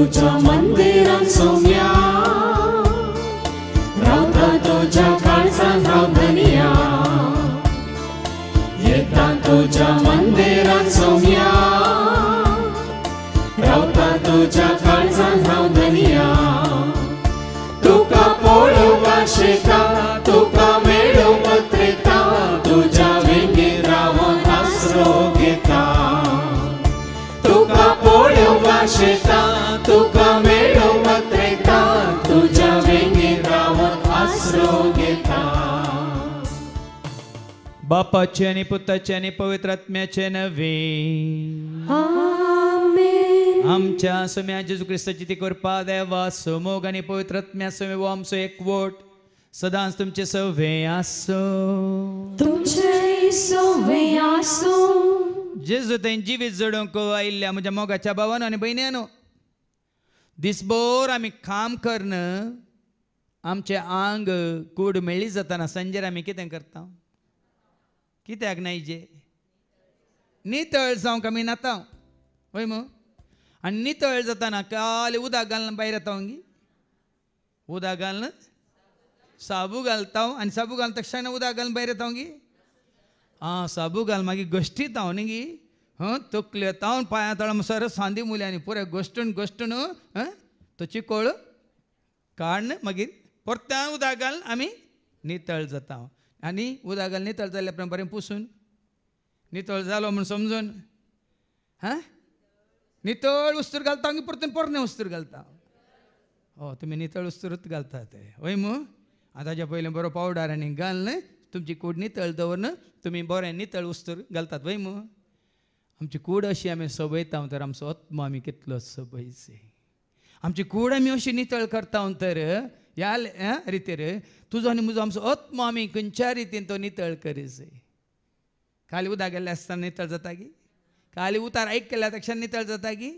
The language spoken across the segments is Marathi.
तुझ्या मंदिरात सौम्या रावता तुझ्या काळजात रावधनिया येता तुझ्या मंदिरात सौम्या रावता तुझ्या काळजात रावधनिया तुका पळोवपा शेता तुका मेळोवपा त्रेता तुझ्या वेंगीर रावून आसरो घेता तुका पळोवपा शेता तुका मेळोवपा त्रेता तुझ्या वेंगीर रावून आसरो घेता बापाचे आणि पुताचे आणि पवित्र आत्म्याचे नवे आमच्या सोम्या जेजू क्रिस्ताची ती कृपा देवा समोग आणि पवित्र आत्म्या समेव आमचो एकवट सदांच तुमचे सवे आसो तुमचे सवे आसो जेजू थंय जिवीत जोडूंक आयिल्ल्या म्हज्या मोगाच्या भावानो आनी भयण्यांनो दिसभर आमी काम करन आमचे आंग कूड मेळ्ळी जाताना संजेर आमी कितें करता कित्याक नायजे नितळ जावंक आमी नाता वय मो आनी नितळ जाताना काल उदक घालून भायर येता उदक घालून साबू घालता आनी साबू घालून तक्षण उदक घालून भायर येता साबू घाल मागीर गोश्टीत हांव न्ही गी तकली येता पांयां तळां सर सांदी मुल्यांनी पुरे गोश्टून गोश्टून तो चिकोळ काडन मागीर परत्यान उदक घालून आमी नितळ जाता आनी उदक घालून नितळ जाल्ल्या उपरांत बरें पुसून नितळ जालो म्हूण समजून नितळ उस्तर घालता आनी परतून पोरणे उस्तर घालता तुमी नितळ उस्तरूच घालता ते वय मू आतां ताच्या पयलीं बरो पावडर आनी घालन तुमची कूड नितळ दवरन तुमी बरें नितळ उस्तर घालतात वय मू आमची कूड अशी आमी सबयता तर आमचो आत्मा आमी कितलो सबयचे आमची कूड आमी अशी नितळ करता तर ह्या रितीर तुजो आनी म्हजो आमचो आत्मा आमी खंयच्या रितीन तो नितळ करीत खाली उदक गेल्ले आसतना नितळ जाता की खाली उतार आयक केल्या पेक्षा नितळ जाता की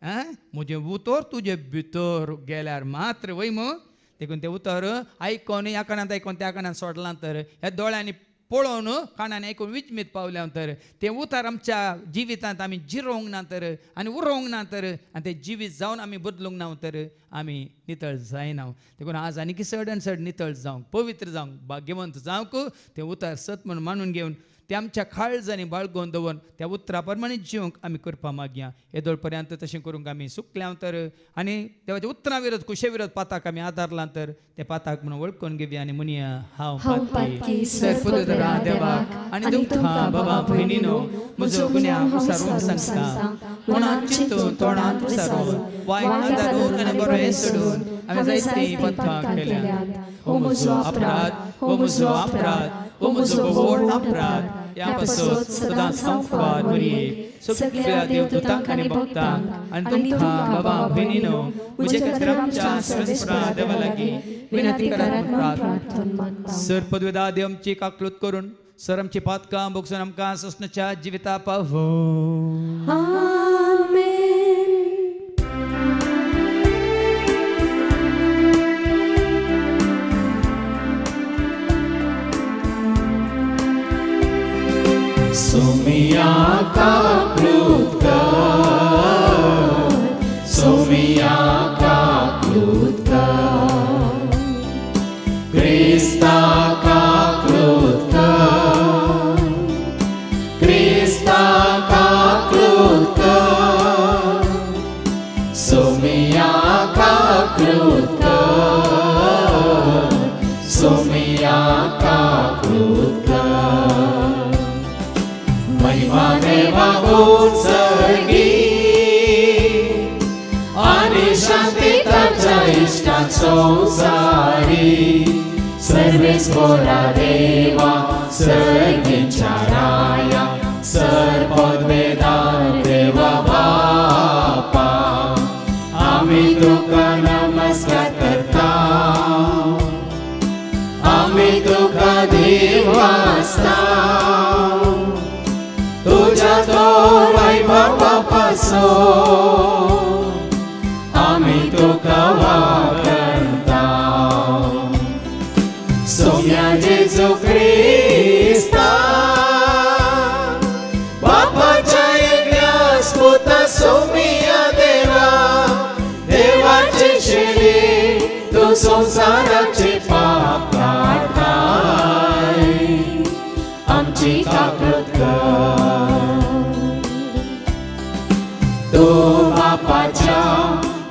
म्हजें उतर तुजे भितर गेल्यार मात्र वय मो देखून ते उतर आयकोन ह्या कानांत आयकोन त्या कानांत सोडलां तर ह्या दोळ्यांनी पळोवन कानांनी आयकून विचमीत पावल्या तर ते उतार आमच्या जिवितांत आमी जिरोवंक ना तर आनी उरोवंक ना तर आनी ते जिवीत जावन आमी बदलूंक ना तर आमी नितळ जायना देखून आज आनी सड नितळ जावंक पवित्र जावंक भाग्यवंत जावंक ते उतार सत म्हणून मानून घेवन ते आमच्या काळजांनी बाळगून दवरून त्या उतरा प्रमाणे जिवंक आमी करपा मागया येदोळ पर्यंत तशें करूंक आमी सुकल्या तर आनी देवाच्या उतरां विरोध कुशे विरोध पाताक आमी आदारला तर ते पाताक म्हणून वळखून घेवया आनी म्हणया हांव पातकी सर्वपुत्र देवाक आनी तुमकां बाबा भयणीनो म्हजो गुन्यांव विसरून सांगता मनांत चिंतून तोंडांत विसरून वायट आदारून आनी बरें सोडून आमी जायतीं पथकां केल्यात हो म्हजो अपराध हो म्हजो अपराध हो म्हजो व्हड अपराध ह्या पासून सदांच संवाद वरी सगळ्या देवदूतांक आनी भक्तांक आनी तुमकां बाबा भयणीनो म्हजे खातीर आमच्या सर्वेस्परा देवा लागीं विनंती करात प्रार्थना सर पदवेदा देव आमची काकलूत करून सर आमची पातकां भोगसून आमकां ससनाच्या जिविता पावो सोमिया काकलूत कर सोमिया काकलूत कर क्रिस्ता काकलूत कर क्रिस्ता काकलूत कर सोमिया काकलूत कर सोमिया काकलूत कर महिमा देवा उत्सर्गी आणि शांती ताच्या इष्टांत संसारी सर्वेस्परा देवा सर्गींच्या राया सर्वपदवेदार देवा बापा आम्ही तुका नमस्कार करता आम्ही तुका देवास्ता तुझ्या तो वैभवा पासून आम्ही तुका वागता सोम्या जेजू क्रिस्ता बापाच्या एकल्या स्पुता सोमिया देवा संसाराचे पाप काढताय आमची काकूत कर तो बापाच्या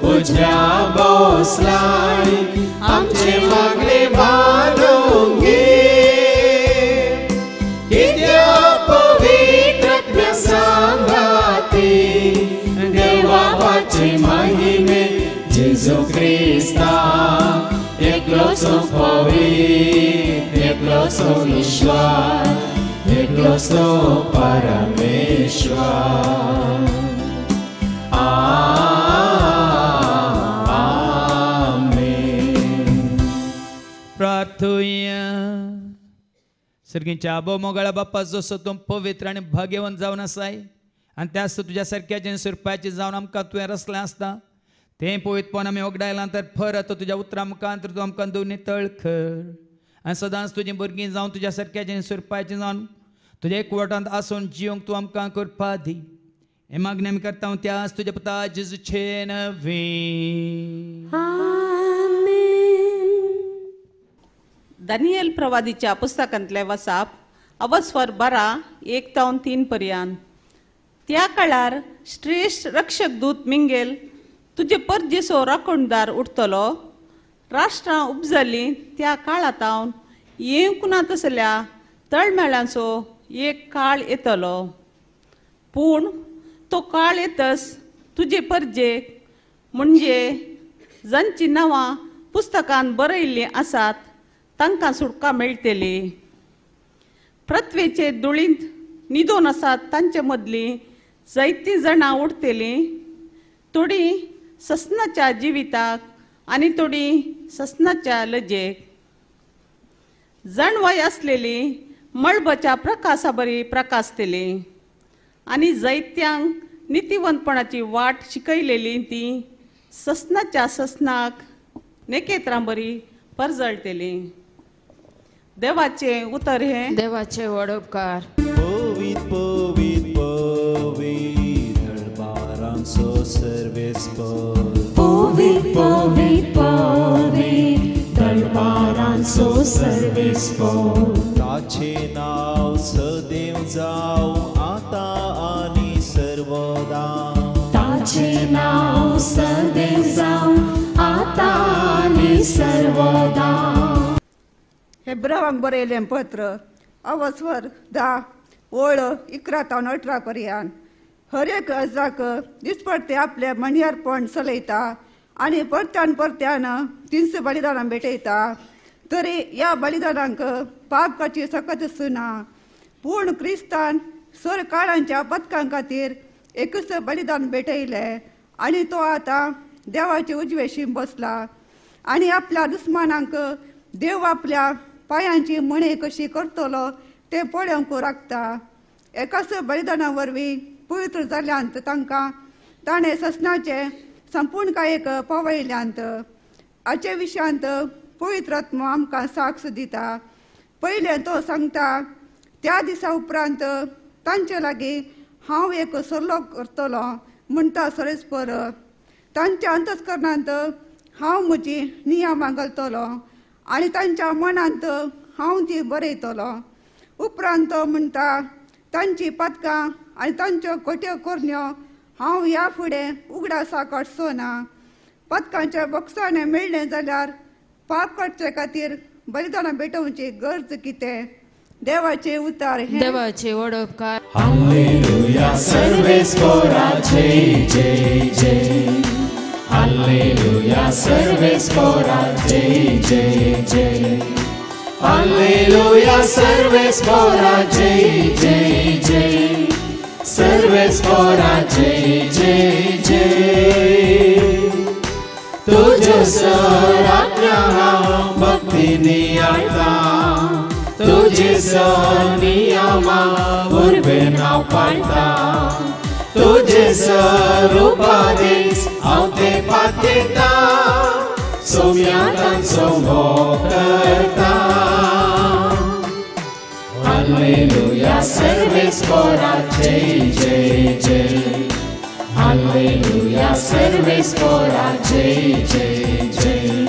उजव्या बसलाय आमचे मागणे मानून घे कित्या पवित्रत्व सांगाती देवा बापाचे महिमे जेजू ख्रिस्ता एकलोचो पवित्र एकलोचो ईश्वर एकलोचो परमेश्वर प्रार्थूया सर्गींच्या आबो मोगळा बाप्पा जसो तूं पवित्र आनी भाग्यवंत जावन आसाय आनी त्याच तुज्या सारक्याचे सुरपाचे जावन आमकां तुवें रचलें आसता तें पवित्रपण आमी ओगडायलां तर परत तुज्या उतरां मुखांतर तूं आमकां दोन नितळ कर आनी सदांच तुजीं भुरगीं जावन तुज्या सारक्याचे सुरपाचे जावन तुज्या एकवटांत आसून जिवंक तूं आमकां करपा दी हे मागणी आमी करता त्याच तुज्या पुता जेजूचे नवी दानियल प्रवादीच्या पुस्तकांतले वसाप अवस्वर 12:1-3 पर्यंत त्या काळार श्रेष्ठ रक्षक दूत मिंगेल तुझे परजेसो राखणदार उठतलो राष्ट्रां उपजली त्या काळातावन येवकुना तसल्या तळमेळांचो एक काळ येतलो पूण तो काळ येतस तुझे परजेक म्हणजे जांची नांवां पुस्तकांत बरयल्लीं आसात तांकां सुटका मेळटली पृथ्वेचे धुळींत न्हिदोन आसात तांचे मदलीं जायतीं जाणां उरतलीं थोडीं ससनाच्या जिविताक आनी थोडीं ससनाच्या लजेक जणवय आसलेलीं मळबाच्या प्रकाशा बरी प्रकाशतलीं आनी जायत्यांक नितीवंतपणाची वाट शिकयलेलीं तीं ससनाच्या ससनाक नेकेत्रां बरी परजळटलीं देवाचे उतर हे देवाचे व्हड उपकार पवित्र पवित्र पवित्र दरबारांचो सर्वेस्पर पवित्र पवित्र पवित्र दरबारांचो सर्वेस्पर ताचे नाव सदैव जावं आतां आनी सर्वदा ताचे नाव सदैव जावं आतां आनी सर्वदा हेब्रावांक बरयलें पत्र अवस्वर 10 ओळ 11-18 पर्यंत हर एक अर्जाक दिसपट्टे आपले मणियारपण चलयता आनी परत्यान परत्यान 300 बलिदानां भेटयता तरी ह्या बलिदानांक पापकाची सकत सुना पूण क्रिस्तान सर काळांच्या पथकां खातीर एकच बलिदान भेटयलें आनी तो आतां देवाचे उजवेशी बसला आनी आपल्या दुस्मानांक देव आपल्या पायांची मणे कशी करतलो ते पळोवंक राखता एकाच बलिदाना वरवीं पवित्र जाल्यांत तांकां ताणें ससनाचे संपूर्णकायेक पावयल्यांत हाचे विशयांत पवित्र आत्मा आमकां साक्ष दिता पयलें तो सांगता त्या दिसा उपरांत तांचे लागीं हांव एक सल्लो करतलो म्हणटा सरेस्पर तांच्या अंतस्करणांत हांव म्हजी नियमां घालतलो आनी तांच्या मनांत हांव ती बरयतलो उपरांत तो म्हणटा तांची पथकां आनी तांच्यो खोट्यो कोरण्यो हांव ह्या फुडें उगडा सांगसो ना पथकांच्या बॉक्सांनी मेळ्ळें जाल्यार पाप काडचे खातीर बलिदानां भेटोवची गरज कितें देवाचे उतार हे देवाचे व्हड उपकार हालेलुया सर्वेस्परा जय जय जय हालेलुया सर्वेस्परा जय जय जय हालेलुया सर्वेस्परा जय जय जय सर्वेस्परा जय जय जय तुझ्या सराज्ञा भक्तीनी आळता तुझे नियमा उर्बे नाव पाळटा तुझे रूपादेश हांव ते पातयता सोम्यातांचो भोग करता हालेलुया सर्वेस्परा जय जय जय हालेलुया सर्वेस्परा जय जय जय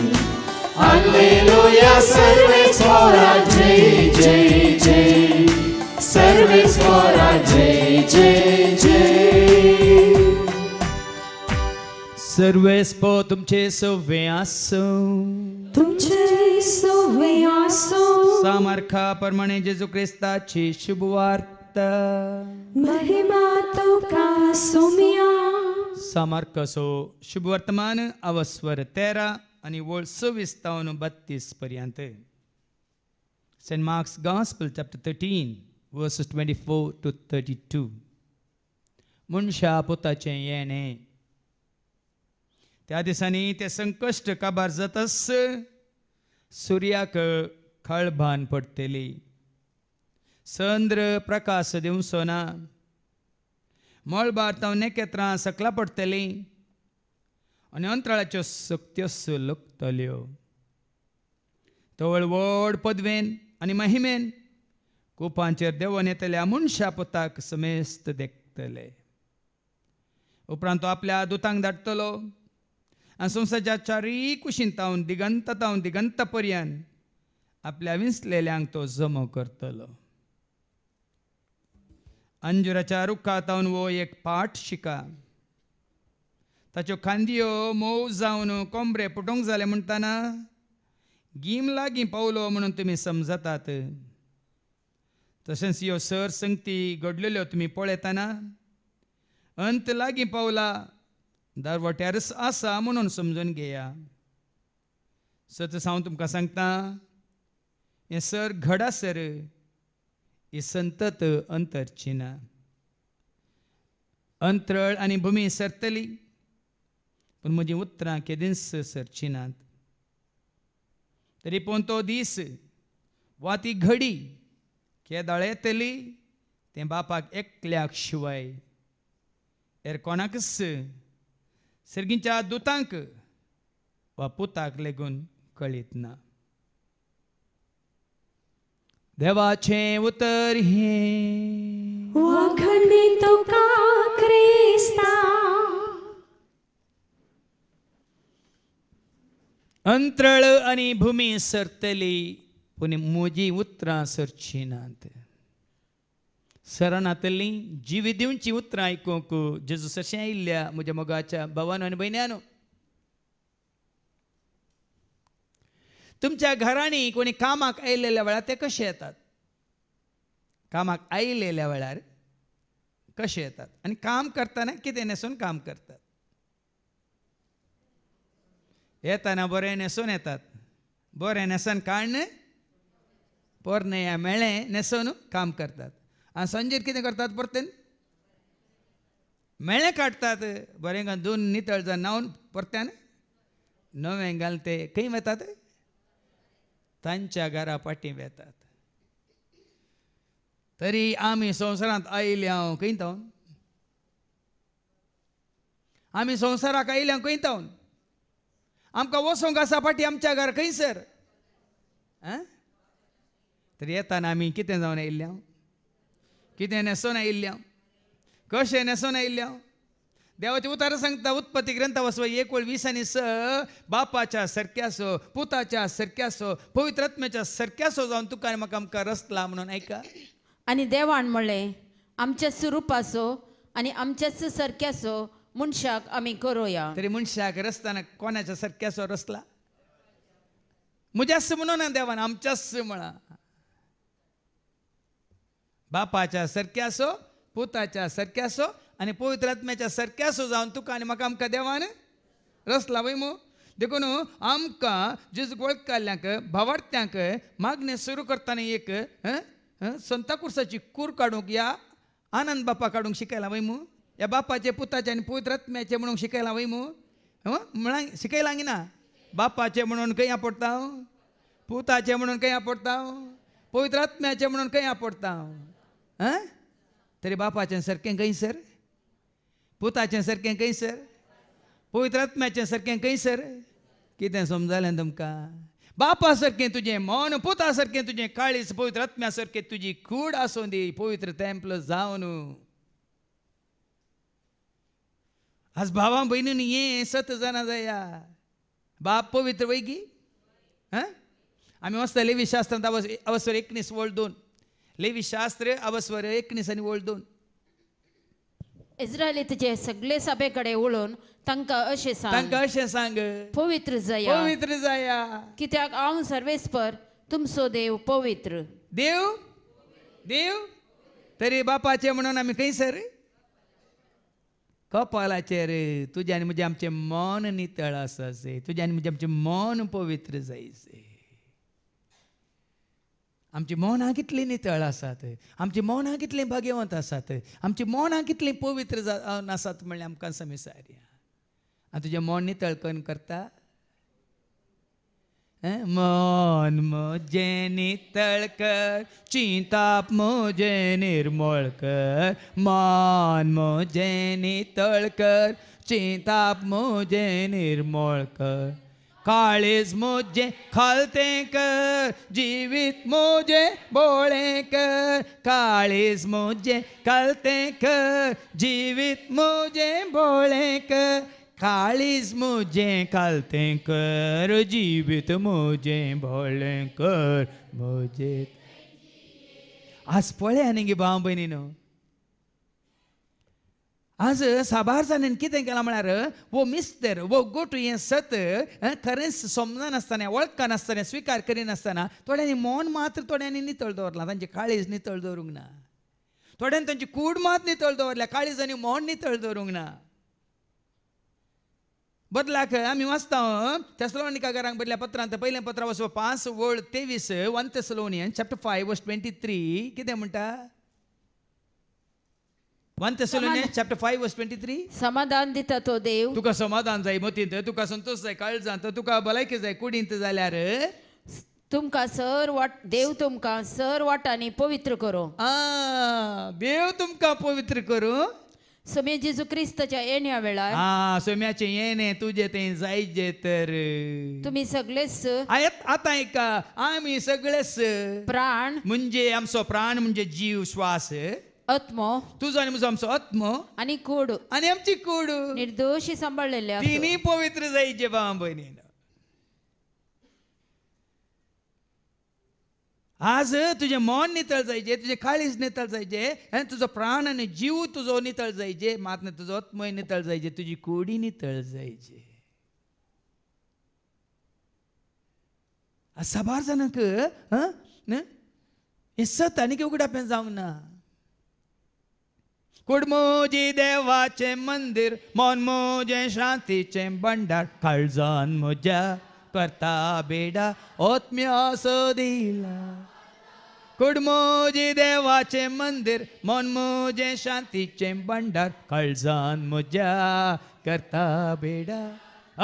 Alleluia, सर्वेश्वरा जय जय जय, सर्वेश्वरा जय जय जय. सर्वेस्पो तुमचे सव्वे आसो, तुमचे सव्वे आसो. सामर्था प्रमाणे जेजू ख्रिस्ताची शुभवार्ता. महिमा तुका सोमिया. सामर्थसो शुभवर्तमान अवस्वर 13 आणि वळ 26-32 पर्यंत. Saint Mark's gospel chapter 13 verses 24 to 32. मनशा पुताचे येणे. त्या दिसांनी ते संकश्ट काबार जातस सूर्याक खळभान पडटली, चंद्र प्रकाश दिवचो ना, मळबार तावन नेकेत्रां सकला पडटली आनी अंतराळाच्यो शक्त्यो सुलुकतल्यो. तवळ व्हड पदवेन आनी महिमेन कुपांचेर देंवन येतल्या मनशा पुताक समेस्त देखतले. उपरांत तो आपल्या दुतांक धाडटलो आनी संवसाराच्या चारी कुशीन तावन दिगंत पर्यंत आपल्या विंचलेल्यांक तो जमो करतलो. अंजुराच्या रुखार तावन वो एक पाठ शिका. ताच्यो खांदयो मोव जावन कोंबरे पुटोंक जाले म्हणटाना गीम लागीं पावलो म्हणून तुमी समजतात. तशेंच ह्यो सर संगती घडलेल्यो तुमी पळयतना अंत लागीं पावला, दारवट्यारच आसा म्हणून समजून घेया. सच हांव तुमकां सांगता, हें सर घडासर ही संतत अंतरची ना. अंतरळ आनी भुमी सरतली पूण म्हजीं उतरां केदींच सरची नात. तरी पूण तो दीस वा ती घडी केदाळ येतली तें बापाक एकल्याक शिवाय हेर कोणाकच सर्गीच्या दुतांक वा पुताक लेगून कळीत ना. देवाचें उतर हे वखणी तुका क्रिस्ता. अंतरळ आनी भुमी सरतली पूण म्हजीं उतरां सरची नात. सरनातली जिवी दिवची उतरां आयकूंक जेजू सशें आयिल्ल्या म्हज्या मोगाच्या भावानो आनी भयण्यांनो, तुमच्या घरांनी कोणी कामाक आयिल्ल्या वेळार ते कशे येतात? कामाक आयिल्ल्या वेळार कशे येतात आनी काम करतना कितें न्हेसून काम करतात? येताना बरें न्हेसून येतात, बरें न्हेसन काडन पोरणे या मेळ्ळें न्हेसून काम करतात. आनी संजेर कितें करतात? परतेन मेळ्ळें काडटात, बरें घालून नितळ जावन न्हांवन परत्यान नवें घालून ते खंय वतात? तांच्या घरा पाटी वेतात. तरी आमी संवसारांत आयिल्ले हांव खंय तावन? आमी संवसाराक आयिल्ले हांव खंय तावन? आमकां वसोंक आसा पाटी आमच्या घर खंयसर? तरी येताना आमी कितें जावन आयिल्ले हांव? कितें न्हेसून आयिल्ले हांव? कशें न्हेसून आयिल्ले हांव? देवाचे उतार सांगता उत्पत्ती ग्रंथ वचवा 1:20-6 बापाच्या सारक्यासो, पुताच्या सारक्यासो, पवित्र आत्म्याच्या सारक्यासो जावन तुका आनी म्हाका आमकां रचला म्हणून. ऐका. आनी देवान म्हणलें, आमच्या स्वरुपाचो आनी आमच्याच सारक्याचो मनशाक आमी करोया. तरी मनशाक रचतना कोणाच्या सारक्यासो रचला? म्हज्याच म्हणून ना देवान, आमच्याच म्हणा. बापाच्या सारक्यासो, पुताच्या सारक्यासो आनी पवित्र आत्म्याच्या सारक्यासो जावन तुका आनी म्हाका आमकां देवान रचला. वय मो देखून आमकां जेजूक वळखल्यांक भावार्थ्यांक मागणें सुरू करतना एक संताकुर्साची कूर काडूंक या आनंद बापा काडूंक शिकयला. वय मू या बापाचे, पुताचे आनी पवित्र आत्म्याचे म्हणून शिकयला. वय मू म्हणा शिकयला ना. बापाचे म्हणून खंय आपडटा, पुताचे म्हणून खंय आपडटा, पवित्र आत्म्याचे म्हणून खंय आपडटा. तरी बापाचें सारकें खंयसर, पुताचें सारकें खंयसर, पवित्र आत्म्याचें सारकें खंयसर? कितें समजलें तुमकां? बापा सारकें तुजें मन, पुता सारकें तुजें काळीज, पवित्र आत्म्या सारकें तुजी कूड आसूं दी, पवित्र टेंपल जावन. आज भावां भयणींनी हें सत जाणा जाया. बाप पवित्र वैगी आम्ही वाचता लेवी शास्त्रांत अवस्वर 19 वळ 2. लेवी शास्त्र अवस्वर 19 आणि वळ 2. इस्रायलीचे सगळे सभे कडेन उलोवन तांकां अशें सांग पवित्र जाया, पवित्र जाया, कित्याक हांव सर्वेस्पर तुमचो देव पवित्र. देव देव तरी बापाचे म्हणून आम्ही खंयसर कपालाचेर तुझ्या आनी म्हजें आमचें मन नितळ आसाचे, तुझ्या आनी म्हजें आमचें मन पवित्र जायचे. आमची मनां कितलीं नितळ आसात, आमची मनां कितलीं भाग्यवंत आसात, आमची मनां कितलीं पवित्र आसात म्हणल्यार आमकां समजसारया. आनी तुजें मन नितळ कोण करता? मन म्हजें नितळ कर, चिंताप म्हजें निर्मळ कर. मन म्हजें नितळ कर, चिंताप म्हजें निर्मळ कर. काळीज म्हजें खालतें कर, जिवीत म्हजें बोळें कर. काळीज म्हजें खालतें कर, जिवीत म्हजें बोळें कर. काळीज म्हजें खालतें कर, जिवीत म्हजें बोळें कर. म्हजें आज पळया न्ही गे भाव भयणीनो, आज साबार जाणांनी कितें केलां म्हळ्यार वो मिस्तर वो गोटू हें सत खरेंच समजनासतना वळखनासतना स्विकार करिनासतना थोड्यांनी मन मात्र थोड्यांनी नितळ दवरलां, तांची काळीज नितळ दवरूंक ना. थोड्यांनी तांची कूड मात नितळ दवरल्या, काळीज आनी मन नितळ दवरूंक ना. बदलाक आमी वाचता थेसलोनिकांक बरयल्या पत्रांत पयलें पत्र 5:23 1 Thessalonians chapter 5:23 कितें म्हणटा? 1 Thessalonians chapter 5:23 समाधान दिता तो देव. तुका समाधान जाय मतींत, तुका संतोष जाय काळजांत, तुका भलायकी जाय कुडींत जाल्यार तुमकां सर वाट देव तुमकां सर वाटांनी पवित्र करो. देव तुमकां पवित्र करूं. सोम्या जेजू क्रिस्ताच्या येण्या वेळार सोम्याचें येणें तुजें तें जायजें तर तुमी सगळेच आतां एका आमी सगळेच प्राण म्हणजे आमचो प्राण म्हणजे जीव श्वास आत्मो तुजो आनी म्हजो आमचो आत्मो आनी कूड आनी आमची कूड निर्दोशी सांबाळलेले तिनी पवित्र जायचे भाव भयणीन. आज तुझे मन नितळ जायचे, तुझे काळीज नितळ जायचे, तुजो प्राण आनी जीव तुजो नितळ जायचे, मात तुजो आत्मय नितळ जायचे, तुजी कुडी नितळ जायचे. साबार जाणांक हें सत आनी उगडापें जावंक ना. कूड म्हजी देवाचें मंदिर, मन म्हजें शांतीचें भंडार. काळजान म्हज्या करता बेडा आत्म्यासो दिला. कूड म्हजी देवाचें मंदिर, मन म्हजें शांतीचें भंडार. काळजान म्हज्या करता बेडा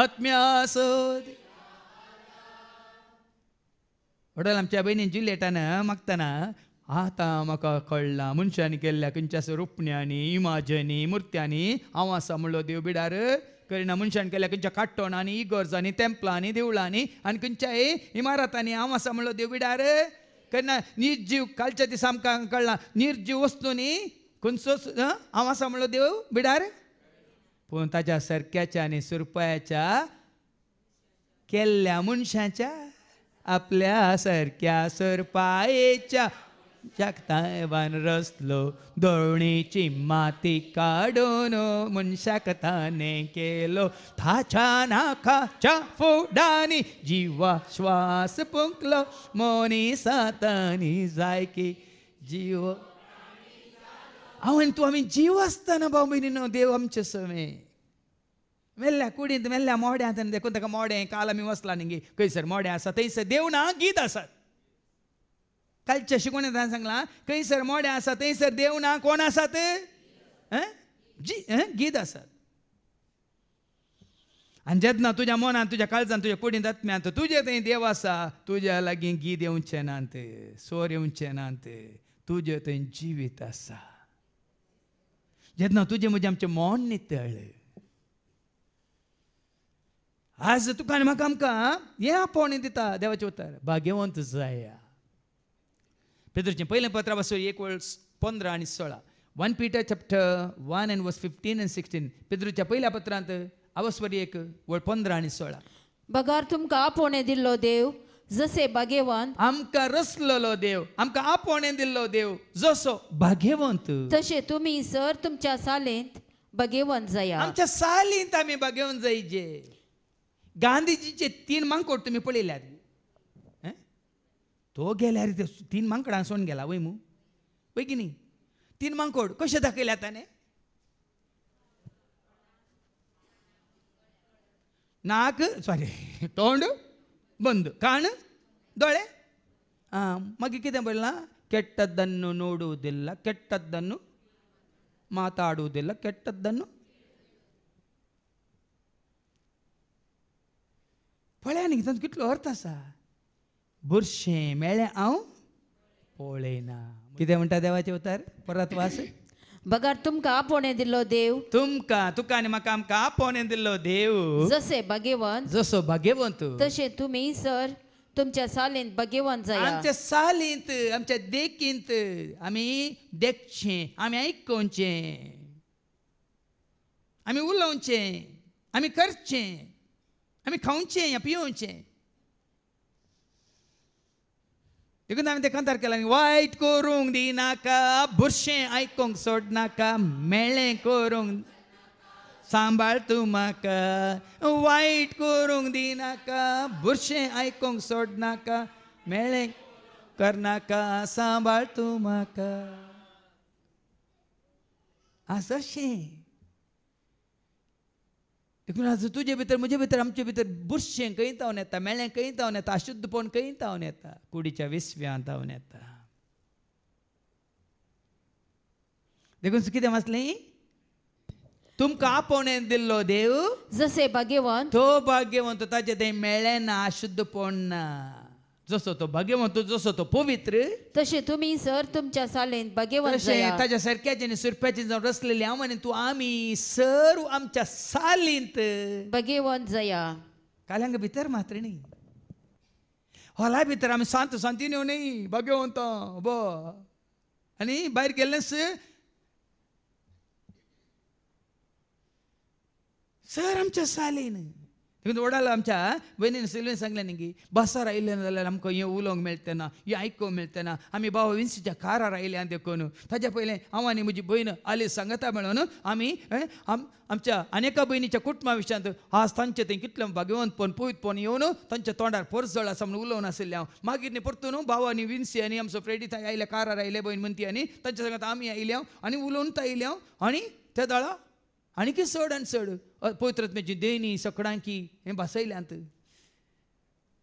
आत्म्यासो दिला. वडल आमच्या भयणीन जुलियेटान मागतना आतां म्हाका कळ्ळां मनशांनी केल्ल्या खंयच्याच रुपण्यांनी इमाजनी मुर्त्यांनी हांव आसा म्हणलो देव बिडार करिना. मनशान केल्या खंयच्या काट्टोणांनी इगर्जांनी तेंपलांनी देवळांनी आनी खंयच्याय इमारतांनी हांव आसा म्हणलो देव बिडार करिना. निर्जीव कालच्या दिसा आमकां कळ्ळां निर्जीव वस्तूंनी खंयचोच हांव आसा म्हणलो देव बिडार. पूण ताच्या सरक्याच्या आनी सुरपायाच्या केल्ल्या मनशाच्या आपल्या सारक्या सरपायेच्या जगतावान रचलो दोळणीची माती काडून मनशाक ताणें केलो. ताच्या नाकाच्या फुडांनी जिवा श्वास फुंकलो. मनीसातांनी जाय की जीव हांव आनी तूं आमी जीव आसतना भाव भयणीनो देव आमचे समे मेल्ल्या कुडींत मेल्ल्या मोड्यांत देखून ताका मोडें काल आमी वचला न्ही खंयसर मोडें आसा थंयसर देव ना गीत आसात. कालच्या शिकवणेंत सांगलां खंयसर मोडें आसा थंयसर देव ना कोण आसात गीत आसात. आनी जेन्ना तुज्या मनांत तुज्या काळजांत तुज्या कुडींत आत्म्यांत तुजे थंय देव आसा तुज्या लागीं गीत येवचें नात स्वर येवचे नात. तुजे थंय जिवीत आसा. जेन्ना तुजें म्हजें आमचें मन नितळ आज तुका आनी म्हाका आमकां हें आपोवणें दिता देवाचें उतर भाग्यवंत जाया. पेद्रूचें पयलें पत्र 1:15 आनी 16 1 Peter chapter 1 and verse 15 and 16 पेद्रूच्या पयल्या पत्रांत 1:15 आनी 16 बगार तुमकां आपोवणें दिल्लो देव जसे भाग्यवंत आमकां रचलेलो देव, आमकां आपोवणें दिल्लो देव जसो भाग्यवंत, तसे तुम्ही सर तुमच्या सालेंत भाग्यवंत जाया. आमच्या सालींत आमी भाग्यवंत जायचे. गांधीजीचे 3 मांकोड तुम्ही पळयल्यात. तो गेल्यार ते 3 मांकडां सोडून गेला वय मू वय की न्ही. 3 मांकोड कशे दाखयल्यात ताणें. नाक सॉरी तोंड बंद, कान दोळे. मागीर कितें बरयलां, ಕೆಟ್ಟದ್ದನ್ನು ನೋಡುವುದಿಲ್ಲ, ಕೆಟ್ಟದ್ದನ್ನು ಮಾತಾಡುವುದಿಲ್ಲ, ಕೆಟ್ಟದ್ದನ್ನು पळ्या न्ही तातूंत कितलो अर्थ आसा. बुरशें मेळ्ळें हांव पळयना. कितें म्हणटा देवाचे उतार परत वास. बगार तुमकां आपोवणें दिल्लो देव, तुमकां तुका आनी म्हाका आमकां आपोवणें दिल्लो देव जसे भाग्यवंत जसो भाग्यवंत, तसे तुम्ही सर तुमच्या सालेंत भाग्यवंत जाया. आमच्या सालींत आमच्या देखींत आमी देखचें, आमी आयकोवचें, आमी उलोवचें, आमी करचें, आमी खावचें या पिवचें. देखून हांवें तें कांतार केला, वायट करूंक दिनाका, बुरशें आयकोंक सोडनाका, मेळ्ळें करूंक सांबाळ तूं म्हाका. वायट करूंक दिनाका, बुरशें आयकोंक सोडनाका, मेळ्ळें करनाका, सांबाळ तूं म्हाका. अशें देखून आज तुजे भितर म्हजे भितर आमचे भितर बुरशें खंय तावन येता, मेळ्ळें खंय तावन येता, अशुद्धपण खंय तावन येता, कुडीच्या विसव्यां तावन येता. देखून कितें वाचलें, तुमकां आपोवणें दिल्लो देव जसे भाग्यवंत तो भाग्यवंत, ताचे थंय मेळ्ळें ना, अशुद्धपण ना. जसो तो भाग्यवंत, जसो तो पवित्र, तसे तुम्ही सर तुमच्या सालेंत भाग्यवंत जाया. ताच्या सारक्याचे आनी सुरप्याचे जावन रचलेले हांव आनी तूं आमी सर्व आमच्या सालींत भाग्यवंत जाया. काल्यांक भितर मात्र न्ही, हॉला भितर आमी सांत सांतीन येवं न्ही भाग्यवंत बो, आनी भायर गेल्लेस सर आमच्या सालीन. देखून ओडाला आमच्या बहिणीन सिल्वेन सांगलें न्ही की बसार आयिल्ले जाल्यार आमकां हें उलोवंक मेळटलें ना, हें आयकोवंक मेळटलें ना. आमी भाव विंसीच्या कारार आयल्यान देखून ताच्या पयलें हांव आनी म्हजी भयण आली सांगता मेळोन आमी आमच्या अनेका भयणीच्या कुटुंबा विशयांत आज तांचे थंय कितलें भाग्यवंतपण पवित्रपण येवन तांच्या तोंडार परजळ आसा म्हूण उलोवन आशिल्लें हांव. मागीर न्ही परतून भाव आनी विंसी आनी आमचो फ्रेडी थंय आयले, कारार आयले भयण म्हणटी आनी तांच्या सांगात आमी आयले हांव आनी उलोवन आयले हांव. आनी त्या दळा आनीक चड आनी चड पवित्रत्मेची देणी सकडांकी हें बसयल्यांत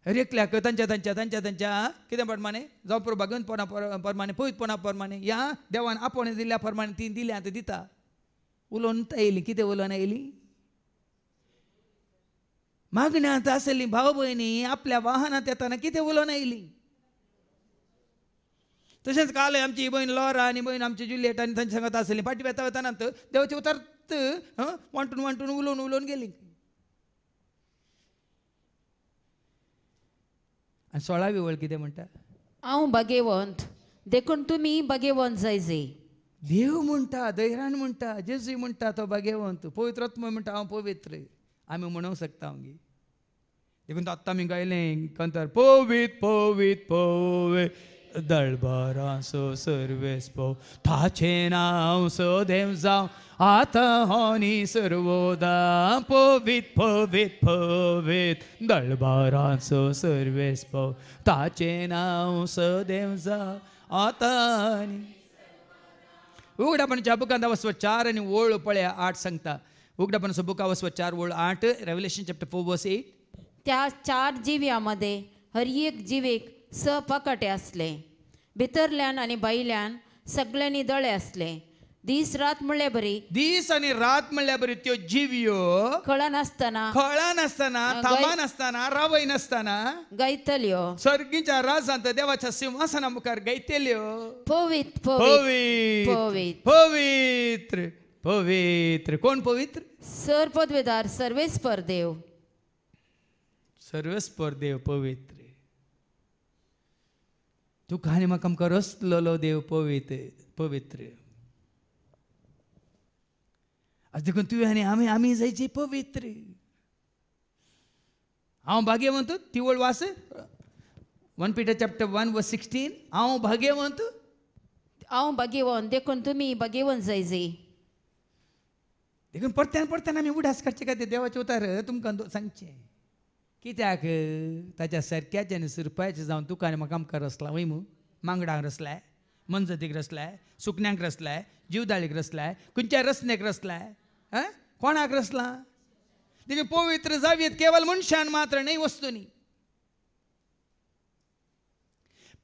रेखल्याक तांच्या कितें प्रमाणे जावं पुरो भाग्यवंतपणा प्रमाणे पवित्रपणा प्रमाणे ह्या देवान आपोवणें दिल्ल्या प्रमाणे ती दिल्यांत दिता. उलोवन येयली, कितें उलोवन येयली, मागण्यांत आसली भाव भयणी आपल्या वाहनांत येताना कितें उलोवन येयली. तशेंच काल आमची भयण लॉरा आनी भयण आमची जुलियट आनी तांचे सांगत आसली फाटी वेता वेतानात देवाचे उतार वांटून उलोवन गेली. आनी 16वी वळ कितें म्हणटा, हांव भाग्यवंत देखून तुम्ही भाग्यवंत जायचे. देव म्हणटा, दैरान म्हणटा, जेजू म्हणटा तो भाग्यवंत, पवित्रत्म म्हणटा हांव पवित्र. आमी म्हणूंक शकता आमगे. देखून आत्तां आमी गायलें कांतार, पवित्र पवित्र पवित्र दळबारांचो सर्वेस्पो, ताचें नांव सदैव जावं आतां आनी सर्वदा. पवित्र पवित्र पवित्र दळबारांचो सर्वेस्पो, ताचें नांव सदैव जावं आतां आनी. उगडापणाच्या बुकांत वचप 4 आनी वळ पळया 8 सांगता. उगडापणाचो बुका वचप 4 वळ 8, रेव्हलेशन चॅप्टर 4 वर्स 8. त्या 4 जिव्यामध्ये हर एक जिवेक पकाटे असले, भितरल्यान आणि भायल्यान सगळ्यांनी दळे असले. दीस रात म्हणले बरी, दीस आनी रात म्हणल्या बरी त्यो जिव्यो कळा नासतना थांबा नासतना रावय नासतना गायतल्यो, सर्गीच्या राजांत देवाच्या सिंहासना मुखार गायतेल्यो. पवित्र पवित्र पवित्र पवित्र पवित्र. कोण पवित्र? सर पदवेदार सर्वेस्पर देव. सर्वेस्पर देव पवित्र. तुका आनी म्हाका आमकां रचलेलो देव पवित्र पवित्र. आज देखून तुवें आनी आमी जायची पवित्र. हांव भाग्यवंत ती वळ वास 1 Peter chapter 1 verse 16. हांव भाग्यवंत. हांव भाग्यवान देखून तुमी भाग्यवान जायजे. देखून परत्यान आमी उडास करचे खातीर देवाचे उतार तुमकां सांगचे. कित्याक ताच्या सारक्याचे आनी सुरपायचे जावन तुका आनी म्हाका आमकां रसला वय मू. मांगडांक रसलाय, मनजतीक रसलाय, सुकण्यांक रसलाय, जीवदाळीक रसलाय, खंयच्या रसनेक रसलाय, कोणाक रसला. देखून पवित्र जावेत केवळ मनशान मात्र नाही वस्तूंनी.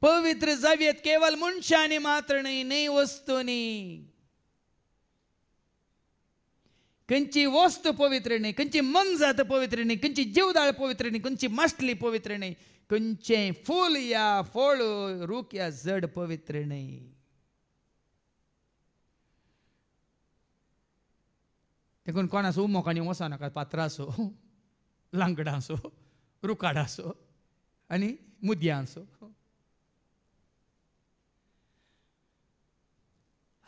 पवित्र जावेत केवळ मनशांनी मात्र नाही वस्तूंनी. खंयची वस्तू पवित्र नाही, खंयची मनजात पवित्र नाही, खंयची जीवदाळ पवित्र नाही, खंयची मासली पवित्र नाही, खंयचें फूल या फळ रूख या जड पवित्र नाही. देखून कोणाचो मोकाणी वचो नाका. पात्रां असो, लांकडां असो, रुखाडां असो आनी मुदयां असो.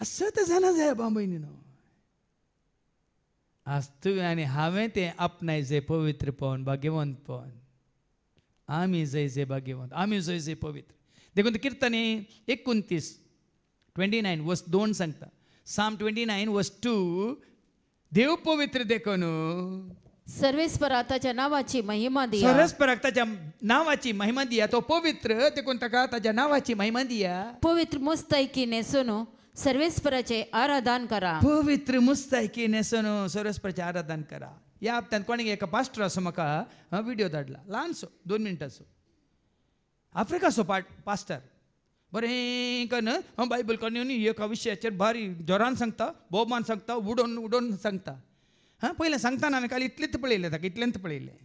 असं तर जाणा जाय बांबयनीनो. आज तुवें आनी हांवें तें आपणायचें पवित्रपण, भाग्यवंतपण. आमी जैसे भाग्यवंत, आमी जैसे पवित्र. देखून किर्तने 29 वर्स 2 सांगता. Psalm 29 वर्स 2. देव पवित्र देखून सर्वेस्परा ताच्या नावाची महिमा दिया. सर्वेस्पराक ताच्या नावाची महिमा दिया. तो पवित्र देखून ताका ताच्या नावाची महिमा दिया. पवित्र मुस्तायकी नेसून सर्वेस्पराचे आराधन करा. पवित्र मुस्तायकी नेसून सर्वेस्पराचे आराधन करा. ह्या हप्त्यात कोणीक एका पास्टर असो म्हाका व्हिडिओ धाडला. ल्हानसो 2 मिनटाचो. आफ्रिकाचो पास्टर बरें करून बायबल करून एका विशयाचेर भारी जोरान सांगता, बोमान सांगता, उडोवन सांगता. पयलें सांगतना हांवें काल इतलेंच पळयलें ताका, इतलेंच पळयलें.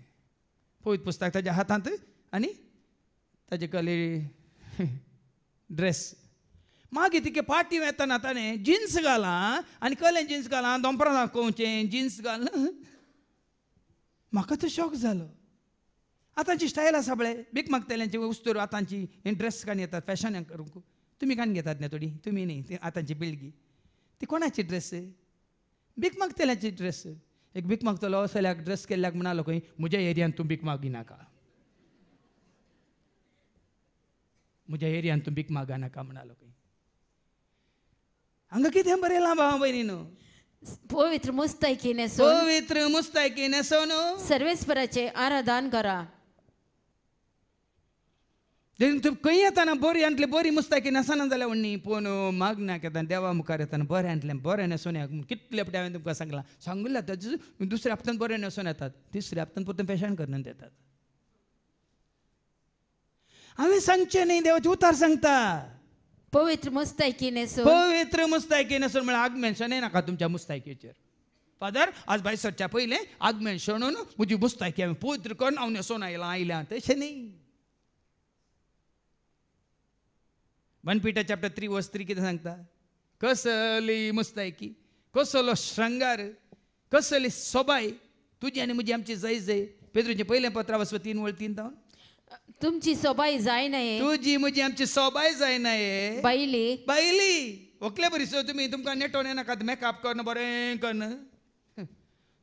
पवित्र पुस्तक ताच्या हातांत आनी ताजे कले ड्रेस. मागीर तिके पार्टी येतना ताणें जिन्स घालां आनी कलें जिन्स घालां, दोंपरां दाखोवचें जिन्स घाल. म्हाका तो शॉक जालो. आतांची स्टायल आसा पळय, भीक मागतल्यांची वस्तू आतांची ड्रेस काण येतात फॅशन करूंक. तुमी काण घेतात न्ही थोडी, तुमी न्ही, ती आतांची पिळगी. ती कोणाची ड्रेस? भीक मागतल्यांची ड्रेस. एक भीक मागतलो असल्याक ड्रेस केल्ल्याक म्हणालो खंय म्हज्या एरियान तूं भीक मागिनाका, म्हज्या एरियान तूं भीक मागनाका म्हणालो खंय. हांगा कितें बरयलां भावा भयणीनो? पवित्र मुस्तायकी नेसून, पवित्र मुस्तायकी नेसून सर्वेस्पराचे आराधन करा. तूं खंय येताना बरी आंतली बरी मुस्तायकी नेसना जाल्यार व्हडली पूण मागण्याक येताना देवा मुखार येताना बरें आंतलें बरें नेसून या. कितले फावटी हांवें तुमकां सांगलें दुसऱ्या हप्त्यान बरें नेसून येतात, तिसऱ्या हप्त्यान परतून फॅशन करून येतात. हांवें सांगचें न्ही, देवाचे उतार सांगता. पवित्र मुस्तायकी नेसून, पवित्र मुस्तायकी नेसून म्हळ्यार आगमन शणय नाका तुमच्या मुस्तायकीचेर. फादर आज भायर सरच्या पयलें आगमन शणून म्हजी मुस्तायकी हांवें पवित्र करून हांव नेसून आयल्यां तशें न्ही. 1 Peter chapter 3 verse 3 कितें सांगता? कसली मुस्तायकी, कसलो श्रंगार, कसली सोबाय तुजी आनी म्हजी आमची जय जय. पेद्रूचें पयलें पत्र 3:3 तुमची सोबाय जाय नये, तुजी म्हजी आमची सोबाय जायनाये. बायली बायली व्हंकले बरी सो तुमी तुमकां नेटोवन येनाकात, मेकअप करून बरें करून.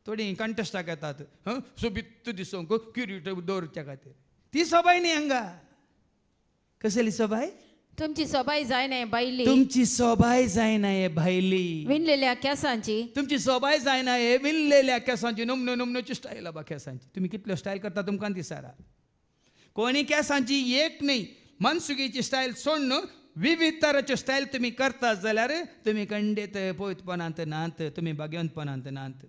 थोडी कंटेस्टाक येतात सोबीत दिसोंक किरीट दवरच्या खातीर. ती सोबाय न्ही हांगा. कसली सोबाय? तुमची सोबाय जाय नये बायली, तुमची सोबाय जायनाये भायली. विणलेल्या केसांची, तुमची सोबाय जायनाये विणलेल्या केसांची. नमनोची स्टायल बा केसांची. तुमी कितल्यो स्टायल करता तुमकां दिसारा. कोणी केसांची एक न्ही, मनसुगीची स्टायल सोडून विविध तरांच्यो स्टायल तुमी करतात जाल्यार तुमी खंडीत पवित्रपणांत नात, तुमी भाग्यवंतपणांत नात.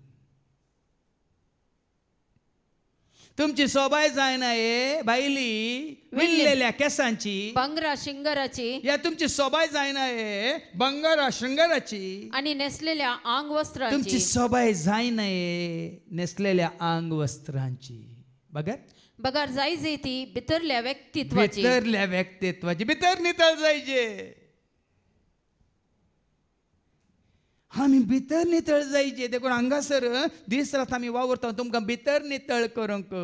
तुमची सोबाय जायनाये भायली विणलेल्या केसांची, बंगरा शिंगराची, या तुमची सोबाय जायनाये बंगारा शृंगाराची. आणि नेसलेल्या आंग वस्त्रांची. तुमची सोबाय जायनाये नेसलेल्या आंग वस्त्रांची. बगार जायजे ती भितरल्या व्यक्तित्वाची. भितरल्या व्यक्तित्वाची भितर नितळ जायचे. आमी भितर नितळ जायचे. देखून हांगासर दीस रात आमी वावरता तुमकां भितर नितळ करूंक.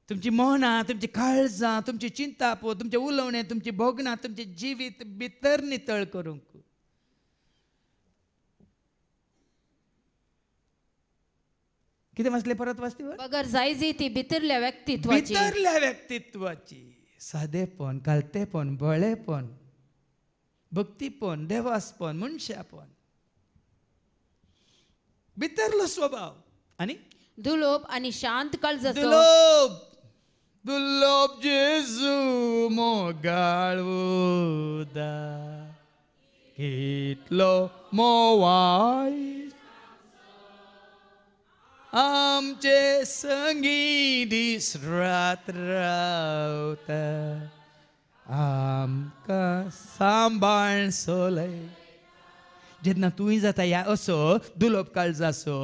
तुमची मोहनां, तुमची काळजां, तुमची चिंता पो, तुमचे उलोवणें, तुमची भोगणां, तुमचे जिवीत भितर नितळ करूंक. किती वाचले परत वाचते बगर जायजी ती भितरल्या व्यक्तित्वाची भितरल्या व्यक्तित्वाची साधेपण कालतेपण बळेपण भक्तीपण देवासपण मनशापण भितरलो स्वभाव आणि दुलोभ आणि शांत काळजाचो दुलोभ दुलोभ जेजू मोगाळूदा कितलो मोवाय आमचे संगी दीस रात रावता आमकां सांबाळ सोलय जेन्ना तुवें जाता या असो दुलोभ काळजाचो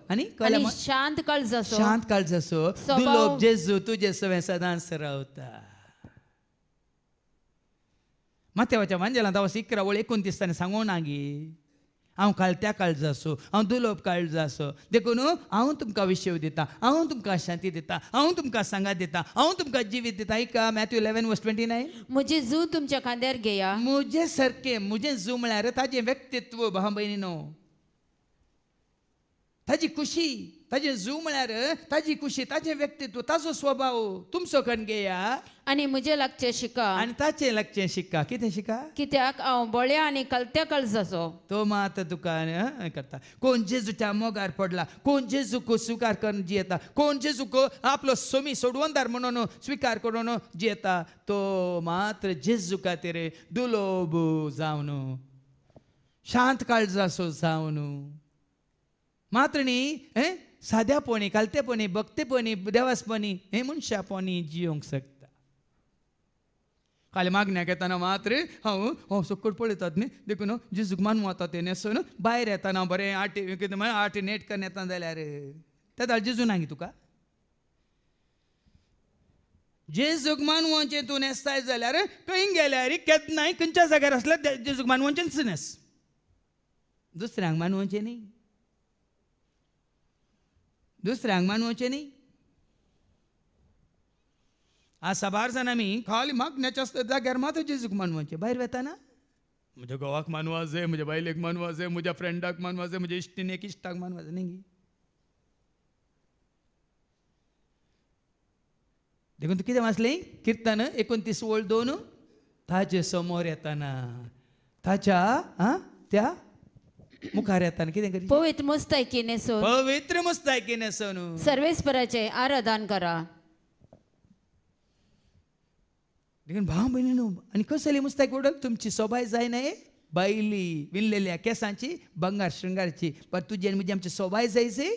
आणि आणि शांत काळजाचो शांत काळजाचो दुलोभ जेजू तुझे सवे सदांच रावता माथेवाच्या मांजेला दावस 11:29 सांगू नागी हांव कालत्या काळजाचो हांव दुलोभ काळजाचो देखून हांव तुमकां विशेव दिता हांव तुमकां शांती दिता हांव तुमकां सांगात दिता हांव तुमकां जिवीत दिता ऐका मॅथ्यू 11:29 म्हजे जू तुमच्या खांद्यार घेया म्हजे सारकें म्हजें जू म्हळ्यार ताजें व्यक्तित्व भाव भयणीनो ताजी खुशी ताजें जू म्हळ्यार ताजी खुशी ताजें व्यक्तित्व ताजो स्वभाव तुमचो कण घेया आणि म्हजे लागचे शिका आनी ताचें लागचें शिका कितें शिका कित्याक हांव बळ्या आणि कलत्या काळजाचो तो मात तुका करता कोण जेजूच्या मोगार पडला कोण जेजूक स्विकार करून जियेता कोण जेजूक आपलो सोमी सोडवंदार म्हणून स्विकार करून जियेता तो मात्र जेजू खातीर दुलोभ जावन शांत काळजाचो जावन मात्र न्ही साध्यापणी कालतेपणी भक्तीपणी देवासपणी हे मनशापणी जियोंक शकता काल मागण्याक येताना मात्र हांव सकट पळयतात न्ही देखून जेजूक मानू वता ते न्हेसून भायर येताना बरें आटी नेट करून येता जाल्यार त्या जेजू नांगी तुका जेजूक मानवाचें तूं न्हेसताय जाल्यार खंय गेल्यार केन्नाय खंयच्या जाग्यार आसल्यार जेजूक मानवाचेंच न्हेस दुसऱ्यांक मानवाचें न्ही दुसऱ्यांक मानवाचें न्ही आज साबार जाण आमी खाली मागण्याच्या जाग्यार मात्र जेजूक मानवाचें भायर वेताना म्हज्या घोवाक मानवा जाय म्हज्या बायलेक मानवा जाय म्हज्या फ्रेंडाक मानवा जाय म्हज्या इश्टिणेक इश्टाक मानवा जाय न्ही देखून तूं कितें वाचलें किर्तन 29:2 ताचे समोर येताना ताच्या त्या मुखार येताना कितें करी पवित्र मुस्तायकी नेसून पवित्र मुस्तायकी नेसून सर्वेस्पराचे आराधन करा देखून भाव भयणीनो आनी कसली मुस्तायकी उडक तुमची सोबाय जायना बायली विणलेल्या केसांची बंगार श्रृंगारची पण तुजी आनी म्हजी आमची सोबाय जायची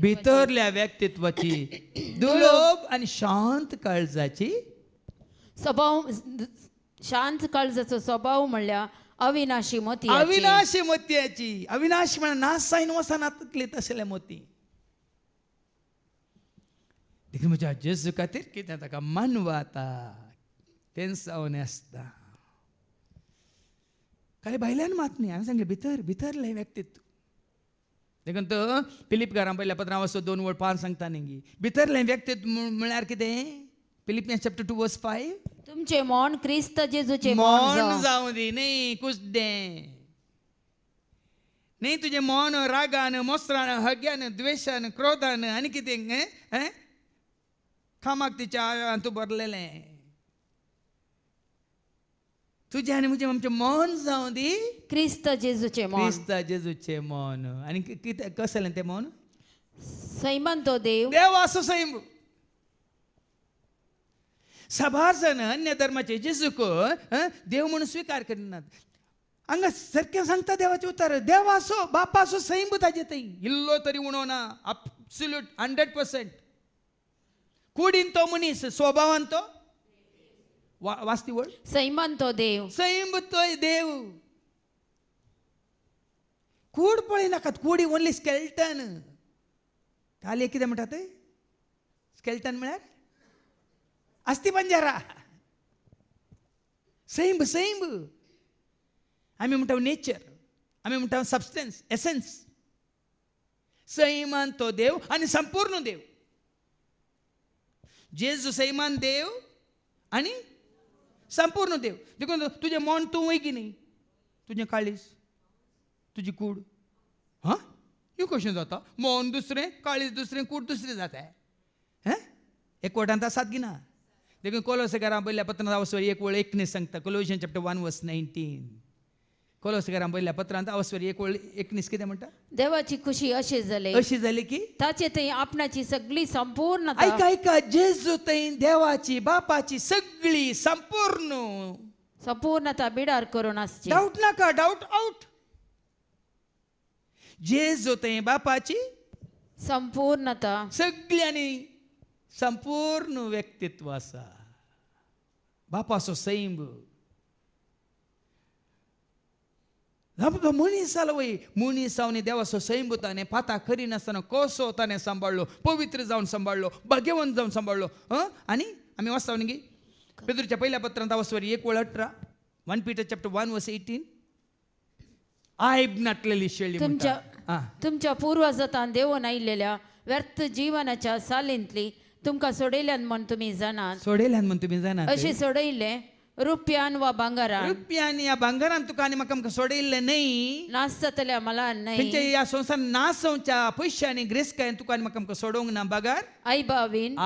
भितरल्या व्यक्तित्वाची दुलोभ आनी शांत काळजाची स्वभाव शांत काळजाचो स्वभाव म्हणल्यार अविनाशी मोती अविनाशी मोतयाची अविनाशी म्हळ्यार नाश जायन वचनातले तसले मोती देखून म्हज्या जेजू खातीर कितें ताका मानवाता तें जावन आसता खाली भायल्यान मात न्ही हांवें सांगलें भितरलें व्यक्तित्व देखून तो फिलिपकारां पयल्या 15:2-5 सांगता न्ही भितरलें व्यक्तित्व म्हळ्यार कितें फिलिपियन्स चॅप्टर 2:5 तुमचे मन क्रिस्त जेजूचे मन जावं दी न्ही कुसदें न्ही तुजें मन रागान मोसरान हग्यान द्वेशान क्रोधान आनी कितें खामाक तिच्या तूं भरलेलें तुजें आनी म्हजें आमचें मन जावं दी क्रिस्त जेजूचे मन आनी कितें कसलें तें मन सैमान तो देव असो सैम साबार जण अन्य धर्माचे जेजूक देव म्हणून स्वीकार करिनात हांगा सारकें सांगता देवाचें उतर देव असो बापा असो सैम ताजे थंय इल्लो तरी उणो ना एब्सोल्यूट 100% कुडीन तो मनीस स्वभावान तो वाचती वळ सैमान तो देव सैम तोय देव कूड पळयनाकात कुडी ओन्ली स्केल्टन काल कितें म्हणटात स्केल्टन म्हळ्यार अस्ति पंजरा सैम सैम आमी म्हणटा नेचर आमी म्हणटा सबस्टन्स एसेन्स सैमान तो देव आनी संपूर्ण देव जेजू सैमान देव आनी संपूर्ण देव देखून तुजें मन तूं वय की न्ही तुजें काळीज तुजी कूड हे कशें जाता मोहन दुसरें काळीज दुसरें कूट दुसरें जाता हें एकवटांत आसात की ना देखून कोलोसेकारां पयल्या पत्रांत अवस्वरी 1:19 सांगता कोलोशियन चॅप्टर 1:19 कोलोसेकारां पयल्या पत्रांत अवस्वरी 1:19 कितें म्हणटा देवाची खुशी अशी जाली की ताचे थंय आपणाची सगळी संपूर्णता ऐका जेजू थंय देवाची बापाची सगळी संपूर्णता बिडार करून आसची डाऊट नाका डाऊट आउट जेजू थंय बापाची संपूर्णता सगळ्यांनी संपूर्ण व्यक्तित्व आसा बापाचो सैम मनीस जालो वय मनीस जावन देवाचो सैम ताणें पाता करिनासतना कसो ताणें सांबाळलो पवित्र जावन सांबाळलो भाग्यवंत जावन सांबाळलो आनी आमी वाचता न्ही पेद्रूच्या पयल्या पत्रांत अवस्वरी 1:18 1 Peter chapter 1:18 आयब नाटलेली शेळी तुमच्या पूर्वजांत देवून आयिल्ल्या व्यर्थ जीवनाच्या सालींतली तुमकां सोडयल्यान म्हण तुमी जाणात अशें सोडयल्लें रुपयान वा भांगारान रुपयान या भांगारान तुका आनी म्हाका सोडयल्लें न्हय नाश जातल्या मलान न्हय खंयच्या ह्या संवसार नाश जावच्या पयशांनी ग्रेस्कायन तुका आनी म्हाका सोडोवंक ना बागार आईबावीन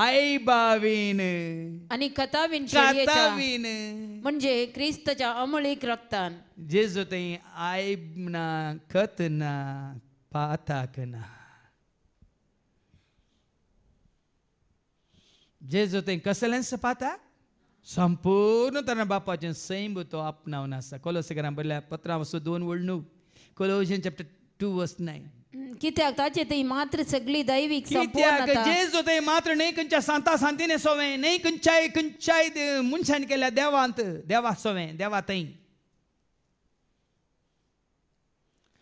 आनी कतावीन म्हणजे क्रिस्ताच्या अमळीक रक्तान जेजू थंय आयब ना खत ना पाताक ना जेजू थंय कसलेंच पाताक संपूर्ण तरेन बापाचें सैम तो आपणावन आसा कोलोसेकारां पयल्या पत्रां 2:9 कोलोशियन चॅप्टर 2:9 कित्याक ताचे थंय मात्र सगळी दैवीक संपूर्णता जेजू थंय मात्र न्हय खंयच्या सांता सांतीने सोवें न्हय खंयच्याय मनशान केल्या देवा सोवें देवा थंय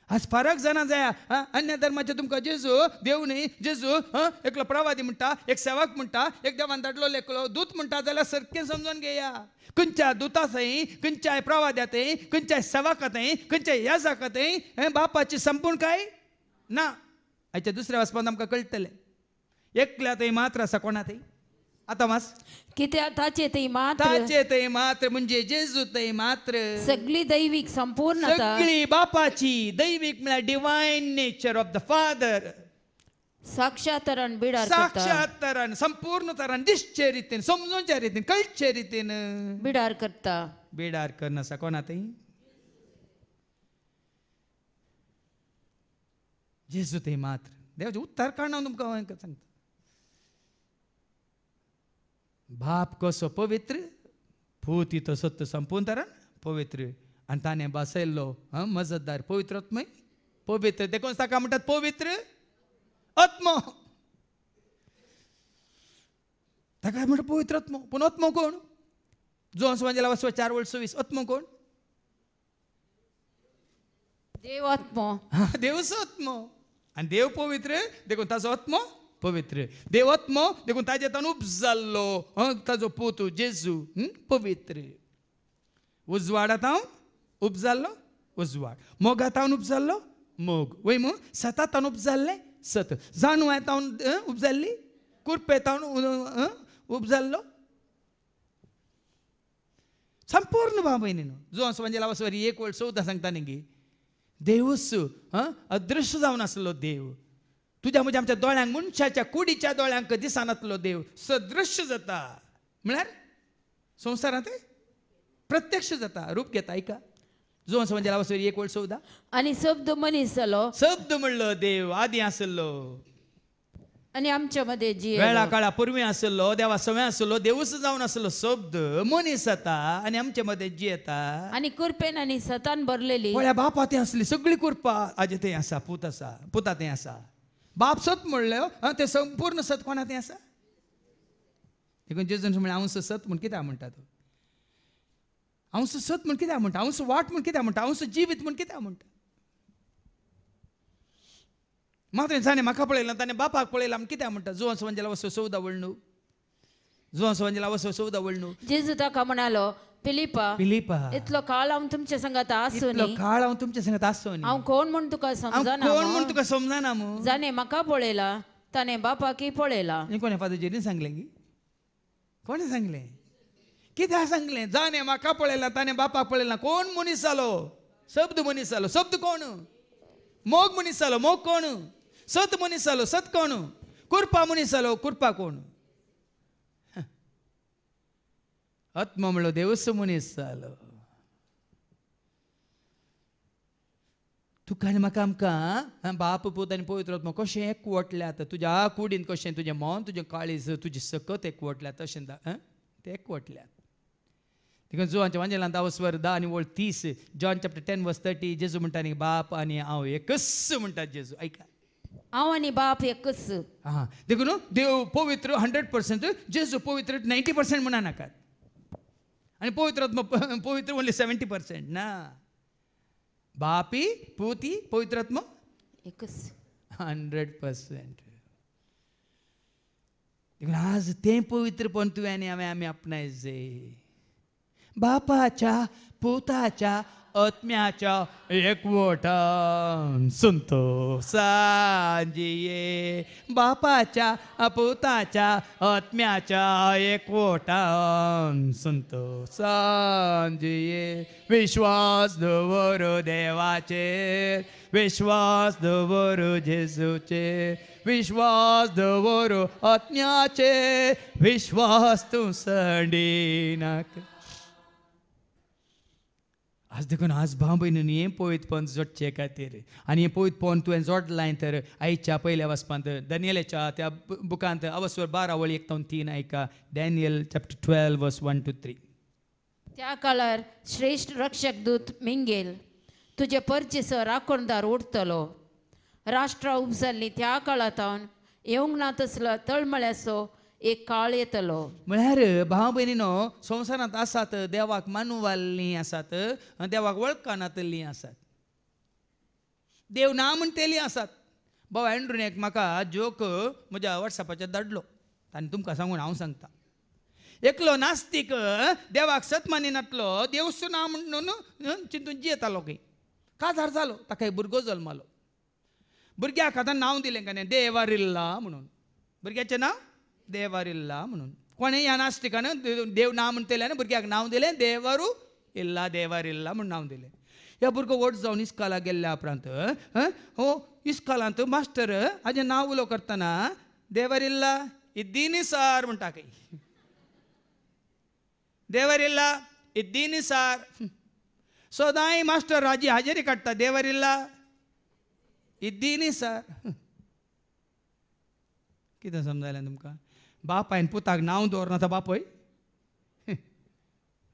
आज फरक जाणा जाया अन्य धर्माचे तुमकां जेजू देव न्हय जेजू एकलो प्रवादी म्हणटा एक सेवक म्हणटा एक देवान धाडलो एकलो दूत म्हणटा जाल्यार सारकें समजून घेया खंयच्या दुता थंय खंयच्याय प्रवाद्या थंय खंयच्याय सेवका थंय खंयच्याय याजका थंय बापाची संपूर्णकाय ना हाच्या दुसऱ्या वचपांत आमकां कळटलें एकल्या थंय मात्र आसा कोणा थंय आतां वाच कित्याक ताचे थंय मात्र म्हणजे जेजू थंय मात्र सगळी दैवीक संपूर्णता सगळी बापाची दैवीक म्हळ्यार divine nature of the father साक्षात्तरान बिडार साक्षात्तरान संपूर्ण तरान दिसचे रितीन समजूनच्या रितीन कळचे रितीन बिडार करना आसा कोणा थंय जेजू थंय मात्र देवाचें उत्तर काडना तुमकां सांगता बाप कसो पवित्र पूती तो सत्य संपूर्ण तरान पवित्र आनी ताणें बसयल्लो मजतदार पवित्रत्मय पवित्र देखून ताका म्हणटात पवित्र आत्मा ताका म्हणटा पवित्र आत्मा पूण आत्मा कोण जोन्स वांजेला 4:26 आत्मा कोण देव आत्मा देवचो आत्मा आनी देव पवित्र देखून ताचो आत्मा पवित्र देव आत्मा देखून ताजे तान उपजाल्लो ताजो पोतू जेजू पवित्र उजवाडात हांव उपजाल्लो उजवाड मोगात हांव उपजाल्लो मोग वय मू सतात हांव उपजाल्लें सत जाणवात हांव उपजाल्ली कुरपेत हांव उपजाल्लो संपूर्ण भाव भयणीनो जोन्स वांजेला वसवरी 1:14 सांगता न्ही देवूच अदृश्य जावन आसलो देव तुज्या म्हज्या आमच्या दोळ्यांक मनशाच्या कुडीच्या दोळ्यांक दिसनातलो देव सदृश्य जाता म्हळ्यार संवसारांत प्रत्यक्ष जाता रूप घेता ऐका जोन्स वांजेला वसवरी 1:14 आनी शब्द मनीस जालो शब्द म्हणलो देव आदी आसलो आनी आमच्या मध्ये वेळा काळा पुर्वी आसलो देवा सवय आसलो देवूच जावन आसलो शब्द मनीस जाता आनी आमच्या मध्ये जी येता आनी कुरपेन आनी सतान भरलेली पळया बापा थंय आसली सगळी कुरपा आजे थंय आसा पुता थंय आसा बाप सत म्हणलो ते संपूर्ण सत कोणा थंय आसा देखून जेजून म्हळ्यार हांव सत म्हण कित्याक म्हणटा तो हांव सत म्हण कित्याक म्हणटा हांव वाट म्हण कित्याक म्हणटा हांव जिवीत म्हण कित्याक म्हणटा मात्र जाणें म्हाका पळयलां ताणें बापाक पळयलां म्हण कित्याक म्हणटा जोन्स वांजेला 14:14 जोन्स वांजेला 14:14 जेजू ताका म्हणालो फिलिपा इतलो काळ हांव तुमच्या संगत आसूं हांव कोण म्हण तुका समजना मू जाणें म्हाका पळयला ताणें बापाकय पळयला कोणे फादर सांगलें की कोणे सांगलें कित्याक सांगलें जाणें म्हाका पळयलां ताणें बापाक पळयलां कोण मनीस जालो शब्द मनीस जालो शब्द कोण मोग मनीस जालो मोग कोण सत मनीस जालो सत कोण कुरपा मनीस जालो कुरपा कोण आत्मा म्हणलो देवच मनीस जालो तुका आनी म्हाका आमकां बाप पूत आनी पवित्र आत्मा कशें एकवटल्यात तुज्या कुडीन कशें तुजें मन तुजें काळीज तुजी सकत एकवटल्यात तशें ते एकवटल्यात देखून जोहांच्या वांजेलांत आवस्वर 10 आनी 30 जॉन चॅप्टर 10 वर्स 30 जेजू म्हणटा न्ही बाप आनी हांव एकच म्हणटात जेजू ऐका हांव आनी बाप एकच हां देखून देव पवित्र 100% जेजू पवित्र 90% म्हणा नाकात आनी पवित्र आत्मा पवित्र ओन्ली 70% ना बापी पुती पवित्र आत्मा एकच 100%. देखून आज तें पवित्रपण तुवें आनी हांवें आमी आपणायचें बापाच्या पुताच्या आत्म्याच्या एकवटान संतोषान जिये बापाच्या पुताच्या आत्म्याच्या एकवटान संतोषान जिये विश्वास दवर देवाचेर विश्वास दवर जेजूचेर विश्वास दवर आत्म्याचेर विश्वास तूं संडिनाका आज देखून आज भाव भयणींनी हें पवित्रपण जोडचे खातीर आनी हें पवित्रपण तुवें जोडलां तर आयच्या पयल्या वचपांत दानियेलाच्या त्या बुकांत अवस्वर 12 वळी 1 ते 3 ऐका डॅनियल चॅप्टर 12 वर्स 1 to 3 त्या काळार श्रेष्ठ रक्षक दूत मिंगेल तुजे परचेसर राखणदार उरतलो राष्ट्रां उपजाल्लीं त्या काळांतावन येवंक ना तसलो तळमळ्याचो एक काळ येतलो म्हळ्यार भाव भयणीनो संवसारांत आसात देवाक मानवाल्लीं आसात देवाक वळखनातलीं आसात देव ना म्हणटेलीं आसात भाव एंड्रूनेक म्हाका जोक म्हज्या वॉट्सॅपाचेर धाडलो ताणें तुमकां सांगून हांव सांगता एकलो नास्तीक देवाक सत मानिनातलो देवच ना म्हणून चिंतून जियेतालो खंय काजार जालो ताका एक भुरगो जल्मालो भुरग्याक आतां नांव दिलें काय देवारिल्ला म्हणून भुरग्याचें नांव देवारिल्ला म्हणून कोणें ह्या नास्तिकान देव ना म्हणटल्यान भुरग्याक नांव दिलें देवारू इल्ला देवारिल्ला म्हूण नांव दिलें ह्या भुरगो व्हड जावन इस्कालाक गेल्ल्या उपरांत हो इस्कालांत मास्टर हाजें नांव उलो करतना देवारिल्ला इद्दीनी सार म्हणटा खंय देवारिल्ला इद्दीनी सार सदांय मास्टर हाजी हाजेरी काडटा देवारिल्ला इद्दीनी सार कितें समजलें तुमकां बापायन पुताक नांव दवरना तो बापय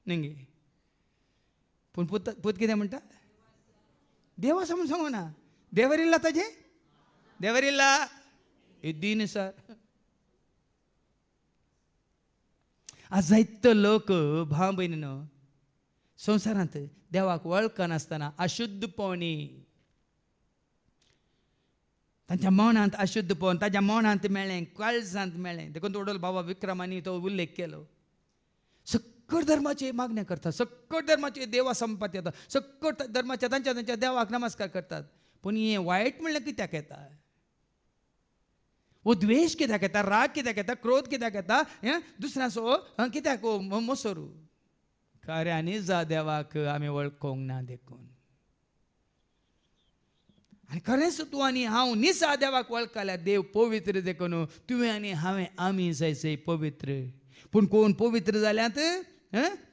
न्ही पूण पूत कितें म्हणटा देवा समज सांगूना देवरिल्ला ताजें देवरिल्ला इद्दीन सर आज जायतो लोक भाव भयणीनो संवसारांत देवाक वळखनासतना अशुद्धपणी तांच्या मनांत अशुद्धपण ताच्या मनांत मेळ्ळें काळजांत मेळ्ळें देखून वडोल बाबा विक्रमांनी तो उल्लेख केलो सक्कट धर्माचे मागण्या करतात सक्कट धर्माचे देवा संपात येता सक्कट धर्माच्या तांच्या तांच्या देवाक नमस्कार करतात पूण हें वायट म्हणल्यार कित्याक येता वो द्वेश कित्याक येता राग कित्याक येता क्रोध कित्याक येता हें दुसऱ्याचो कित्याक मोसोरू खऱ्यांनी जा देवाक आमी वळखोंक ना देखून आनी खरेंच तूं आनी हांव निसा देवाक वळखल्यार देव पवित्र देखून तुवें आनी हांवें आमी जायचे पवित्र पूण कोण पवित्र जाल्यात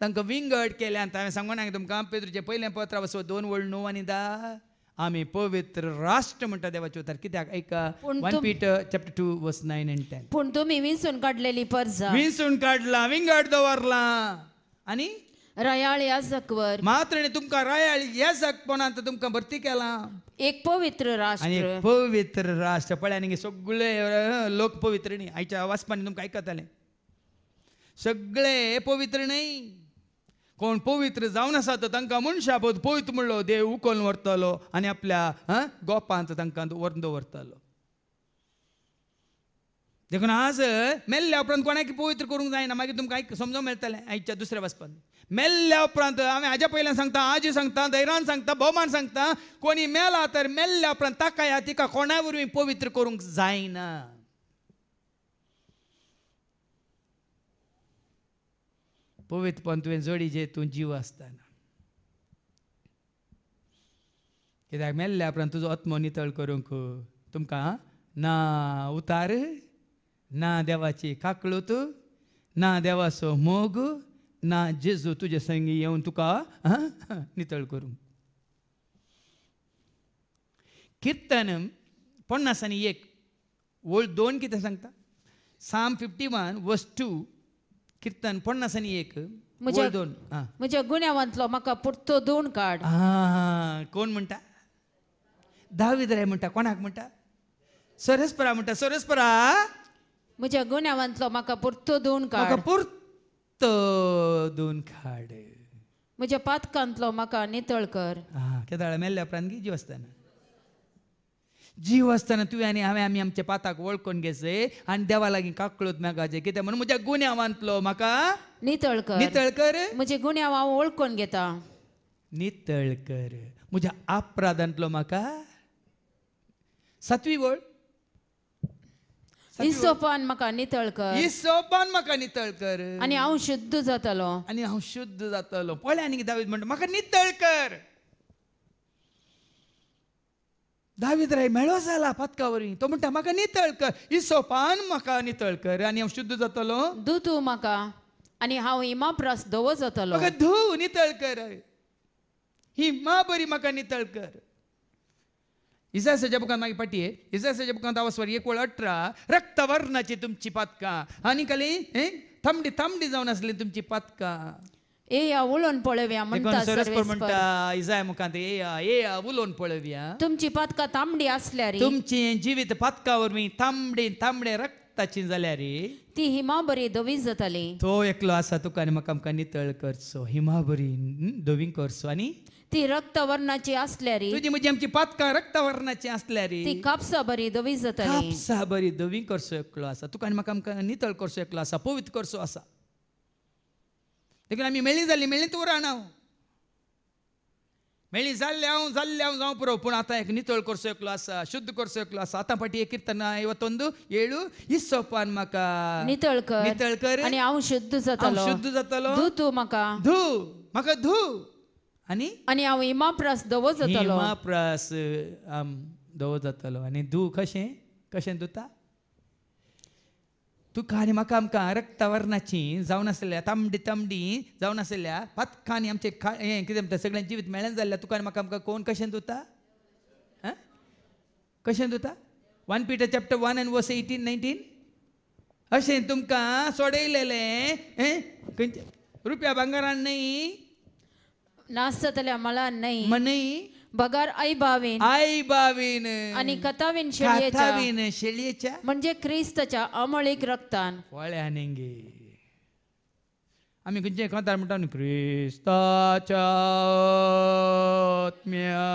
तांकां विंगड केल्यात हांवें सांगून हांवें तुमकां पेद्रूचें पयलें पत्र वचो 2 वळ 9 आनी 10 आमी पवित्र राष्ट्र म्हणटा देवाच्या उतार कित्याक ऐका 1 Peter chapter 2 verse 9 and 10 पूण तुमी विंचून काडलेली परजा विंचून काडला विंगड दवरला आनी रयाळ याजकवर मात्र तुमकां रायाळ याजकपणांत तुमकां भरती केला एक पवित्र आनी राष्ट्र पवित्र राष्ट्र पळय आनी सगळे लोक पवित्र न्ही आयच्या वाचपांनी तुमकां आयकतालें सगळे पवित्र न्ही कोण पवित्र जावन आसात तांकां मनशा पवित्र म्हणलो देव उखलून व्हरतलो आनी आपल्या गोपांत तांकां व्हरून दवरतलो देखून आज मेल्ल्या उपरांत कोणाक पवित्र करूंक जायना मागीर तुमकां समजूंक मेळटलें आयच्या दुसऱ्या वाचपान मेल्ल्या उपरांत हांवें हाज्या पयल्यान सांगता आजी सांगता धैर्यान सांगता भोवमान सांगता कोणी मेला तर मेल्ल्या उपरांत ताका ह्या तिका कोणा वरवीं पवित्र करूंक जायना पवित्रपण तुवें जोडीचे तूं जीव आसतना कित्याक मेल्ल्या उपरांत तुजो आत्मो नितळ करूंक तुमकां ना उतार, ना देवाची काकळूत, ना देवाचो मोग, ना जेजू तुझे संगी येऊन तुका नितळ करू. कीर्तन 51 वोळ 2 कितें सांगता? Psalm 51 verse 2 कीर्तन 51 वोळ 2. म्हज्या गुन्यांवांतलो म्हाका पुरतो धुवन काड. कोण म्हणटा? दावीद राय म्हणटा. कोणाक म्हणटा? सरस्परा म्हणटा. सरस्परा म्हज्या गुन्यांवांतलो म्हाका पुरतो धुवन म्हाका काड. पुरतो धुवन काड. म्हज्या पातकांतलो म्हाका नितळ कर. केदाळ मेल्ल्या उपरांत जीव आसतना, जीव आसतना तुवें आनी हांवें आमी आमच्या पाताक वळखून घेवचें आनी देवा लागीं काकळूत मागपाचें. कित्याक म्हणून म्हज्या गुन्यांवांतलो म्हाका नितळ कर. नितळ कर. म्हजे गुन्यांव हांव वळखून घेता. नितळ कर. म्हज्या अपराधांतलो म्हाका. 7वी वळ. हिसोपान म्हाका नितळ कर. हिसोपान म्हाका नितळ कर. आनी हांव शुद्ध जातलो. आनी हांव शुद्ध जातलो. पळय आनी दावीद म्हणटा म्हाका नितळ कर. दावीद राय मेळो जाला पातका वरवीं. तो म्हणटा म्हाका नितळ कर. हिसोपान म्हाका नितळ कर आनी हांव शुद्ध जातलो. धू तूं म्हाका आनी हांव इमाप्रास धवो जातलो. म्हाका धू नितळ कर. ही मा बरी म्हाका नितळ कर. इसायाच्या बुकांत मागीर पाटये इसायाच्या बुकांत आवस्वर 1:18 रक्तवर्णाची तुमची पातकां आनी खाली थंबडी थंबडी जावन आसली तुमची पातकां. या उलोवन पळोवया म्हणटा सरस्पर म्हणटा इसाया मुखांत या उलोवन पळोवया. तुमची पातकां तांबडी आसल्यार तुमची जिवीत पातका वरवीं तांबडी तांबडे रक्ताची जाल्यार ती हिमा बरी धवी जाताली. तो एकलो आसा तुका आनी म्हाका आमकां नितळ करचो. हिमा बरी धवी करचो. आनी ती रक्तवर्णाची आसल्यार तुजी म्हजी आमची पातकां रक्तवर्णाची आसल्यार ती कापसा बरी धवी जाताली. कापसा बरी धवी करचो एकलो आसा. तुका आनी म्हाका आमकां नितळ करचो एकलो आसा. पवित्र करचो आसा. देखून आमी मेळ्ळी जाल्ली मेळ्ळी तूं रावना. मेळ्ळी जाल्ले हांव जावं पुरो. पूण आतां एक नितळ करचो एकलो आसा. शुद्ध करचो एकलो आसा. आतां फाटी एक कीर्तन 51:7 हिसोपान म्हाका नितळ कर. नितळ कर आनी हांव शुद्ध जातलो. शुद्ध जातलो. धू तूं म्हाका. धू म्हाका धू आनी हांव इमाप्रास धवो जातलो. इमाप्रास धवो जातलो. आनी धू कशें कशें धुता? तुका आनी म्हाका आमकां रक्तवर्णाची जावन आसलेल्या तांबडी तांबडी जावन आसलेल्या पातकांनी आमचें हें कितें म्हणटा सगळ्यांक जिवीत मेळ्ळें जाल्ल्या तुका आनी म्हाका आमकां कोण कशें धुता? कशें धुता? 1 Peter chapter 1 and verse 18-19 अशें तुमकां सोडयलेलें रुपया भांगारान न्हय, नास जातल्या मळान न्हय, मनी बगार आई बावीन आणि कतावीन शेळयेच्या म्हणजे क्रिस्ताच्या अमळीक रक्तान. वळ्या नेंगे आमी खंयचें कांतार म्हणटा न्ही क्रिस्ताच्या आत्म्या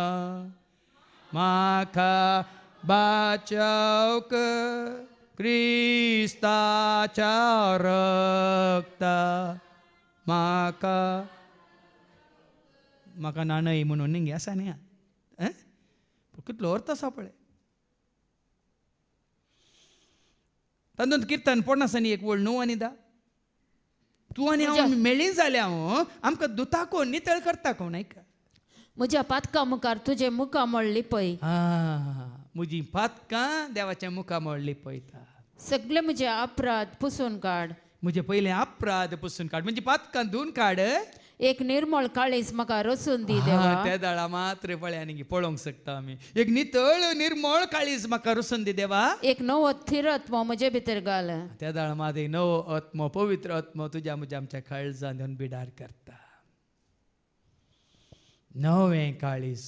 म्हाका बाचाव कर, क्रिस्ताच्या रक्ता म्हाका म्हाका नानय म्हणून नेंगे आसा न्ही. कितलो अर्थ आसा पळय. तातूंत कीर्तन 51 वोळ 9 आनी 10 तूं आनी हांव मेळ्ळी जाल्या आमकां दुता कोण नितळ करता कोण. ऐका म्हज्या पातका मुखार तुजे मुखा मळली पळय. म्हजी पातकां देवाच्या मुखा मळली पळयता. सगळे म्हजे अपराध पुसून काड. म्हजे पयले अपराध पुसून काड. म्हणजे पातकां धुवन काड. एक निर्मळ काळीज म्हाका रचून दी देवा. त्या दाळा मात्र पळय आनी पळोवंक शकता आमी. एक नितळ निर्मळ काळीज म्हाका रचून दी देवा. एक नवो थीर आत्मो म्हजे भितर घाल. त्या दाळा मात एक नवो आत्मो पवित्र आत्मो तुज्या म्हज्या आमच्या काळजांत येवन बिडार करता. नवें काळीज.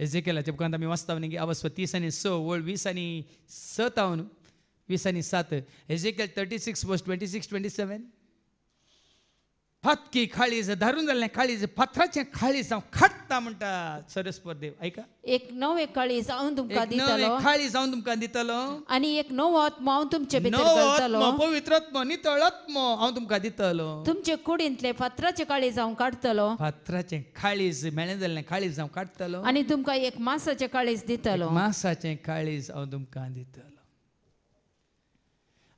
एजेकियलाच्या बुकांत आमी वाचता न्ही अवस्व 30 आनी 6 वोळ 20 आनी 7 हांव 20 आनी 7 एजेकियल 36 वर्स 26-27 फातकी काळीज धारून जाल्लें काळीज फातराचें काळीज हांव खाट्टा म्हणटा सरस्वर देव. ऐका एक नवे काळीज हांव तुमकां दितलो. काळीज हांव तुमकां दितलो. आनी एक नवो आत्मो हांव तुमचे भितर घालतलो. पवित्र आत्मो नितळ आत्मो हांव तुमकां दितलो. तुमचे कुडींतले फातराचे काळीज हांव काडटलो. फातराचें काळीज मेळ्ळें जाल्लें काळीज हांव काडटलो. आनी तुमकां एक मासाचें काळीज दितलो. मासाचें काळीज हांव तुमकां दितलो.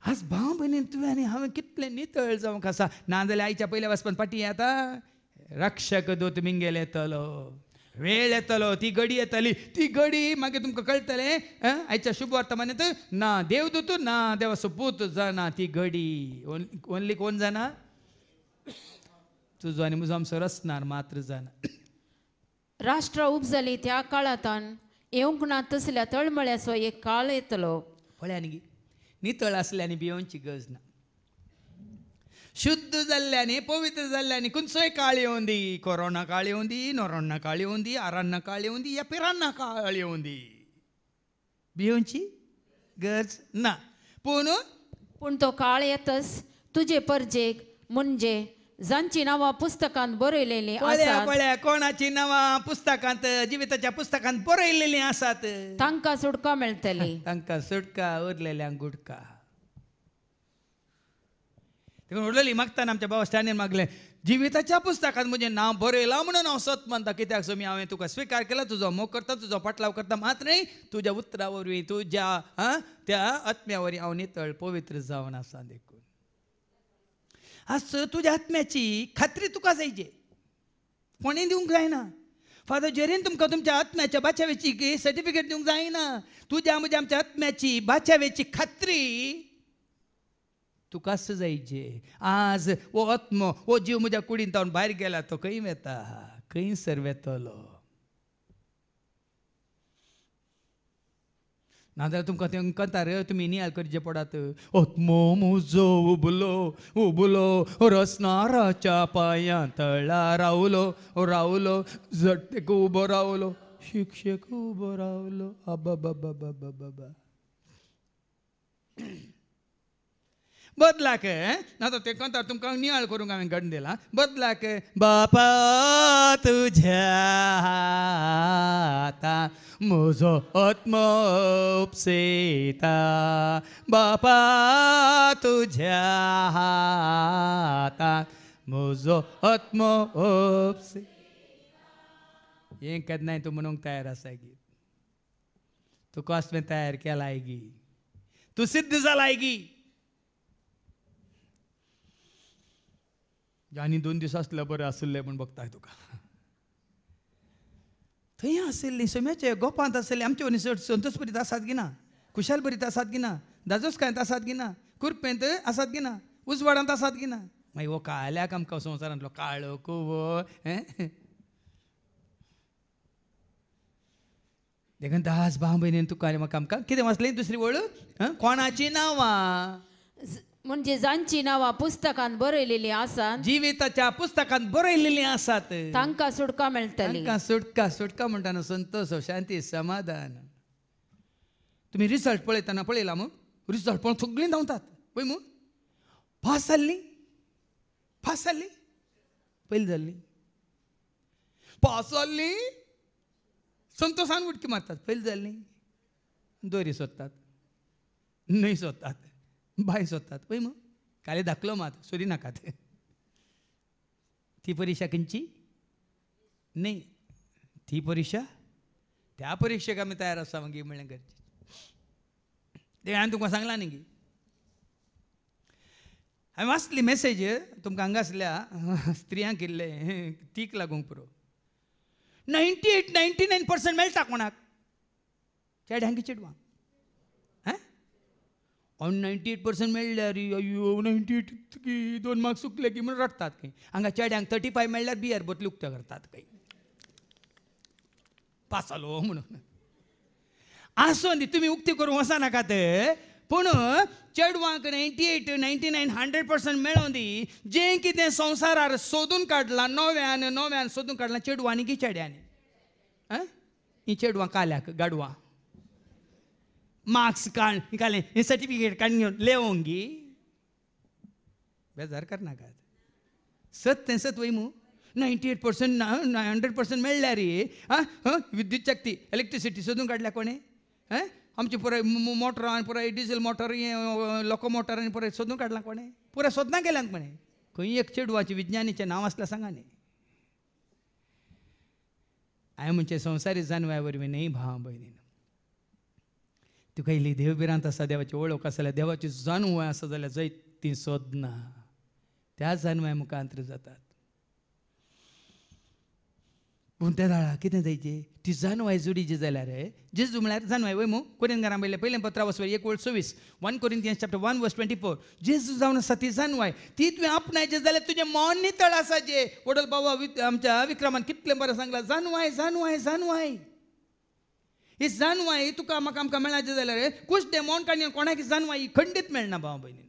आज भाव भयणीन तुवें आनी हांवें कितलें नितळ जावंक आसा. नाजाल्यार आयच्या पयल्या वचपान पाटी येता रक्षक दूत मिंगेल येतलो. वेळ येतलो, ती घडी येतली, ती घडी मागीर तुमकां कळटलें. आयच्या शुभ वर्तमानांत ना देवदूत ना देवाचो पूत जाणा ती घडी. ओन्ली कोण जाणा? तुजो आनी म्हजो आमचो रचणार मात्र जाणा. राष्ट्र उपजली त्या काळांतान येवंक ना तसल्या तळमळ्याचो एक काळ येतलो. पळय नितळ असल्याने भियोवची गरज ना. शुद्ध जाल्ल्याने पवित्र जाल्ल्याने खंयचोय काळ येवं दी, कोरोना काळ येवं दी, नोरोना काळ येवं दी, आरान्ना काळ येवं दी, या पिरान्ना काळ येवं दी, भियोवची गरज ना. पूण तो काळ येतच तुजे परजेक म्हणजे जांची नांवां पुस्तकांत बरयलेलीं आसात. पळया कोणाची नांवां पुस्तकांत जिविताच्या पुस्तकांत बरयलेलीं आसात तांकां सुटका मेळटली. तांकां सुटका, उरलेल्यांक गुटका. देखून उरलेली मागताना आमच्या बाबा स्टॅनीन मागलें जिविताच्या पुस्तकांत म्हजें नांव बरयलां म्हणून हांव सत मानता. कित्याक समी हांवें तुका स्विकार केला, तुजो मोग करता, तुजो पाटलाव करता. मात न्हय तुज्या उतरा वरवीं तुज्या त्या आत्म्या वरवीं हांव नितळ पवित्र जावन आसा. देखून आज तुज्या आत्म्याची खात्री तुका जायचे, कोणें दिवंक जायना. फादर जेरीन तुमकां तुमच्या आत्म्याच्या बाचावेची सर्टिफिकेट दिवंक जायना. तुज्या म्हज्या आमच्या आत्म्याची बाचावेची खात्री तुकाच जायचे. आज वो आत्मो वो जीव म्हज्या कुडीन तावन भायर गेला, तो खंय वेता, खंयसर वेतलो. नाजाल्यार तुमकां तें कतार तुमी नियाळ करचे पडात. आत्मो म्हजो उबलो उबलो रसनाराच्या पांयां तळा रावलो रावलो, झट्टेक उबो रावलो, शिक्षक उबो रावलो. आबा बाबा बाबा बाबा बदलाक ना तो ते कंतार तुमकां नियाळ करूंक हांवें घडण दिला. बदलाक बापा तुज्या हातां म्हजो आत्मो उपसेता, बापा तुज्या हातां म्हजो आत्मो उपसे. हें केन्नाय तूं म्हणूंक तयार आसा गी. तुका तुवें तयार केलाय गी, तूं सिद्ध जालाय गी. आनी 2 दीस आसले बरें आसले म्हूण बघताय तुका. थंय आसली सोम्याचे गोपांत आसली आमचे वनी संतोश बरीत आसात गी ना, खुशाल बरीत आसात गी ना, दाजोसकायंत आसात गी ना, कुरपेंत आसात गी ना, उजवाडांत आसात गी ना. मागीर हो काल्याक आमकां संवसारांतलो काळो कुवो देखून दास भाव भयणीन तुका आनी म्हाका आमकां कितें वाचलें दुसरी वळ कोणाची नांवां म्हणजे जांची नांवां पुस्तकांत बरयलेलीं आसात, जिविताच्या पुस्तकांत बरयलेलीं आसात, तांकां सुटका मेळटली. तांकां सुटका. सुटका म्हणटाना संतोष, शांती, समाधान. तुमी रिजल्ट पळयताना पळयला मग रिजल्ट पळोवन सगळीं धांवतात पळय मग. पास जाल्लीं पयली जाल्लीं पास जाल्लीं संतोशान उडकी मारतात. पयली जाल्लीं दोरी सोदतात, न्हंय सोदतात, बाय सोदतात पळय मग. काले धाकलो मात सोदी नाकात. ती परीक्षा खंयची न्हय, ती परीक्षा त्या परीक्षेक आमी तयार आसा मागीर म्हणलें गरजेचें. ते हांवें तुमकां सांगलां न्ही गी. हांवें वाचली मॅसेज तुमकां हांगा आसल्या स्त्रियांक इल्ले तीक लागूंक पुरो. 98-99% मेळटा कोणाक? चेड्यांक की चेडवांक? 98% मेळ्ळ्यार अयो 98 की 2 मार्क्स चुकले की म्हणून रडतात खंय. हांगा चेड्यांक 35 मेळ्ळ्यार बियर बोतली उक्त्यो करतात खंय, पास जालो म्हणून. आसूं न्ही तुमी उक्ती करूंक वचनाकात. पूण चेडवांक 98-99 100% मेळों दी. जें कितें संवसारार सोदून काडलां नव्यान सोदून काडलां चेडवांनी की चेड्यांनी? ही चेडवां काल्याक गाडवां मार्क्स काडलें हें सर्टिफिकेट काडून घेवन लेवंक गी. बेजार करनाकात. सत तें सत वय मू. 98% 100% मेळ्ळ्या रे. विद्युत शक्ती इलेक्ट्रिसिटी सोदून काडल्या कोणें? आमची पुराय मोटरां पुराय डिझेल मोटर लोकोमोटरांनी पुराय सोदून काडलां कोणें? पुराय सोदना गेल्यान कोणें? खंय एक चेडवाचें विज्ञानीचें नांव आसल्यार सांगा न्ही. हांवें म्हणचे संवसारी जानव्या वरवीं न्ही भाव भयणीन. तुका इल्ली देवबिरांत आसा, देवाची वळख आसा जाल्यार देवाची जानवां आसा जाल्यार जैत ती सोदना. त्या जानव्या मुखांतर जातात. पूण त्या दाळा कितें जायचें ती जानवाय जोडीची जाल्यार जेजू म्हळ्यार जानवाय वय मू कोरिंतकारां पयलें पयलें पत्रा वचवर 1:26 1 Corinthians chapter 1:24 जेजू जावन आसा ती जानवाय ती तुवें आपणायचें जाल्यार तुजें मन नितळ आसा जे वडल बाबा आमच्या विक्रमान कितलें बरें सांगलां जानवाय जानवाय जानवाय ही जानवाय तुका म्हाका आमकां मेळाचें जाल्यार कुश्ट मन काडून कोणाक जानवाय खंडीत मेळना भाव भयणी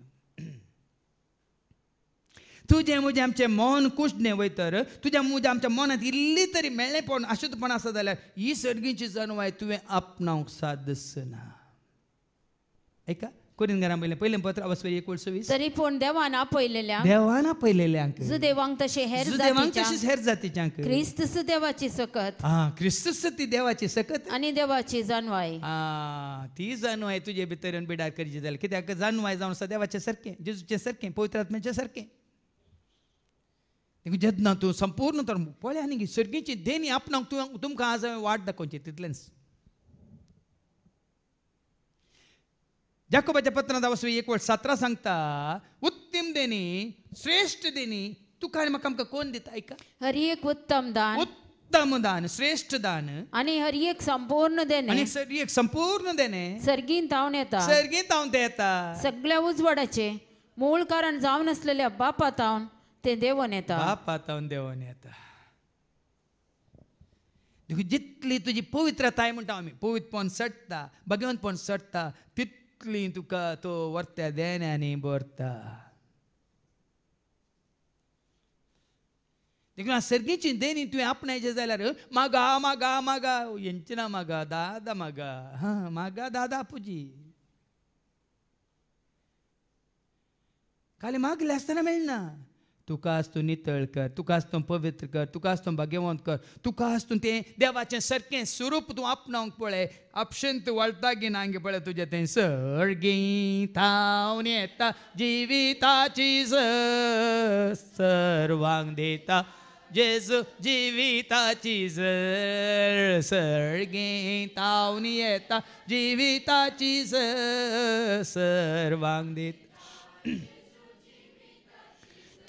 तुजें म्हजें आमचें मन कुशणें वयतर तुज्या म्हज्या आमच्या मनांत इल्ली तरी मेळ्ळेपण अशुद्धपण आसा जाल्यार ही सर्गीची जानवाय तुवें आपणावंक सादस ना ऐका कोरिंतकारां पयलें पत्र 1:26 तरी पूण देवान आपयलेल्या देवान आपयलेल्यांक सुदेवांक तशें हेर सुदेवांक जातीच्या तशीच हेर जातीच्यांक क्रिस्त सुदेवाची सकत क्रिस्तूस ती देवाची सकत आनी देवाची जानवाय ती जानवाय तुजे भितर बिडार करची जाल्यार कित्याक जानवाय जावन आसा देवाचें सारकें जेजूचें सारकें पवित्र आत्म्याचें सारकें जेन्ना तूं संपूर्ण तर पळय आनी सर्गीची देणी आपणाक तुमकां आज हांवें वाट दाखोवची तितलेंच जाकोबाच्या पत्रांत 1:17 सांगता उत्तम देणी श्रेष्ठ देणी तुका आनी म्हाका आमकां कोण दिता ऐका हरी एक उत्तम दान उत्तम दान श्रेष्ठ दान आनी हरी एक संपूर्ण देणे आनी एक संपूर्ण देणे सर्गीन तावन येता सर्गीत हांव ते येता सगळ्या उजवाडाचे मूळ कारण जावन असलेल्या बापा तावन ते देवन येता बापातावन देवन येता जितली तुजी पवित्रताय म्हणटा आमी पवित्रपण सडटा भगवंतपण सडटा तितली तुका तो वर्त्या देण्यानी भरता देखून सर्गीची देणी तुवें आपणायचें जाल्यार मागा मागा मागा हेंची ना मागा दादा मागा मागा दादा आपुजी खाली मागले आसतना मेळना तुकाच तूं नितळ कर तुकाच तूं पवित्र कर तुकाच तूं भाग्यवंत कर तुकाच तूं तें देवाचें सारकें स्वरूप तूं आपणावंक पळय अपशंत वळटागी नांगे पळय तुजें तें सर्गी थावन येता जिविताची सर्वांक दिता जेजू जिविताची सर्गी थावन येता जिविताची सर्वांक दिता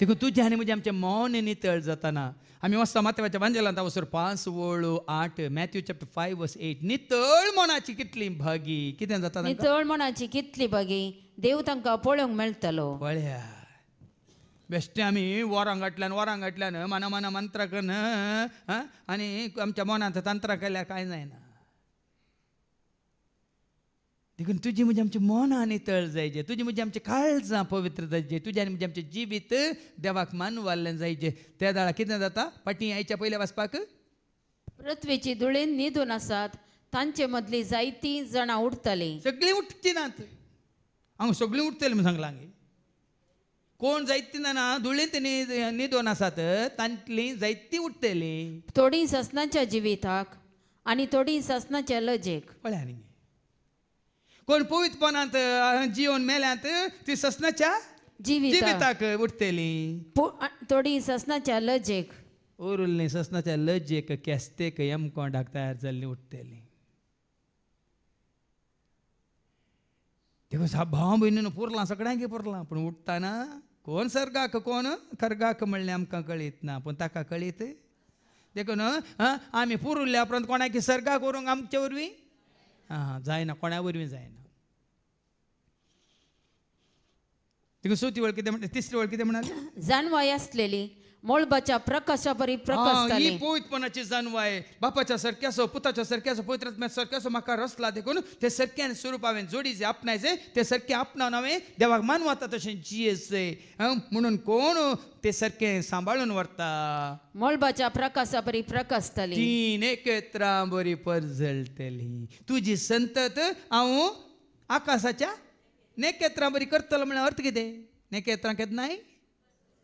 देखून तुझे आनी म्हजें आमचें मन नितळ जाताना आमी वचता माथेवाच्या वांजेलांत वचून 5:8 मॅथ्यू चॅप्टर 5:8 नितळ मनाची कितली भागी कितें जाता नितळ मनाची कितली भागी देव तांकां पळोवंक मेळटलो पळया बेश्टे आमी वरां घातल्यान मना मना मंत्र करून आनी आमच्या मनांत तंत्रां केल्यार कांय जायना देखून तुजी म्हणजे आमचें मनां नितळ जायचें तुजी म्हणजे आमचें काळजां पवित्र जायचें तुजें आनी म्हणजे आमचें जिवीत देवाक मानवाल्लें जायचें त्या दाळा कितें जाता फाटीं आयच्या पयल्या वाचपाक पृथ्वीची धुळेन न्हिदून आसात तांचे मदलीं जायतीं जाणां उरतलीं सगळीं उठची नात हांव सगळीं उठतलीं म्हूण सांगलां कोण जायतीं जाणां धुळेंत न्हिदून आसात तांतलीं जायतीं उठतलीं थोडीं ससनाच्या जिविताक आनी थोडीं ससनाच्या लजेक पळया न्ही कोण पवित्रपणांत जिवन मेल्यांत ती ससनाच्या जिविताक उठतलीं थोडीं ससनाच्या लजेक उरिल्लीं ससनाच्या लजेक केस्तेक यमकोंडाक तयार जाल्लीं उठतलीं देखून भाव भयणीन पुरलां सगळ्यांक पुरलां पूण उठताना कोण सर्गाक कोण खर्गाक म्हणलें आमकां कळीत ना पूण ताका कळीत देखून आमी पुरिल्ल्या उपरांत कोणाक सर्गाक व्हरूंक आमचे वरवीं जायना कोणा वरवीं जायना देखून चवथी वळ कितें म्हणटा तिसरी वळ कितें म्हणाली जानवाय आसलेली मोळबाच्या प्रकाशा परी प्रकाशताली ही पवित्रपणाची जानवाय बापाच्या सारक्याचो पुताच्या सारक्याचो पवित्र आत्म्याच्या सारक्याचो म्हाका रचला देखून ते सारक्यान स्वरूप हांवें जोडीचें आपणायचें ते सारकें आपणावन हांवें देवाक मानवता तशें जियेचें म्हणून कोण ते सारकें सांबाळून व्हरता मोळबाच्या प्रकाशा परी प्रकाशताली तीन एकत्रां बरी परजळटलीं तुजी संतत हांव आकाशाच्या नेकेत्रां बरी करतलो म्हळ्यार अर्थ कितें नेकेत्रां केन्नाय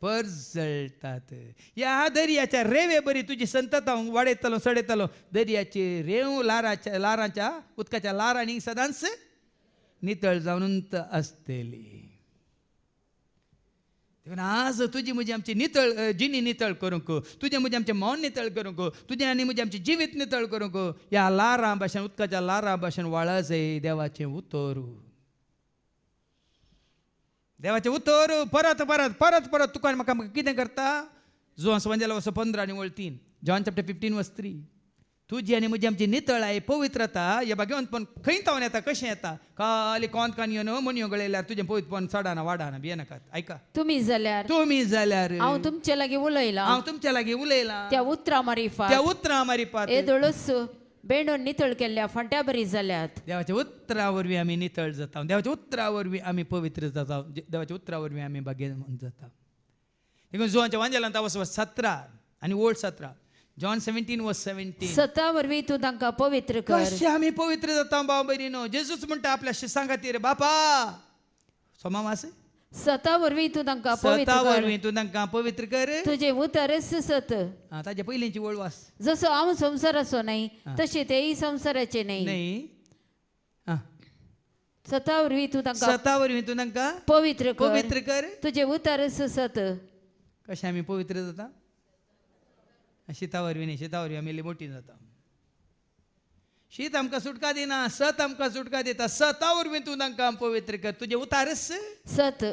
परजळटात ह्या दर्याच्या रेवे बरी तुजी संतत हांव वाडयतलो सडयतलो दर्याची रेव लारांच्या उदकाच्या लारांनी सदांच नितळ जावन आसतली देखून आज तुजी म्हजी आमची नितळ जिणी नितळ करूंक तुजें म्हजें आमचें मन नितळ करूंक तुजें आनी म्हजें आमचें जिवीत नितळ करूंक ह्या लारां भाशेन उदकाच्या लारां भाशेन वाळा जाय देवाचें उतर देवाचें उतर परत परत परत परत तुका म्हाका कितें करता जो संवंजाला 15:3 जॉन चॅप्टर 15:3 तुझी आणि म्हजी आमची नितळ आहे पवित्रता हे घेवन पण खंय तावन येता कशें येता खाली कोंत कान येवन मनयो गळयल्यार तुजें पवित्रपण चडाना वाडाना भियेनाकात ऐका तुम्ही जाल्यार हांव तुमचे लागीं उलयलां हांव तुमच्या लागीं उलयलां त्या उतरां मारिफात त्या उतरां मारिपात येदळूच बेंडून नितळ केल्ल्या फांट्या बरी जाल्यात देवाच्या उतरा वरवीं आमी नितळ जाता देवाच्या उतरा वरवीं आमी पवित्र जाता देवाच्या उतरा वरवीं आमी भाग्यवान जाता देखून जोहांच्या वांजेलांत वचप 17 आनी ओल्ड 17 जॉन 17:17 सता वरवीं तूं तांकां पवित्र कर कशें आमी पवित्र जाता भाव भयणीनो जेजूच म्हणटा आपल्या शिसां खातीर बापा सोमावास सता वरवीं तूं तांकां पवित्र सता कर वरवीं तूं तांकां पवित्र कर तुजे उतरस सत ताजे पयलींची वळ वास जसो हांव संवसाराचो न्हय तशें तेय संवसाराचे न्हय न्हय सता वरवीं तूं तांकां सता वरवीं तूं तांकां पवित्र पवित्र कर तुजे उतरस सत कशें आमी पवित्र जाता शीता वरवीं न्ही शीता वरवीं आमी इल्ली मोठी जाता शीत आमकां सुटका दिना सत आमकां सुटका दिता सता वरवीं तूं तांकां पवित्र कर तुजें उतारस सत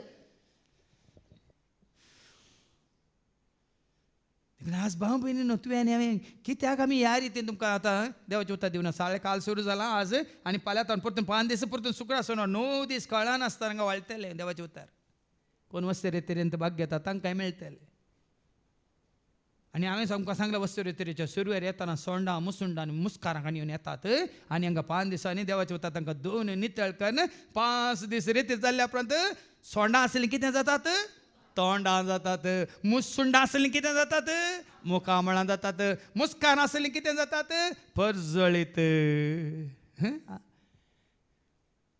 आज भाव भयणीनो तुवें आनी हांवें कित्याक आमी ह्या रितीन तुमकां आतां देवाचें उतर दिवना साळे काल सुरू जाला आज आनी फाल्यां तावन परतून 5 दीस परतून शुक्रार 9 दीस कळना नासतना हांगा वाळटलें देवाचें उतर कोण वस्ते रेतेरेंत भाग घेता तांकांय मेळटलें आनी हांवें तुमकां सांगलां वस्ते रेतेरेच्या सुरवेर येताना सोंडां मुसुंडां आनी मुस्कारां येवन येतात आनी हांगा 5 दिसांनी देवाचें उतर तांकां दोन नितळ करून 5 दीस रेती जाल्ल्या उपरांत सोंडां आसलीं कितें जातात तोंडां जातात मुसुंडां आसलीं कितें जातात मुखामळां जातात मुस्कारां आसलीं कितें जातात परजळीत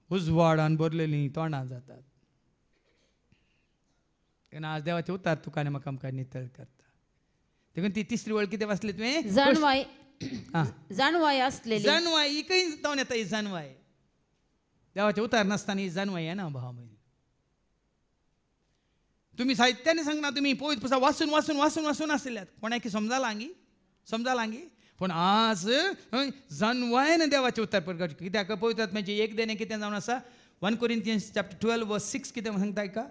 उजवाडान भरलेलीं तोंडां जातात आज देवाचें उतार तुका आनी म्हाका आमकां नितळ करता देखून ती तिसरी वळ कितें वाचली तुवें जाणवाय आसलेली जानवाय ही खंय जावन येता ही जानवाय देवाचें उतार नासतना ही जानवाय येना भाव भयणी तुमी साहित्याने सांगना तुमी पवित्र पुस्तक वाचून वाचून वाचून वाचून आसल्यात कोणाक समजालां गी पण आज जानवायन देवाचें उतर प्रगट कित्याक पवित्र आत्म्याचें एक देणे कितें जावन आसा 1 Corinthians chapter 12:6 कितें सांगता आयका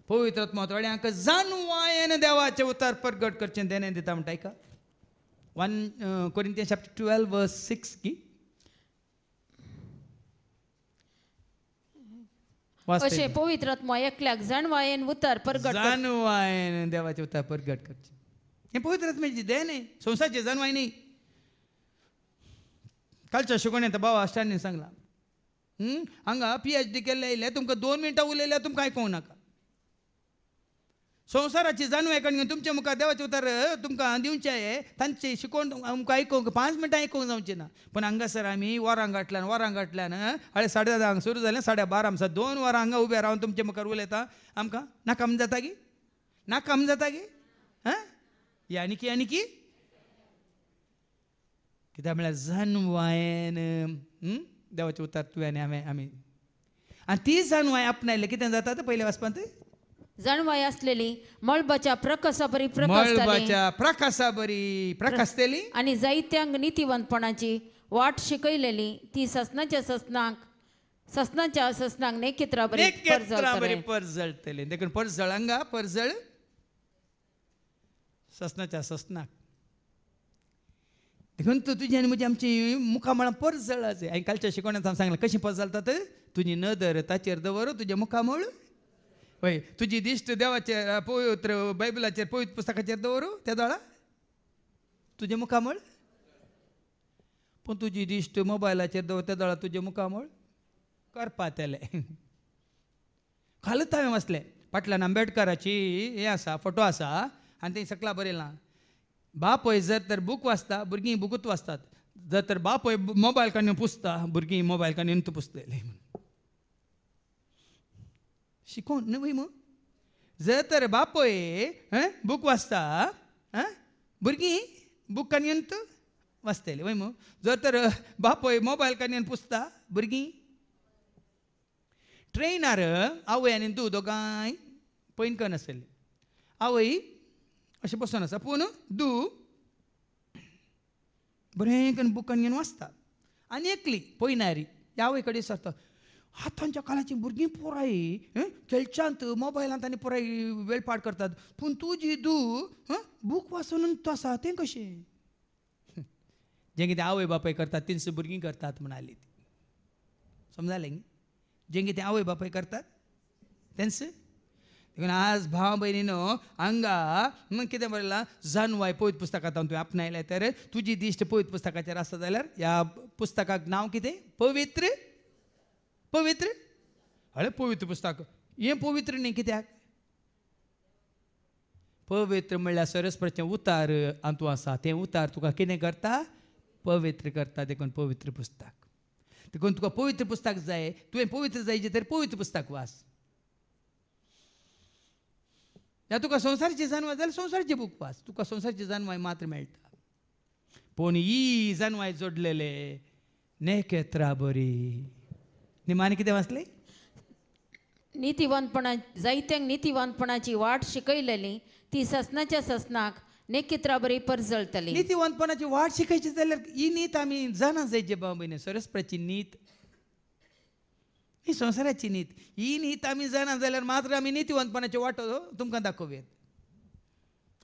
पवित्र आत्मा थोड्यांक जानवायन देवाचें उतर प्रगट करचें देणें दिता म्हणटा आयका 1 Corinthians chapter 12:6 की अशें पवित्र आत्मा एकल्याक जाणवायेन उतर प्रगट जानवायन देवाचें उतर प्रगट करचें हें पवित्र आत्म्याचें देणें संवसारचें जानवाय न्ही कालच्या शिकवणेंत भाव आश्टांनी सांगलां हांगा PhD केल्ले येयले तुमकां 2 मिनटां उलयल्यार तुमकां आयकूंक नाका संवसाराची जानवाय काडून तुमच्या मुखार देवाचें उतर तुमकां दिवचें तांची शिकोवन आमकां आयकूंक 5 मिनटां आयकूंक जावचें ना पण हांगासर आमी वरां गांठल्यान हाळे 10:30 सुरू जालें 12:30 आमचा 2 वरां हांगा उबे रावन तुमच्या मुखार उलयता आमकां नाकाम जाता गी आनी की कित्याक म्हळ्यार जानवायन देवाचें उतर तुवें आनी हांवें आमी आनी ती जानवाय आपणायले कितें जाता तें पयलें वाचपांत जाणवाय आसलेली मळबाच्या प्रकाशा बरी प्रकाशतेली आनी जायत्यांक नितीवंतपणाची वाट शिकयलेली ती ससनाच्या ससनांक नेकित्रा बरी परजळतली देखून परजळ हांगा परजळ ससनाच्या ससनाक देखून तुजी आनी म्हजी आमची मुखामळां परजळ आसा हांवें कालच्या शिकवण्यात हांव सांगलें कशीं परजळतात तुजी नदर ताचेर दवर तुजें मुखामळ हय तुजी दिश्ट देवाचेर पवित्र बायबलाचेर पवित्र पुस्तकाचेर दवरू त्या दोळा तुजें मुखामळ पूण तुजी दिश्ट मोबायलाचेर दवर त्या दोळा तुजें मुखामळ करपातेलें खालच हांवें वाचलें फाटल्यान आंबेडकराची हें आसा फोटो आसा आनी थंय सकला बरयलां बापय जर तर बूक वाचता भुरगीं बुकूच वाचतात जर तर बापय मोबायल काडून पुसता भुरगीं मोबायल काडून पुसतलीं शिकोवन न्हय वय जर तर बापय बूक वाचता भुरगीं बूक काडून वाचतलीं वय जर तर बापय मोबायल काडून पुसता भुरगीं ट्रेनार आवय आनी तूं दोगांय पयन करून आसतलीं आवय अशें बसून आसा पूण तूं बरें करून बूक काडून वाचता आनी एकली पयनारी ह्या आवय कडेन सरता आतांच्या काळाची भुरगीं पुराय खेळच्यांत मोबायलांत आनी पुराय वेळपाड करतात पूण तुजी तूं बूक वाचून आसा तें कशें जे कितें आवय बापाय करतात तिनसं भुरगीं करतात म्हणाली ती समजालें न्ही जे कितें आवय बापाय करतात तेंच देखून आज भाव भयणीनो हांगा मग कितें बरयलां जानवाय पवित्र पुस्तकांत तुवें आपणायलें तर तुजी दिश्ट पवित्र पुस्तकाचेर आसा जाल्यार ह्या पुस्तकाक नांव कितें पवित्र पवित्र हळे पवित्र पुस्तक हें पवित्र न्ही कित्याक पवित्र म्हणल्यार सरस्वतीचें उतार हातूं आसा तें उतार तुका कितें करता पवित्र करता देखून पवित्र पुस्तक देखून तुका पवित्र पुस्तक जाय तुवें पवित्र जायचें तर पवित्र पुस्तक वाच या तुका संवसाराची जानवाय जाल्यार संवसाराची बूक वाच तुका संवसाराची जानवाय मात्र मेळटा पूण ही जानवाय जोडलेले नेकेत्रा बरी निमाणे कितें वाचलें नितीवंतपणा जायत्यांक नितीवंतपणाची वाट शिकयलेली ती ससनाच्या ससनाक नेकित्रा बरी परजळटली नितीवंतपणाची वाट शिकायची जाल्यार ही नीत आमी जाणा जायचे बाबा सरस्वतीची नीत ही संवसाराची नीत ही नीत आमी जाणा जाल्यार मात्र आमी नितीवंतपणाची वाटो तुमकां दाखोवयात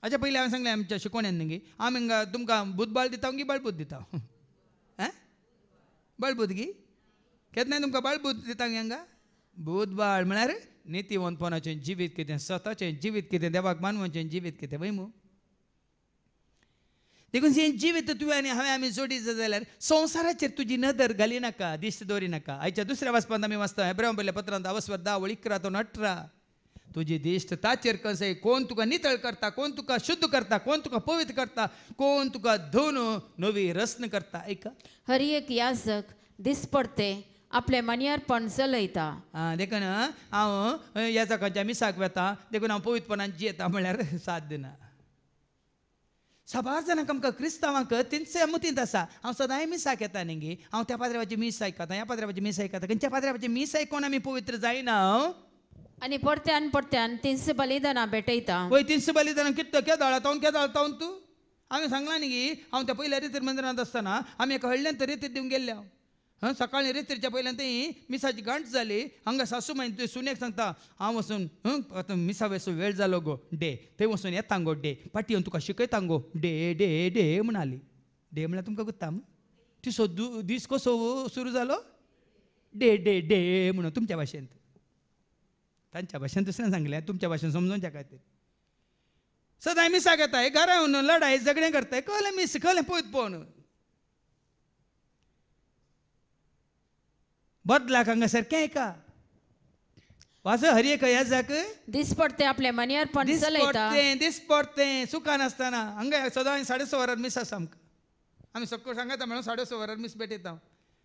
हाच्या पयलीं हांवें सांगलें आमच्या शिकोवण्यांनी न्ही आमी तुमकां बुधबाळ दिता की बळबूत दिता बळबूत गी केन्नाय तुमकां बळबूत दिता गे हांगा बुधबाळ म्हळ्यार नितीवंतपणाचें जिवीत कितें स्वताचें जिवीत कितें देवाक मानवाचें जिवीत कितें वय मू देखून हें जिवीत तुवें आनी हांवें आमी जोडीत जाल्यार संवसाराचेर तुजी नदर घाली नाका दिश्ट दवरी नाका आयच्या दुसऱ्या वाचपांत आमी वाचता हेब्रांवाक बरयल्या पत्रांत 10:10 तुजी दिश्ट ताचेर कसय कोण तुका नितळ करता कोण तुका शुद्ध करता कोण तुका पवित्र करता कोण तुका धुवन नवी रचना करता ऐका हर एक याजक दिसपडते आपले मनियारपण चलयता देखून हांव याजकाच्या मिसाक वेता देखून हांव पवित्रपणान जियेता म्हळ्यार साथ दिना साबार जाणांक आमकां क्रिस्तांवांक तेंचे मतींत आसा हांव सदांय मिसाक येता न्ही गे हांव त्या पाद्र्यावाची मीस आयकता ह्या पाद्र्यावाची मीस आयकता खंयच्या पाद्र्यावाची मीस आयकून आमी पवित्र जायना आनी परत्यान तिनस बलिदानां भेटयता वय तिनस बलिदानां कितें केदाळता तूं हांवें सांगलां न्ही गे हांव त्या पयल्या रितीर मंदिरांत आसतना आमी एका व्हडल्यान रितीर दिवंक गेल्ले सकाळीं रितीरच्या पयल्यान ती मिसाची गांठ जाली हांगा सासूमाय तुवें सुनेक सांगता हांव वचून आतां मिसा वचून वेळ जालो गो डे थंय वचून येता गो डे पाटी येवन तुका शिकयता गो डे डे डे म्हणाली डे म्हळ्यार तुमकां गुत्ता तिसो दीस कसो सुरू जालो डे डे डे म्हणून तुमच्या भाशेंत तांच्या भाशेन दुसऱ्यान सांगलें तुमच्या भाशेन समजोवच्या खातीर सदां मिसाक येताय घरा येवन लढाय झगडें करताय कळ्ळें मिस कळ्ळें पळयत पळोवन बदलाक हांगासर केंका वाच हर एक याजक दिसपडते आपले मनियारपण चलयता दिसपडतें सुखान आसतना हांगा सदां 6:30 वरार मीस आसा आमकां आमी सक्को सांगता म्हणून 6:30 वरार मीस भेटयता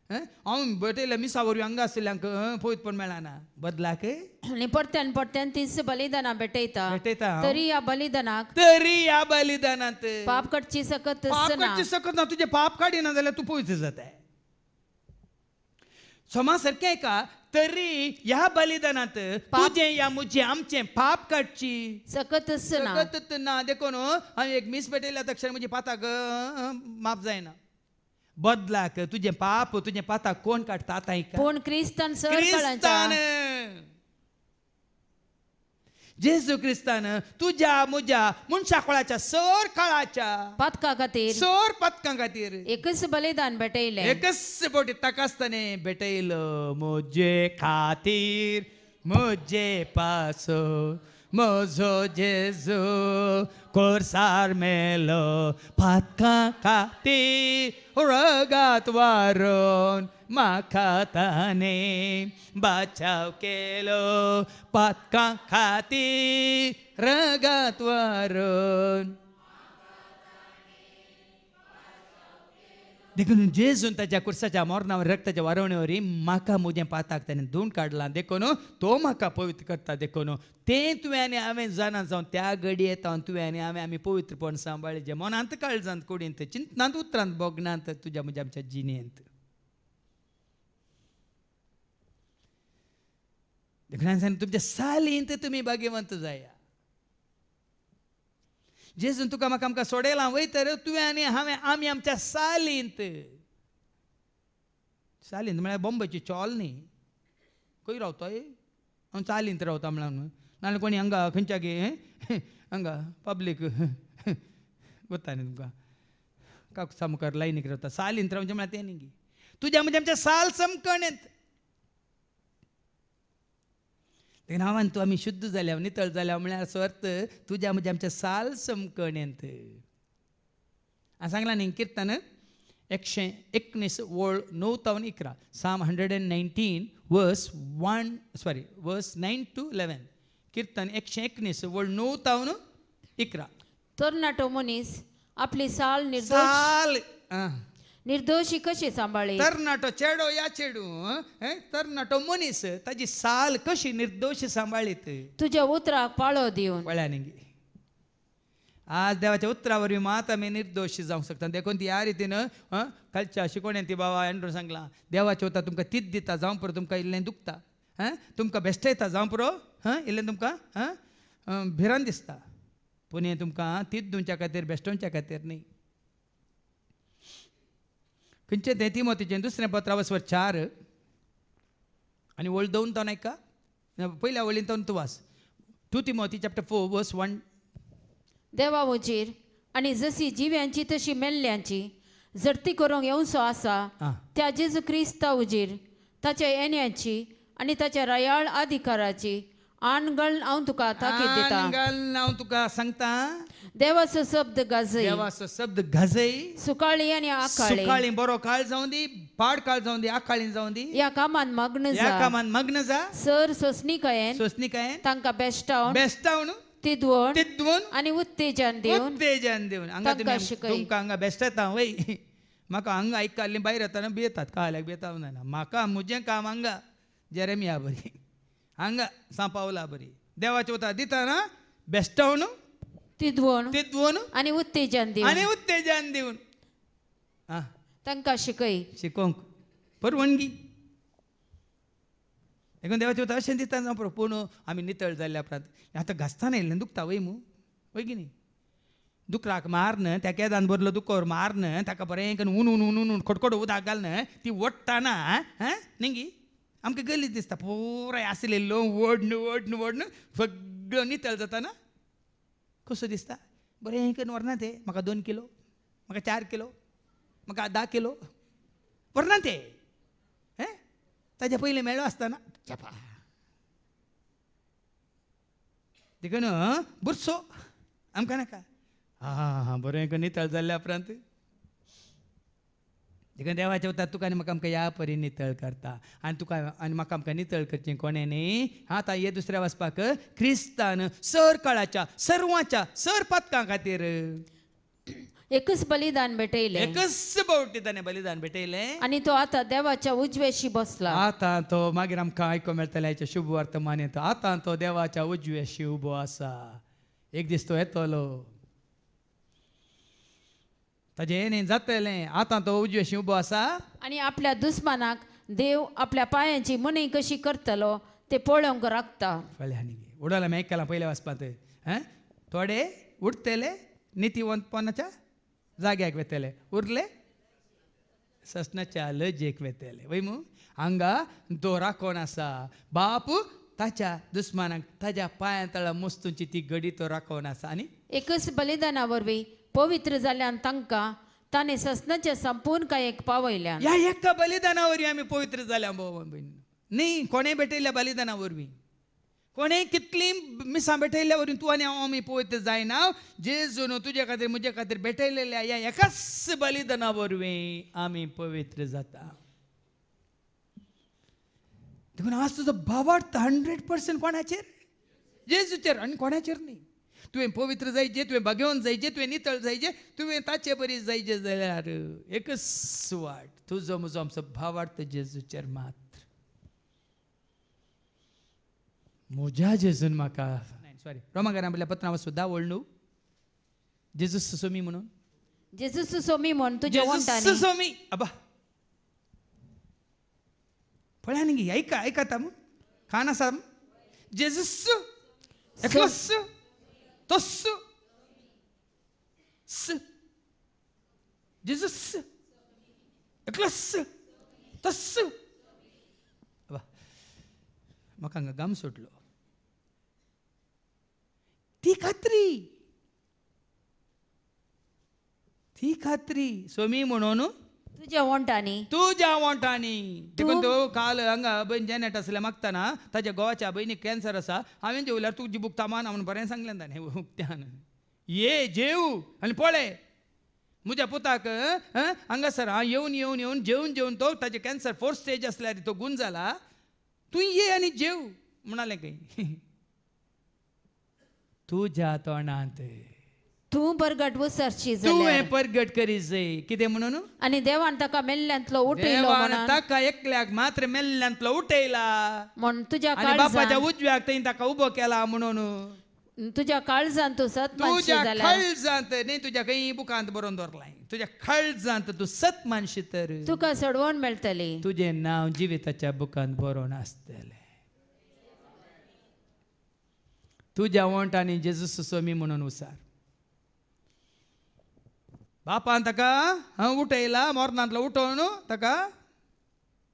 हांव भेटयल्या मिसा वरवीं हांगा आसलेल्यांक पळयतपण मेळना बदलाक आनी परत्यान तिनस बलिदानां भेटयता तरी ह्या बलिदानांत पाप कटची सकत ना तुजें पाप काडिना जाल्यार तूं पवित्र जाता सोमा सारकें का तरी ह्या बलिदानांत तुजें या मुजें आमचें पाप काडची सकत ना देखून हांवें एक मीस भेटयल्या तक्षण म्हजी पाताक माफ जायना बदलाक तुजें पाताक कोण काडटा आतां पूण क्रिस्तान जेजू क्रिस्तान तुज्या मुज्या मनशाकुळाच्या सर काळाच्या पातका खातीर एकच बलिदान भेटयलें एकच बोटी ताका आसताने भेटयलो म्हजे खातीर म्हजे पासो म्हजो जेजू कोर्सार मेलो पातका खातीर रगात वारून म्हाका ताणें बाचाव केलो पातका खातीर रगात वारून देखून जेजून ताच्या कुर्साच्या मोरणावर रक्ताच्या वारवणेवरी म्हाका म्हजें पाताक ताणें धुवन काडलां देखून तो म्हाका पवित्र करता देखून तें तुवें आनी हांवें जाणा जावन त्या घडयेंत तुवें आनी हांवें आमी पवित्रपण सांबाळचें मनांत काळजांत कुडींत चिंतनांत उतरांत बोगनांत तुज्या म्हज्या आमच्या जिणेंत देखून तुमच्या सालींत तुमी भाग्यवंत जाया जेजून तुका म्हाका आमकां सोडयलां वय तर तुवें आनी हांवें आमी आमच्या सालींत म्हळ्यार बॉम्बेची चॉल न्ही खंय रावताय हांव चालींत रावता म्हणून नाजाल्यार कोणी हांगा खंयच्या गे हांगा पब्लीक वता न्ही तुमकां का समकर लाईनीक रावता सालींत रावचें म्हळ्यार तें न्ही गे तुज्या म्हणजे आमच्या साल समकणेंत ते नांवान तूं आमी शुद्ध जाल्या नितळ जाल्या म्हळ्यार असो अर्थ तुज्या म्हणजे आमच्या साल समकणेंत सांगला न्ही किर्तन 119 ओळ 9 to 11 Psalm 119 verse 9 to 11 किर्तन 119 ओळ 9 to 11 तरणाटो मनीस आपली साल साल निर्दोशी कशी सांबाळी तरणाटो चेडो या चेडू तरणाटो मनीस ताजी साल कशी निर्दोश सांबाळीत तुझ्या उतराक पाळो दिवन वळ्यानी आज देवाच्या उतरावरवी मात आमी निर्दोश जावंक शकता देखून ती ह्या रितीन कालच्या शिकवण्यान ती बाबा एंड्रो सांगला देवाच्या उतर तुमकां तीत दिता जावं पुरो तुमकां इल्लें दुखता तुमकां बेश्टयता जावं पुरो इल्लें तुमकां भिरान दिसता पूण हें तुमकां तीत दिवच्या खातीर बेश्टोवच्या खातीर न्ही खंयचें तें तिमोथीचें दुसरें पत्र 4 आनी वळ 2 तो नायका पयल्या वळीन तो तूं वाच 2 Timothy chapter 4 verse 1 देवा उजीर आनी जशी जिव्यांची तशी मेल्ल्यांची जर्ती करूंक येवचो आसा त्या जेजू क्रिस्ता उजीर ताच्या येण्याची आनी ताच्या रयाळ अधिकाराची आणगळ हांव तुका ताकीद दिता हांव तुका सांगता देवाचो शब्द गाजय देवाचो शब्द गाजय सुकाळी आनी आकाळी सुकाळी बरो काळ जावं दी पाड काळ जावं दी आकाळी जावं दी या कामान मग्न जा या कामान मग्न जा सर सोसणीकायेन तांकां बेश्टावन तिदवून आनी उत्तेजन दिवन हांगा तुमकां हांगा बेश्टता वय म्हाका हांगा आयकल्लीं भायर येताना भियेतात काल्याक भियेता ना म्हाका म्हजें काम हांगा जेरेमिया बरी हांगा सांपावला बरी देवाचें उतर दितना बेश्टावन तिदवून आनी उत्तेजन दिवन तांकां शिकोवंक परवणगी देखून देवाचें उतर अशें दिता जावं पूण आमी नितळ जाल्ल्या उपरांत आतां घासताना येयलें दुखता वय मू वय की न्ही दुकराक मारन त्या केदान भरलो दुकोर मारन ताका बरें करून ऊन खडखड उदक घालन ती ओडटाना न्ही आमकां गलीच दिसता पुराय आसलेलो ओडन सगळो नितळ जाता ना कसो दिसता बरें करून व्हरना ते म्हाका 2 किलो म्हाका 4 किलो म्हाका 10 किलो व्हरना ते ताच्या पयलीं मेळ्ळो आसतना चपा देखून बुरसो आमकां नाका बरें करून नितळ जाल्ल्या उपरांत देखून देवाचें उतर तुका आनी म्हाका आमकां ह्या परी नितळ करता आनी तुका आनी म्हाका आमकां नितळ करचें कोणें न्ही आतां हे दुसऱ्या वाचपाक क्रिस्तान सर काळाच्या सर्वांच्या सर पातकां खातीर एकच बलिदान भेटयलें एकच फावटी ताणें बलिदान भेटयलें आनी तो आतां देवाच्या उजवेशी बसला आतां तो मागीर आमकां आयको मेळटलें हेचें शुभ वर्तमान येता आतां तो देवाच्या उजवेशी उबो आसा एक दीस तो येतलो ताजें येणें जातलें आतां तो उजवेशी उबो आसा आनी आपल्या दुस्मानाक देव आपल्या पांयांची मनी कशी करतलो ते पळोवंक राखता फळ्यांनी उडोला मेक केला पयल्या वाचपात थोडे उडतले नितीवंतपणाच्या जाग्याक वेतले उरले ससनाच्या लजेक वेतले वय मू हांगा तो राखोन आसा बाप ताच्या दुस्मानाक ताच्या पांया तळा मस्तूंची ती घडी तो राखोन आसा आनी एकच बलिदाना वरवीं पवित्र जाल्यान तांकां ताणें ससनाच्या संपूर्ण कायेक पावयल्यान ह्या एका बलिदाना वरवीं आमी पवित्र जाल्या न्ही कोणें भेटयल्या बलिदाना वरवीं कोणें कितलीं मिसां भेटयल्या वरवीं तूं आनी हांव आमी पवित्र जायना जेजून तुजे खातीर म्हजे खातीर भेटयलेल्या ह्या एकाच बलिदाना वरवीं आमी पवित्र जाता देखून आज तुजो भावार्थ 100% कोणाचेर जेजूचेर आनी कोणाचेर न्ही तुवें पवित्र जायचें तुवें भाग्यवान जायचें तुवें नितळ जायचें तुवें ताचे बरी जायचें जाल्यार एकच वाट तुजो म्हजो आमचो भावार्थ जेजूचेर मात्र म्हज्या जेजून म्हाका सॉरी रोमाकारां आपल्या पत्रां सुद्दां वळणू जेजूस सोमी म्हणून जेजूस सोमी म्हण तुज्या वंटांनी सोमी अबा पळया न्ही ऐकाता मग खान आसा जेजूस एकलोस तोस जेजूस एकलोस तोस अबा म्हाका हांगा गाम सुटलो ती ती खात्री सोमी म्हणून तुझ्या वंटांनी तुझ्या वांटांनी देखून तो काल हांगा बहीण जॅनेट असले मागताना ताच्या गोवाच्या बहिणीक कॅन्सर आसा हांवें जेवल्यार तुजी बुकता माना म्हणून बरें सांगलें ताणें उक्त्यान ये जेव आनी पळय म्हज्या पुताक हांगासर येवन येवन येवन जेवन जेवन तो ताजे कॅन्सर 4th स्टेज आसल्यार तो गूण जाला तूं ये आनी जेव म्हणालें खंय तुज्या तोंडांत तूं परगट वसरशी तूं जाल्यार हें परगट करीत कितें म्हणून आनी देवान ताका मेल्ल्यांतलो उठयलो देवान म्हणून ताका एकल्याक मात्र मेल्ल्यांतलो उठयला म्हण तुज्या आनी बापाच्या काळजान उजव्याक थंय ताका उबो केला म्हणून तुज्या काळजान तूं सतमानशी तुज्या जाल्यार खळजांत न्ही तुज्या खंय बुकांत बरोवन दवरलां तुज्या खळजांत तूं सत मानशी तर तुका सोडवण मेळटली तुजें नांव जिविताच्या बुकांत बरोवन आसतलें तुज्या वंटांनी जेजूस सोमी म्हणून उसार बापान ताका उठयला मोरनांतलो उठोवन ताका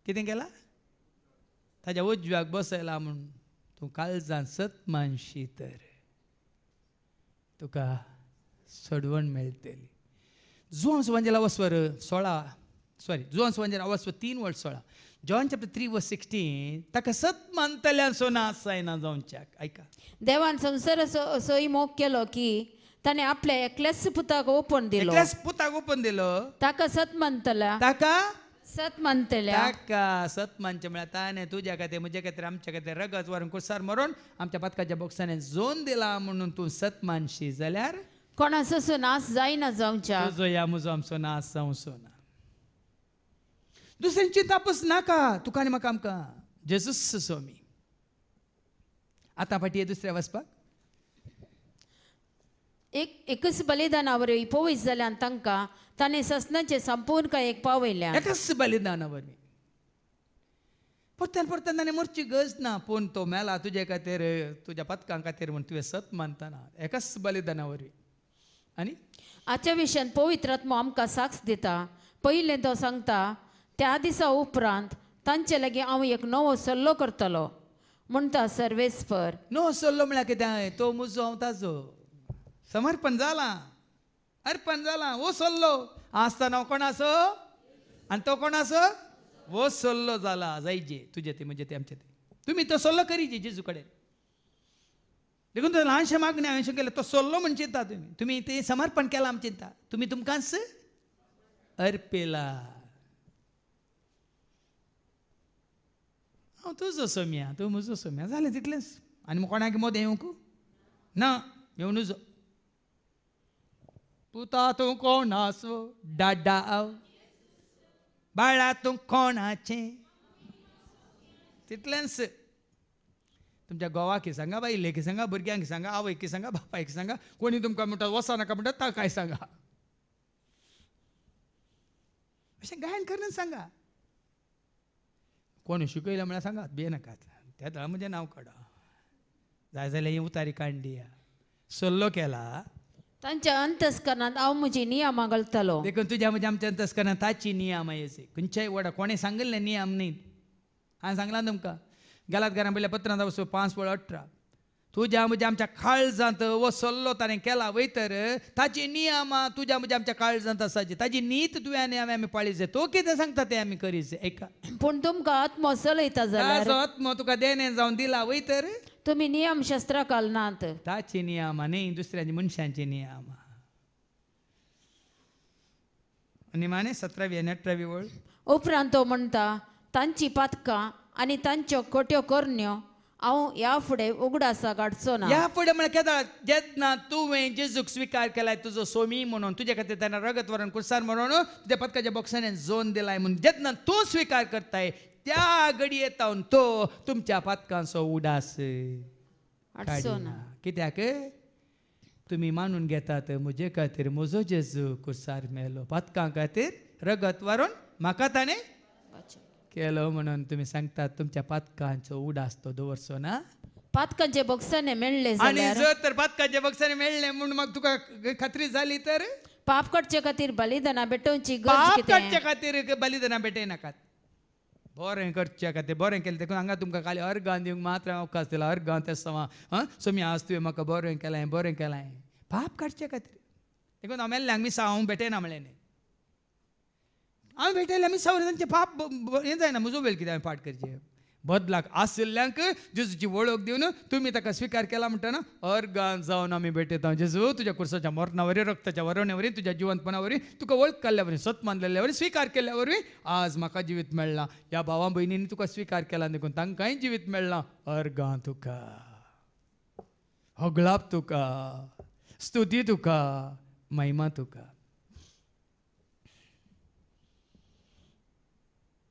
कितें केलां ताच्या उजव्याक बसयला म्हूण तूं काळजांत सत मानशी तर तुका सोडवण मेळटली जुआंस वंजला वस्वर 16 जुआंस वंजला वस्वर 3:16 जॉन चॅप्टर 3:16 ताका सत मानतल्यान सोना आसायना जावच्याक ऐका देवान संसार असोय मोग केलो की ताणें आपल्या एकल्याच पुताक ओपन दिलो एकल्याच पुताक ओपन दिलो ताका सत मानतल्या ताका सत मानतल्या ताका सत मानचें म्हळ्यार ताणें तुज्या खातीर म्हजे खातीर आमच्या खातीर रगत व्हरून कुसार मरून आमच्या पदकाच्या बॉक्सांनी जोन दिला म्हणून तूं सत मानशी जाल्यार कोणाचो नाश जायना जावच्या तुजो या म्हजो आमचो नाश जावचो ना दुसऱ्यांची तापस नाका तुका आनी म्हाका आमकां जेजूस स्वामी आतां फाटी दुसऱ्या वचपाक एकच बलिदाना वरवीं पळयत जाल्यार तांकां ताणें ससनाचे संपूर्णकायेक पावयल्या एकच बलिदाना वरवीं परत्यान परत्यान ताणें मरची गरज ना पूण तो मेला तुजे खातीर तुज्या पदकां खातीर म्हूण तुवें सत मानतना एकच बलिदाना वरवीं आनी हाच्या विशयान पवित्र आत्मो आमकां साक्ष दिता पयलें तो सांगता त्या दिसा उपरांत तांचे लागीं हांव एक नवो सल्लो करतलो म्हणटा सर्वेस्पर नो सल्लो म्हळ्यार कितें तो म्हजो हांव ताजो समर्पण जालां अर्पण जालां वो सल्लो आसतना हांव कोणाचो आनी तो कोणाचो वो सल्लो जाला जायजे तुजे ते म्हणजे ते आमचे ते तुमी तो सल्लो करीचे जेजू कडेन देखून तो ल्हानशें मागणी हांवें अशें केलें तो सल्लो म्हण चिंता तुमी ते समर्पण केलां आमी चिंता तुमी तुमकांच अर्पेला हांव तुजो सोम्या तूं म्हजो सोम्या जालें तितलेंच आनी कोणाक मोद येवंक ना येवं नजो पुता तूं कोणाचो डाडा बाळा तूं कोणाचें तितलेंच तुमच्या घोवाक सांगा बायलेक सांगा भुरग्यांक सांगा आवयक सांगा बापायक सांगा कोणी तुमकां म्हणटा वसा नाका म्हणटा ताकाय सांगा अशें गायन करून सांगा कोणी शिकयलें म्हळ्यार सांगात भियेनाकात त्या थळा म्हजें नांव काडा जाय जाल्यार ही उतारी काडली सल्लो केला तांच्या अंतस्करणांत हांव म्हजी नियमां घालतलो देखून तुज्या म्हज्या आमच्या अंतस्करणांत ताची नियम येसे खंयच्याय वडा कोणें सांगिल्ले नियम न्ही हांवें सांगलां तुमकां गेलात घरां पयल्या पत्रांत वचो 5:18 तुज्या म्हज्या आमच्या काळजांत वो सल्लो ताणें केला वयतर ताची नियमां तुज्या म्हज्या आमच्या काळजांत आसाची ताची नीत तुवें आनी आमी पाळीचे तो कितें सांगता तें आमी करीचे एका पूण तुमकां आत्मो चलयता जाल्यार ताचो आत्मो तुका देणे जावन दिला वयतर तुमी नियम शास्त्रां घालनात ताची नियमां न्ही दुसऱ्यांची मनशांची नियमां निमाणे 17वी आनी 18वी वळ उपरांत तो म्हणटा तांची पातकां आनी तांच्यो खोट्यो करण्यो हांव ह्या फुडें उगडासा काडचो ना ह्या फुडें म्हळ्यार केदां जेन्ना तुवें जेजूक स्विकार केलाय तुजो सोमी म्हणून तुजे खातीर ताणें रगत व्हरून कुर्सार म्हणून तुज्या पदकाच्या बॉक्सांनी जोन दिलाय म्हणून जेन्ना तूं स्विकार करताय त्या घडये तावन तो तुमच्या पदकांचो उडास हाडचो ना कित्याक तुमी मानून घेतात म्हजे खातीर म्हजो जेजू कुर्सार मेलो पदकां खातीर रगत व्हरून म्हाका ताणें केलो म्हणून तुमी सांगतात तुमच्या पातकांचो उडास तो दवरचो ना पातकांचे बॉक्सांनी मेळ्ळे आनी जाल्यार जर तर पातकांच्या बॉक्सांनी मेळ्ळे म्हणून मग तुका खात्री जाली तर पाप काडचे खातीर बलिदानां भेटोवची गरज पाप कितें काडच्या खातीर बलिदानां भेटय नाकात बरें करच्या खातीर बरें केलें देखून हांगा तुमकां खाली अर्गां दिवंक मात्र अवकाश दिला अर्गां ते सवा सोमी आज तुवें म्हाका बरें केलें पाप काडच्या खातीर देखून आम्ही आम्ही सावंक भेटयना म्हणलें न्ही हांव भेटयले आमी सावर तांचे पाप हें जायना म्हजो वेळ कितें हांवें पाठ करचें बदलाक आशिल्ल्यांक जेजूची वळख दिवन तुमी ताका स्विकार केला म्हणटना अर्गान जावन आमी भेटयता जेजू तुज्या कुर्साच्या मरणा वरी रक्ताच्या वरवण्या वरी तुज्या जिवंतपणा वरी तुका वळख काडल्या वरी सत मानलेल्या वरी स्विकार केल्या वरी आज म्हाका जिवीत मेळ्ळां ह्या भावां भयणींनी तुका स्विकार केला देखून तांकांय जिवीत मेळ्ळां अर्गां तुका होगळाप तुका स्तुती तुका महिमा तुका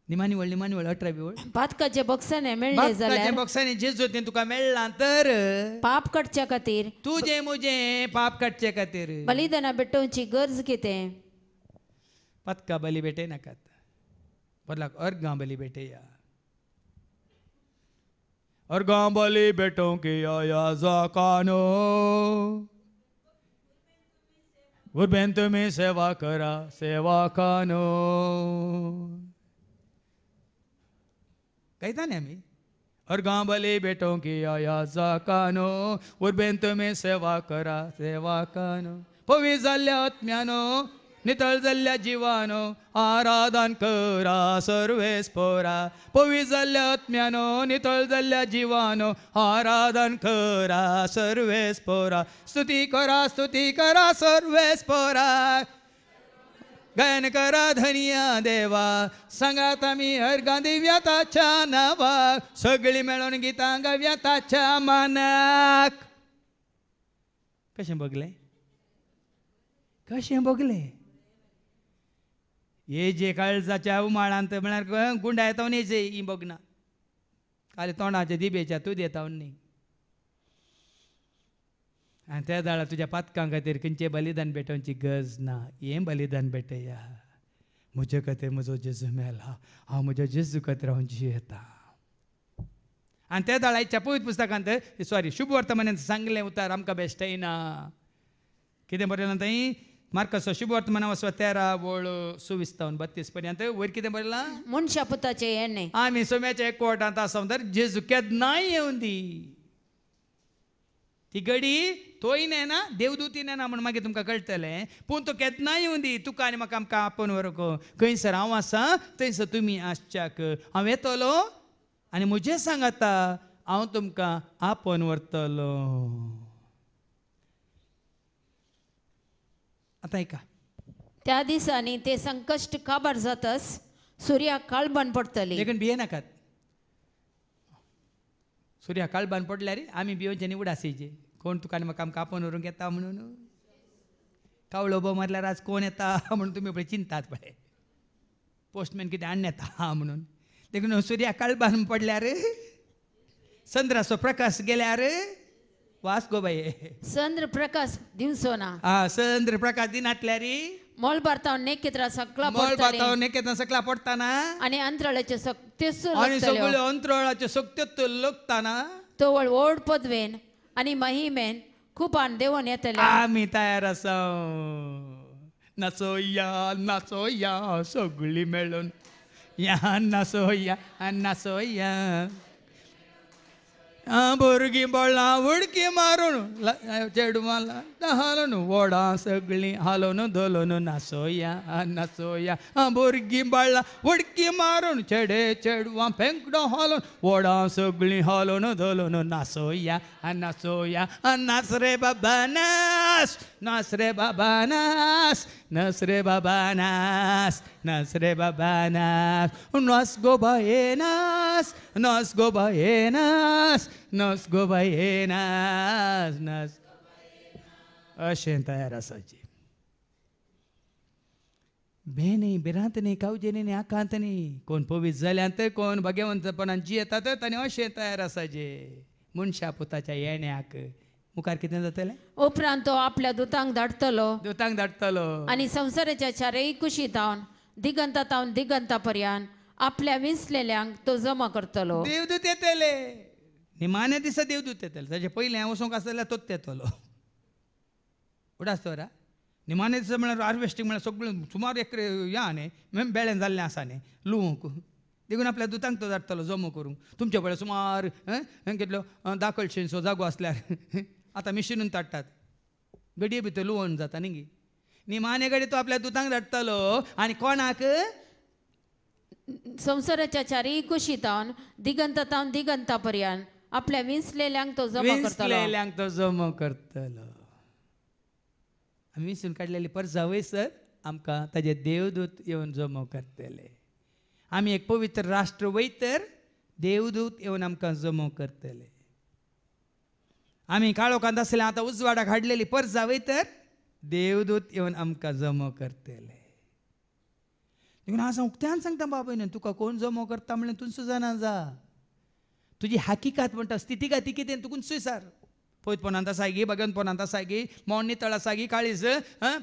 निमानी वळ 18वी वळ पातकाचे बॉक्साने मेळ्ळे जाल्यार बॉक्सांनी जेजून तुका मेळ्ळां तर पाप कटच्या खातीर तुझे मुझे पाप काडचे खातीर बलिदाना भेटोवची गरज कितें पतका बली भेटे नाकात बदलाक अर्गां बली भेटया अर्गां बली भेटों की आया जाकानो उर्बेन तुम्ही सेवा करा सेवा कानो कहता नहीं हमें अर्गां बली भेटों की आया जाकानो उर्बेन तुम्ही सेवा करा सेवा कानो पवी जाल्ल्या आत्म्यानो नितळ जाल्ल्या जिवानो आराधन करा सर्वेस पोरा पवी जाल्ल्या आत्म्यानो नितळ जाल्ल्या जिवानो आराधन करा सर्वेस पोरा स्तुती करा सर्वेस पोरा गायन करा धनिया देवा सांगात आमी अर्गां दिव्या ताच्या नावाक सगळीं मेळून गितां गावया ताच्या मानाक कशें बगलें हे जे काळजाच्या उमाळांत म्हळ्यार गुंडा येता न्ही ही बगना खाली तोंडाच्या दिबेच्या तूं देता न्ही आनी त्या दाळा तुज्या पातकां खातीर खंयचें बलिदान भेटोवची गरज ना हें बलिदान भेटया म्हजे खातीर म्हजो जेजू मेला हांव म्हज्या जेजू खातीर हांव जियेता आनी त्या दाळाच्या पवित्र पुस्तकांत शुभ वर्तमानांत सांगलें उतार आमकां बेश्ट येना कितें बरयलां थंय मार्कस शुभ वर्तमान 13:26-32 पर्यंत वयर कितें बरयलां मनशा पुताचे येणे आमी सोम्याच्या एकवटांत आसा तर जेजू केन्नाय येवन दी ती घडी तोय ना देवदूती ना म्हण मागीर तुमकां कळटलें पूण तो केन्नाय येवन दी तुका आनी म्हाका आमकां आपोवन व्हरको खंयसर हांव आसा थंयसर तुमी आसच्याक हांव येतलो आनी म्हजें सांगाता हांव तुमकां आपोवन व्हरतलो आतां ऐका त्या दिसांनी ते संकश्ट काबार जातस सूर्याक काळबान पडटली देखून भियेनाकात सूर्याक काळबान पडल्यार आमी भिवचे न्ही उडासीचे कोण तुका आनी म्हाका आमकां आपोवन व्हरूंक येता म्हणून कावळो बो मारल्यार आज कोण येता म्हणून तुमी पळय चिंतात पळय पोस्टमॅन कितें हाडून येता म्हणून देखून सूर्याक काळबान पडल्यार चंद्राचो प्रकाश गेल्यार वास गो बाये चंद्र प्रकाश दिवचो ना चंद्र प्रकाश दिनातल्यार मोल भारतावन नेकेत्रा सकला मोल भारतावन नेकेत्रा सकला पडताना आनी अंतराळाचे सक्त्यो आनी सगळ्यो अंतराळाच्यो सक्त्यो लोकताना तवळ व्हड पदवेन आनी महिमेन खूब आन देवून येतले आमी तयार आसा नाचोया सगळीं मेळून या नाचोया भुरगीं बोळां उडकी मारून चेडवां हालोवन व्हडां सगळीं हालोवन धोलोवन नाचोया भुरगीं बाळां उडकी मारून चेडवां फेंकडो हालोवन व्हडां सगळीं हालोवन धोलोवन नाचोया नाच रे बाबा नाच रे बाबा नाच रे बाबा नाच रे बाबा नाच गो बाये नाच गो बाये नाच गो बाये नाच अशें तयार आसाची बेनी बिरांतनी कावजेनी आकांतनी कोण पवित्र जाल्यांत कोण भगवंतपणान जियेतात तांणी अशें तयार आसाचे मनशा पुताच्या येण्याक मुखार कितें जातलें उपरांत तो आपल्या दुतांक धाडटलो आनी संवसाराच्या चारय कुशीतावन दिगंतातावन दिगंता पर्यंत आपल्या विसलेल्यांक तो जमा करतलो देवदूत येतले निमाण्या दिसा देवदूत येतले ताचे पयलीं हांव वचोंक आसलें जाल्यार तोच येतलो उडासतो रा निमाण्या दिसा म्हळ्यार हार्वेस्टींग म्हळ्यार सगळें सुमार एकरे या न्ही बेळें जाल्लें आसा न्ही लुवंक देखून आपल्या दुतांक तो धाडटलो जमो करूंक तुमचे पळय सुमार कितल्यो दाखलशेचो जागो आसल्यार आतां मिशिनून धाडटात गडये भितर लुवण जाता न्ही निमाणे घडी तो आपल्या दुतांक धाडटलो आणि कोणाक संसाराच्या चारी कुशीतावन दिगंतातावन दिगंता पर्यंत आपल्या विंसलेल्यांक तो जमा करतलो. विंसलेल्यांक तो जमा करतलो. आमी विंसून काडलेली परजा वयसर आमकां ताजे देवदूत येवन जमा करतले. आमी एक पवित्र राष्ट्र वयतर देवदूत येवन आमकां जमा करतले. आमी काळोखांत आसले आतां उजवाडाक हाडलेली परजा वयतर देवदूत येवन आमकां जमा करतले. देखून हांव उक्त्यान सांगता बाबा तुका कोण जमा करता म्हणल्यार तूं सुजाना जा. तुजी हकिकत म्हणटा स्थितीगती कितें तुकून सुसार. पयतपणांत आसा गी भगवंतपणांत आसा गी मोण नितळ आसा गी काळीज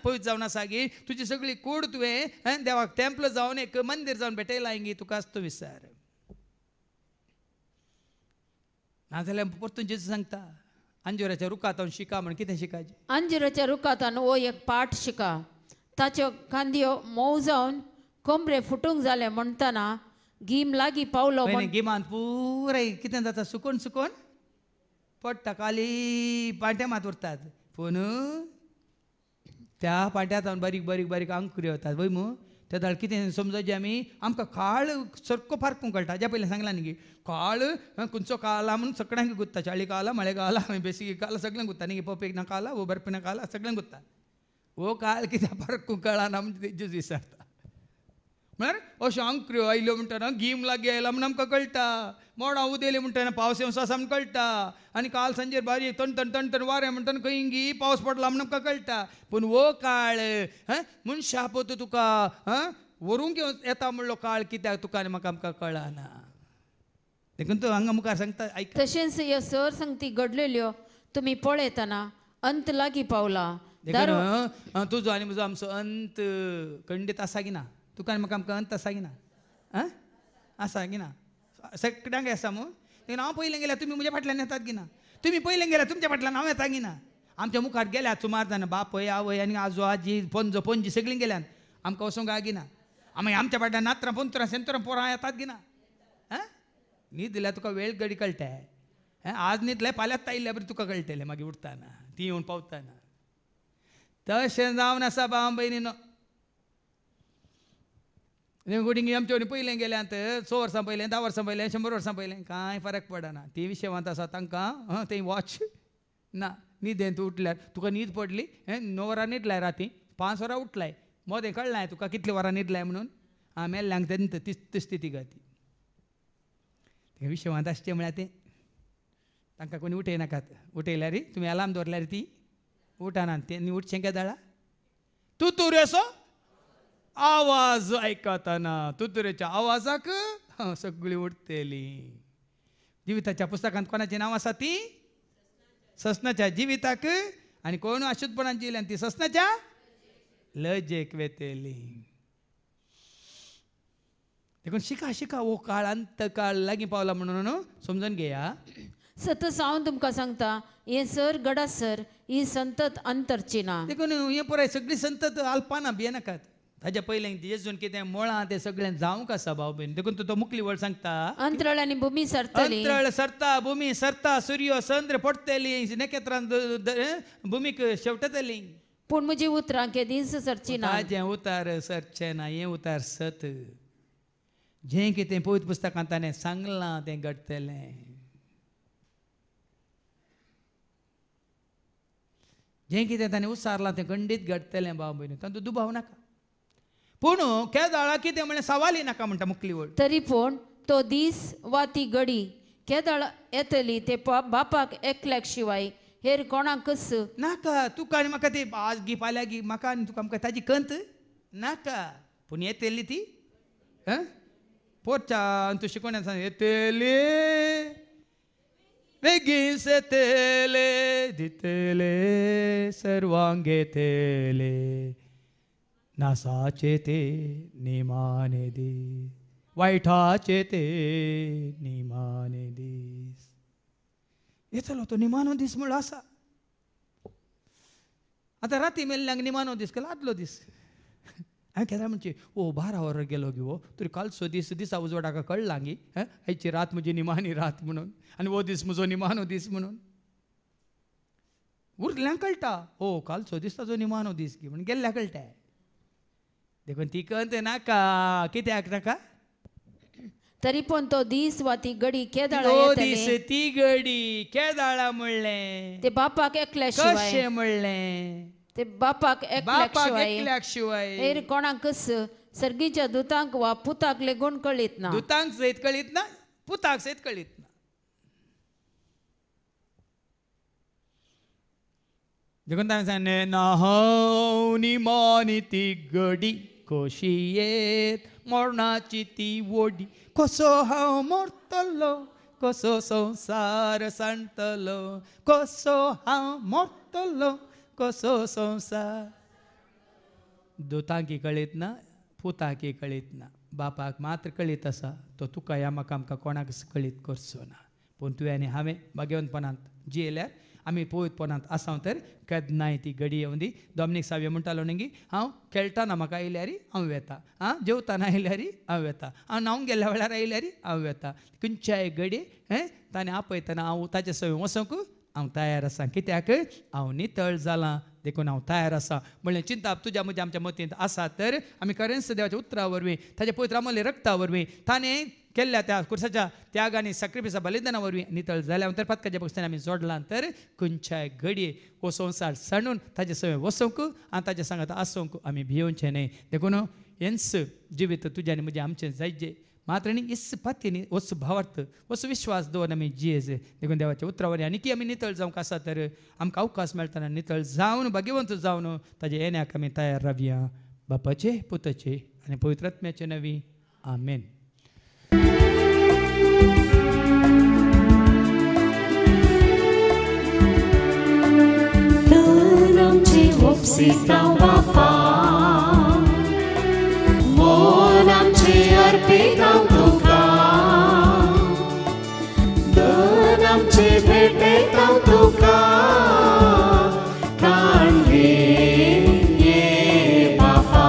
पयत जावन आसा गी तुजी सगळी कूड तुवें देवाक टेंपल जावन एक मंदिर जावन भेटयलां गी तुका आस तो विचार. नाजाल्यार परतून जेजू सांगता अंजुराच्या रुखांत शिका म्हण कितें शिकायचें. अंजुराच्या रुखांत हो एक पाठ शिका. ताच्यो कांद्यो मोव जावन कोंबरे फुटूंक जाले म्हणटना गीम लागीं पावलो. गिमांत पुराय कितें जाता सुकोन सुकोन पडटा खाली पाट्या मात उरतात. पूण त्या पाट्यांत बारीक बारीक बारीक अंकुरी वतात वय मू. त्या दाळ कितें समजोचे आमी आमकां काळ सारको फारकूंक कळटा. ज्या पयलीं सांगलां न्ही काळ खंयचो काळ आहा म्हणून सगळ्यांक गुत्ता. चाळी काळ मळे काळ बेसिकी काळ सगळ्यांक गुत्ता न्ही. पपयेक नाका आला वो बर्फी नाका आला सगळ्यांक गुत्ता. हो काळ कित्याक फारकूंक कळना म्हणजे जेजू विचारता. म्हळ्यार अश्यो अंकुऱ्यो आयल्यो म्हणटना गीम लागीं आयला म्हण आमकां कळटा. मोडां उदेली म्हणटना पावस येवंसो आसा म्हण कळटा. आनी काल सांजेर बारीक तण तण वारें म्हणटना खंय गी पावस पडला म्हण आमकां कळटा. पूण हो काळ मनशा आपोत तुका व्हरूंक येता म्हणलो काळ कित्याक तुका आनी म्हाका आमकां कळना. देखून तूं हांगा मुखार सांगता आयक. तशेंच ह्यो सर संगती घडलेल्यो तुमी पळयतना अंत लागीं पावला. देखून तुजो आनी म्हजो आमचो अंत खंडीत आसा की ना. तुका आनी म्हाका आमकां अंत आसा की ना. आसा की ना सगळ्यांक आसा मू. देखून हांव पयलें गेल्यार तुमी म्हज्या फाटल्यान येतात की ना. तुमी पयलें गेल्यार तुमच्या फाटल्यान हांव येता की ना. आमच्या मुखार गेल्यात सुमार जाणां बापय आवय आनी आजो आजी पंजो पणजी सगळीं गेल्यान आमकां वचोंक आगी ना. मागीर आमच्या फाटल्यान नात्रां पंत्रां सेंत्रां पोरां येतात की ना. न्हीद दिल्यार तुका वेळ घडी कळटा. आज न्हिदलें फाल्यांत आयिल्ल्या बरें तुका कळटलें मागीर उठताना ती येवन पावतना. तशें जावन आसा भाव भयणीनो. गुडिंग आमचे पयलें गेल्यात 6 वर्सां पयलें 10 वर्सां पयलें 100 वर्सां पयलें कांय फरक पडना. ती विशेवांत आसा तांकां थंय वॉच ना. न्हिदेन तूं उठल्यार तुका न्हीद पडली 9 वरां न्हिदलाय राती 5 वरां उठलाय मोदें कळनाय तुका कितले वरां न्हिदलाय म्हणून. मेल्ल्यांक तें ती स्थिती गती. ते विशेवांत आसचें म्हळ्यार तें तांकां कोणी उठयनाकात. उठयल्यार तुमी अलार्म दवरल्यार ती उठनात. तेणी उठचें केदाळा तुतुरेचो आवाज आयकतना तुतुरेच्या आवाजाक सगळीं उठतलीं. जिविताच्या पुस्तकांत कोणाचें नांव आसा ती ससनाच्या जिविताक आनी कोण अशुद्धपणान जियल्यान ती ससनाच्या लजेक वेतेलीं. देखून शिका शिका हो काळ अंत काळ लागीं पावला म्हणून समजून घेया. सतत हांव तुमकां सांगता हें सर गडासर ही संतत अंतरची ना. देखून हें पळय सगळीं संतत अल्पाना भियेनाकात. ताच्या पयलें जेजून कितें मोळां तें सगळें जावंक आसा भाव भयण. देखून तो मुखली वळ सांगता अंतराळ आनी भुमी सरतली. अंतराळ सरता भुमी सरता सूर्य चंद्र पडटली नखेत्रां भुमीक शेवटतली. पूण म्हजी उतरां के दीस सरची ना. ताजें उतार सरचें ना. हें उतार सत. जें कितें पवित्र पुस्तकांत ताणें सांगलां तें घडटलें. जें कितें ताणें उसारलां तें खंडीत घडटलें भाव भयणी. तातूंत दुबाव नाका. पूण केदाळा कितें म्हळ्यार सवाली नाका म्हणटा मुखली वळ. तरी पूण तो दीस वा ती घडी केदाळ येतली ते बापाक एकल्याक शिवाय हेर कोणाकच नाका. तुका आनी म्हाका ती आज गी फाल्यां गी म्हाका आनी तुका आमकां ताजी कंत नाका. पूण येतली ती पोरच्या तूं शिकोवन येतली बेगीन येतले दितले सर्वांग येतले नासाचे ते निमाने दीस वायटाचे ते निमाने दीस. येतलो तो निमानो दीस म्हणून आसा. आतां राती मेल्ल्यांक निमानो दीस केलो आदलो दीस. हांवें केदां म्हणचे 12 वरां गेलो गी वो तरी कालचो दीस दिसा उजवाडाका कळला गी आयची रात म्हजी निमानी रात म्हणून आनी हो दीस म्हजो निमानो दीस म्हणून. उरल्यांक कळटा ओ कालचो दिसता जो निमानो दीस की म्हण गेल्ल्या कळटा देखून ती कंत नाका कित्याक नाका तरी पण तो दीस वा ती घडी केदाळा तो येतली. दीस ती घडी केदाळा म्हणलें ते बापाक एकल्याशिवाय कशें म्हणलें ते बापाक बापाक एकल्याशिवाय एकल्याक शिवाय हेर कोणाकच सर्गीच्या दुतांक वा पुताक लेगून कळीत ना. दुतांक सयत कळीत ना पुताक सयत कळीत ना. देखून ताणें सांगलें नाहवनी मानी ती घडी कशी येत मरणाची ती वडी कसो हांव मरतलो कसो संसार सांडतलो कसो हांव मरतलो कसो संसार. दोतांकी कळीत ना पुताकी कळीत ना बापाक मात्र कळीत आसा तो तुका या म्हाका आमकां कोणाक कळीत करचो ना. पूण तुवें आनी हांवें भाग्यवंतपणांत जियेल्यार आमी पवित्रपणांत आसां तर केन्नाय ती घडी येवन दी. दोमनीक सावय म्हणटालो न्ही हांव खेळटाना म्हाका आयल्यार हांव येता जेवताना आयल्यार हांव येता हांव न्हांवंक गेल्या वेळार आयल्यार हांव येता. खंयच्याय घडी ताणें आपयतना हांव ताचे सवय वचोंक हांव तयार आसां कित्याक हांव नितळ जालां देखून हांव तयार आसां. म्हणलें चिंता तुज्या म्हज्या आमच्या मतींत आसा तर आमी खरेंच देवाच्या उतरा वरवीं ताच्या पवित्र अमूल्य रक्ता वरवीं ताणें केल्ल्या त्या कुर्साच्या त्याग आनी सॅक्रिफायसा बलिदाना वरवीं नितळ जाल्या नंतर पत्काच्या पक्षांनी आमी जोडलां तर खंयच्याय घडये हो संवसार सांडून ताचे सवय वचोंक आनी ताचे सांगात आसूंक आमी भियोवचें न्हय. देखून हेंच जिवीत तुज्या आनी म्हजें आमचें जायचें मात्र न्ही इस पातयेनी वचू भावार्थ वचू विश्वास दवरून आमी जियेचे. देखून देवाच्या उतरावरी आनी आमी नितळ जावंक आसा तर आमकां अवकाश मेळटना नितळ जावन भाग्यवंत जावन ताजे येण्याक आमी तयार रावया. बापाचे पुताचे आनी पवित्र आत्म्याचे नवी आमेन. तन आमचे वोपसिता बापा मोन आमचे अर्पिता तुका तन आमचे भेटयता तुका काणगे ये बापा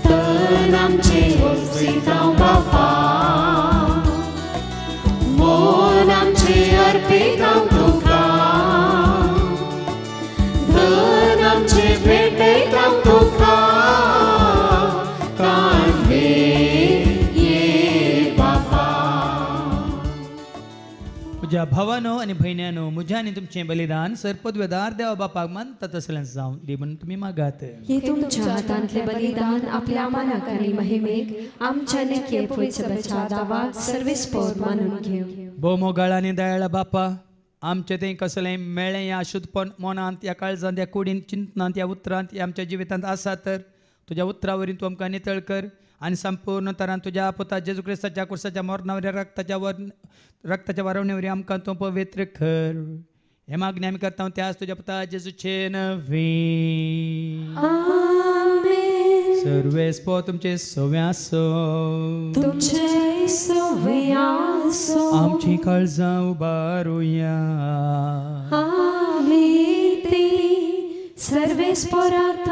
तन आमचे वोपसिता बापा मोन आमचे अर्पिता तुका धन आमचे भेटयता तुका काणगे ये बापा. म्हज्या भावानो आनी भयण्यानो म्हज्या आनी तुमचें बलिदान सरपदवेदार देवा बापाक मानता तसलें जावं दी म्हणून तुमी मागात. हे तुमच्या हातांतले बलिदान आपल्या मानाक आनी महिमेक आमच्या नेके पवित्र दावाक सर्वेस्पोर मानून घेव. भोव मोगाळ आनी दयाळ बापा आमचें तें कसलें मेळ्ळें ह्या अशुद्धपण मनांत ह्या काळजांत ह्या कुडींत चिंतनांत ह्या उतरांत ह्या आमच्या जिवितांत आसा तर तुज्या उतरा वरवीं तूं आमकां नितळ कर आनी संपूर्ण तरान तुज्या पुता जेजू क्रिस्ताच्या कुर्साच्या मरणावऱ्या रक्ताच्या वारवणे वरवीं आमकां तूं पवित्र कर. हे मागणी आमी करता त्याच तुज्या पुता जेजूचे नवी सर्वेस्पो तुमचे सवे आसो तुमचे सवे आसो आमची काळजां उबारुया आमी ती सर्वेस्पोराक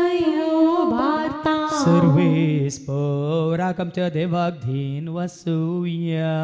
उबारता सर्वेस्पोराक आमच्या देवाक धीन वसूया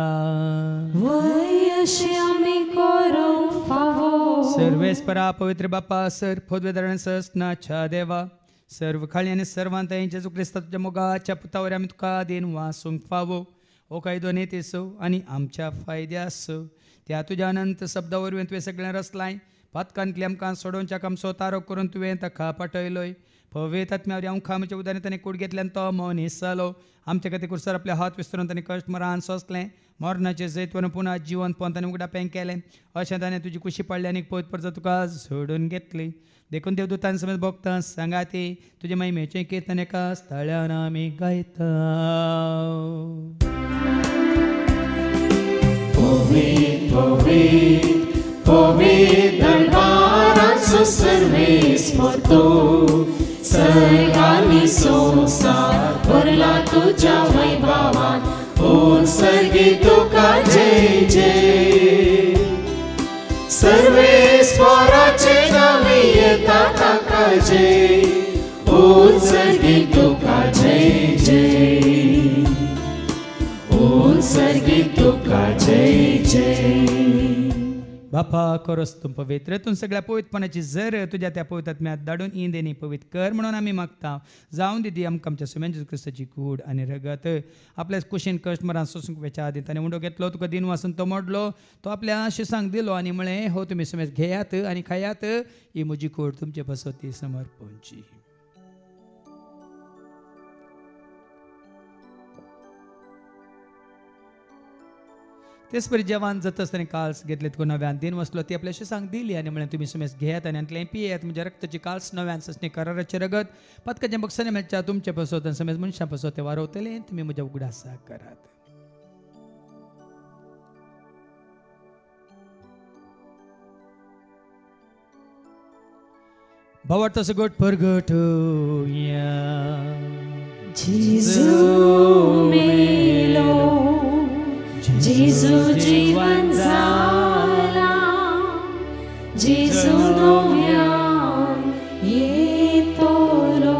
वय अशें आमी करूंक फावो. सर्वेस्परा पवित्र बापा सर पदवेदारान सस्नाच्या देवा सर्व खाळी आनी सर्वांत जेजू क्रिस्ताच्या मोगाच्या पुतावर आमी तुका देन वासूंक फावो. हो कायदो नेतेसो आनी आमच्या फायद्यासो त्या तुज्या अनंत शब्दा वरवीं तुवें सगळें रचलाय पातकांतली आमकां सोडोवच्या आमचो तारो करून तुवें ताका पाठयलोय. पवित्र आत्म्या वरवीं आमकां आमच्या उदारांत ताणें कूड घेतल्यान तो मनीस जालो आमचे खातीर कुर्सार आपले हात विस्तरून ताणें कश्ट मरान सोंसलें मरणाचें जैतवन पुना जिवन पोवन ताणें उगडा पेंग केलें अशें ताणें तुजी कुशी पडली आनी पयत परत तुका सोडून घेतली. देखून देवदूतां समेत भोगता सांगाती तुजे महिमेचें कीर्तन एका स्थळान आमी गायता. पवित्र दरबाराचो सर्वेस्पोर तूं सर्गांनी संवसार भरला तुज्या वैभवान सर्गी तुका जय जय. सर्वेस्पोराचे नावे येता ताका जय सर्गी तुका जय जय सर्गी तुका जय जय. बापा करोस तूं पवित्र तूं सगळ्या पवित्रपणाची जर तुझ्या त्या पवित्र आत्म्यात धाडून इंदेनी पवित्र कर म्हणून आमी मागता जावं दिदी आमकां आमच्या सुम्यान जेजू क्रिस्ताची कूड आनी रगत आपल्या कुशीन कश्ट मरान सोसूंक वेच्या आदी ताणें उंडो घेतलो तुका दिन वासून तो मोडलो तो आपल्या शिसांक दिलो आनी म्हळें हो तुमी सुमेज घेयात आनी खायात ही म्हजी कूड तुमचे बसोती समर्पणची. तेच परी जेवण जाता आसतना काल्स घेतले तुका नव्यान दिन वसलो ती आपल्या शिसांक दिली आनी म्हळें तुमी सुमेस घेयात आनी अंतलें पियेत म्हज्या रक्ताची काल्स नव्यान ससणे कराराचे रगत पदकाचें बक्षाने मेळच्या तुमचे पसोत आनी समेज मनशां पसोत ते वारवतले तुमी म्हज्या उगडासा करात. भावार्थ सगट परगटुया जेजू मेलो जेजू जीवन जाला जेजू नव्यान येतलो.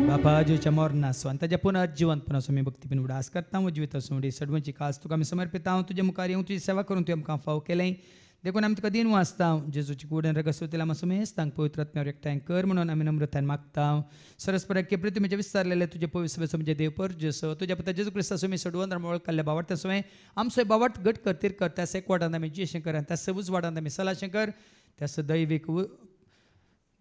बापा जेच्या मोरनासो आनी ताच्या पुनर्जीवनपणाचो आमी भक्तीपीन उडास करता म्हजी तसोडी सडवची कास तुका आमी समर्पिता हांव तुजे मुखार येवं तुजी सेवा करून तुवें आमकां फाव केलें देखून आमी तुका दिन वाचता जेजूची कूड आनी रगत सोतेला आमी सुमेज तांक पवित्र आत्म्यावर एकठांय कर म्हणून आमी नम्रतान मागता. सरस्पर ऐक्य प्रितीमेचे विस्तारलेले तुजे पवित्र म्हणजे देव परजेसो तुज्या पुता जेजू क्रिस्ता सुमी सडवून वळख काडल्या बावार्थ सोय आमचो बावार्थ घट करतीर कर त्या एक वाटांत आमी जियेशें कर त्या उज वाटांत आमी सलाशें कर त्या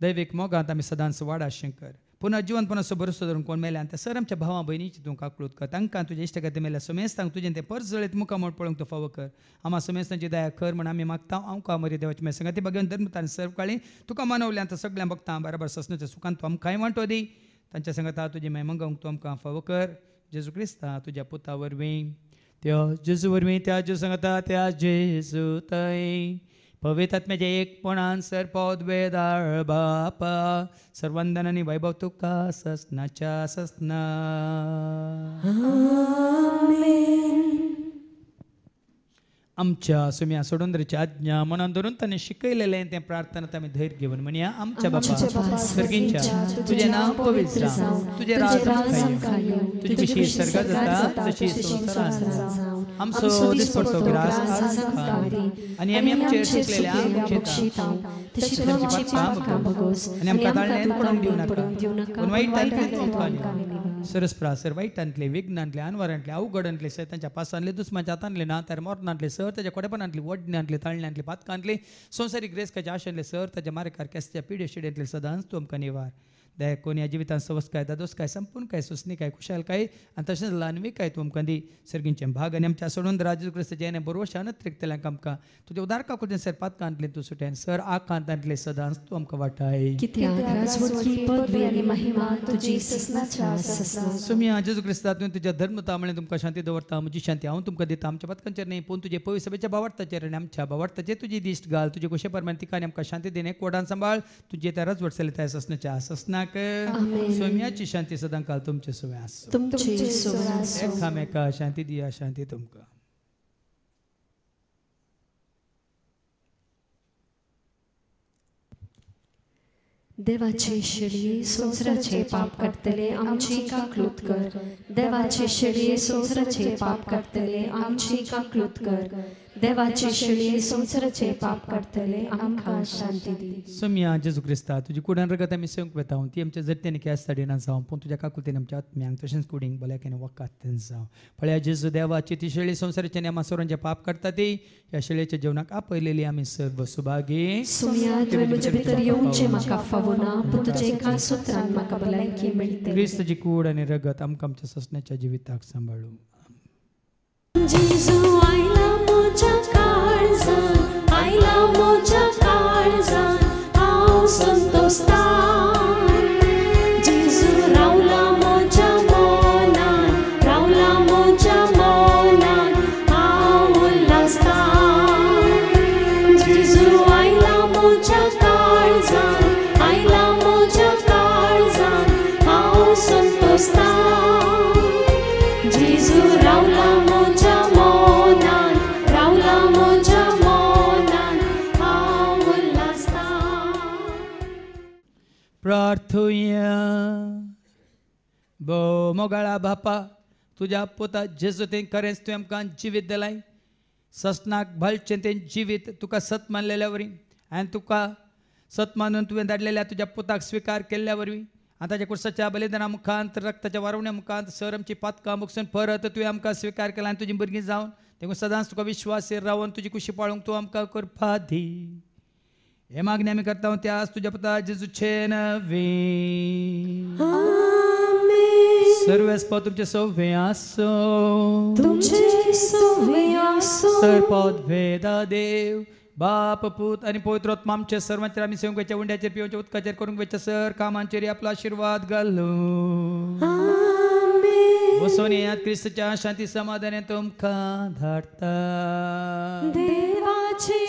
दैवीक मोगांत आमी सदांच वाडाशें कर. पुन्हा जीवनपणाचो भरोसो धरून कोण मेल्या त्या सर आमच्या भावां भयणीची तूं काकळूत कर तांकां तुजे इश्टगती मेल्या सुमेज तांक तुजें तें परस जळीत मुखार म्हूण पळोवंक तूं फावो कर. आम्हा सुमेज तांची दया कर म्हण आमी मागता आमकां मरी देवाची मेळ संगती भगवन धर्मतान सर्व काळी तुका मानवल्यान सगळ्यां भक्तां बराबर ससण्याच्या सुखान तूं आमकांय वांटो दी तांच्या संगता तुजी मेळ मंगोवंक तूं आमकां फावो कर. जेजू क्रिस्ता तुज्या पुता वरवीं त्या जेजू वरवीं त्या जेजू संगता त्या जेजू थंय पवित्र आत्म्याचे एकपणान सरपद वेदाळ बापा सर्वंदन आनी वैभव तुका ससनाच्या ससना. आमच्या सुम्या सोडूंदराची आज्ञा मनान धरून ताणें शिकयलेलें तें प्रार्थनात आमी धैर्य घेवन म्हणया आमच्या बापा सर्गींच्या तुजें नांव पवित्र जावं तुजें राज आमकां येवं तुजी कशी सर्गात जाता तशी संवसारांत जावं. आमचो दिसपडटो गिरास आज आमकां दी आनी आमी आमचेर शिकलेल्या बक्षितांव तशीच आमची पापां भोगोस आनी आमकां ताळ्ळें पडोवंक दिवं नाका पूण वायटांतल्यान सरस्प्रासर वायटांतले विघ्नांतले अनवरांतले अवघडांतले सैतांच्या पासांतले दुस्माच्या हातांतले ना तर मोरणांतले सर ताच्या कोडेपणांतले वडण्यांतले ताळण्यांतले पातकांतले संवसारीक ग्रेसकाच्या आशेंतले सर ताच्या मारेकार केस्त्या पिड्या शिड्यांतले सदांच तूं आमकां निवार. दया कोणी ह्या जिवितांत सवस काय दादोस काय संपूर्ण काय सुस्नी काय खुशाल काय आनी तशेंच ल्हानवी काय तूं आमकां दी सर्गींचे भाग आनी आमच्या सोडून राजू क्रिस्ताचे येणे बरोवशान त्रिकतल्यांक आमकां तुज्या उदारका कडल्यान सर पातकांतले तूं सुट्यान सर आकांतांतले सदांच तूं आमकां वाटाय. सुम्या जेजू क्रिस्ता तुवें तुज्या धर्मता म्हळें तुमकां शांती दवरता म्हजी शांती हांव तुमकां दिता आमच्या पतकांचेर न्ही पूण तुजे पवित्र सभेच्या भावार्थाचेर आनी आमच्या भावार्थाचेर तुजी दिश्ट घाल तुजे कुशे प्रमाणे तिका आनी आमकां शांती दिने कोडान सांबाळ तुजे त्या राजवटसले त्या ससनाच्या ससनाक सोम्याची शांती सदां काल तुमचे सुवे आसूं एकामेका शांती दिया शांती तुमकां. देवाचे शिडी संवसाराचे पाप काडटले आमची काकलूत कर. देवाचे शिडी संवसाराचे पाप काडटले आमची काकलूत कर. देवाचे शिडी संवसाराचे पाप काडटले आमकां शांती दी. सोम्या जेजू क्रिस्ता तुजी कुडान रगत आमी सेवंक वेता ती आमच्या जट्टेनी केस ताडिना जावं पूण तुज्या काकुलतेन आमच्या आत्म्यांक तशेंच कुडींक भलायकेन वकात जावं. फळ्या जेजू देवाची ती शेळी संवसाराचे नेमा सोरोंचे पाप काडटा ती ह्या शेळयेच्या जेवणाक आपयलेली आमी सर्व सुभागी. सोम्या तुवें म्हजे भितर येवचें म्हाका फावना पूण तुजे एका सुत्रान म्हाका भलायकी मेळटली. क्रिस्ताची कूड आनी रगत आमकां आमच्या ससण्याच्या जिविताक सांबाळूं. जेजू आयला म्हज्या काळजान आयला म्हज्या काळजान हांव संतोसता. जेजू रावला म्हज्या मनान रावला म्हज्या मनान हांव उल्हासता. जेजू आयला म्हज्या काळजान आयला म्हज्या काळजान हांव संतोसता. जेजू रावला म्हज्या मनान रावला म्हज्या मनान हांव उल्हासता. प्रार्थुया भो मोगाळा बापा तुज्या पुता जेजू तें खरेंच तुवें आमकां जिवीत दिलाय ससनाक भलचें तें जिवीत तुका सत मानलेल्या वरी आनी तुका सत मानून तुवें धाडलेल्या तुज्या पुताक स्विकार केल्ल्या वरवीं आनी ताच्या कुर्साच्या बलिदाना मुखांत रक्ताच्या वारवण्या मुखांत सर आमची पातकां मुगसून परत तुवें आमकां स्विकार केला आनी तुजी भुरगीं जावन देखून सदांच तुका विश्वासीर रावन तुजी खुशी पाळूंक तूं आमकां करपा दी हे मागणी आमी करता त्याच तुज्या पुता जेजूचे नवी सर्वेस्प तुमचे सव्वे आसो सरपद वेदा देव बाप पूत आणि पवित्र आत्मा आमचे सर्वांचेर आमी सेवकाच्या उंड्याचेर पिवच्या उदकाचेर करूंक वेचे सर कामांचेर आपलो आशीर्वाद घालूं वसोन येयात क्रिस्ताच्या शांती समाधानान तुमकां धाडटा देवाचे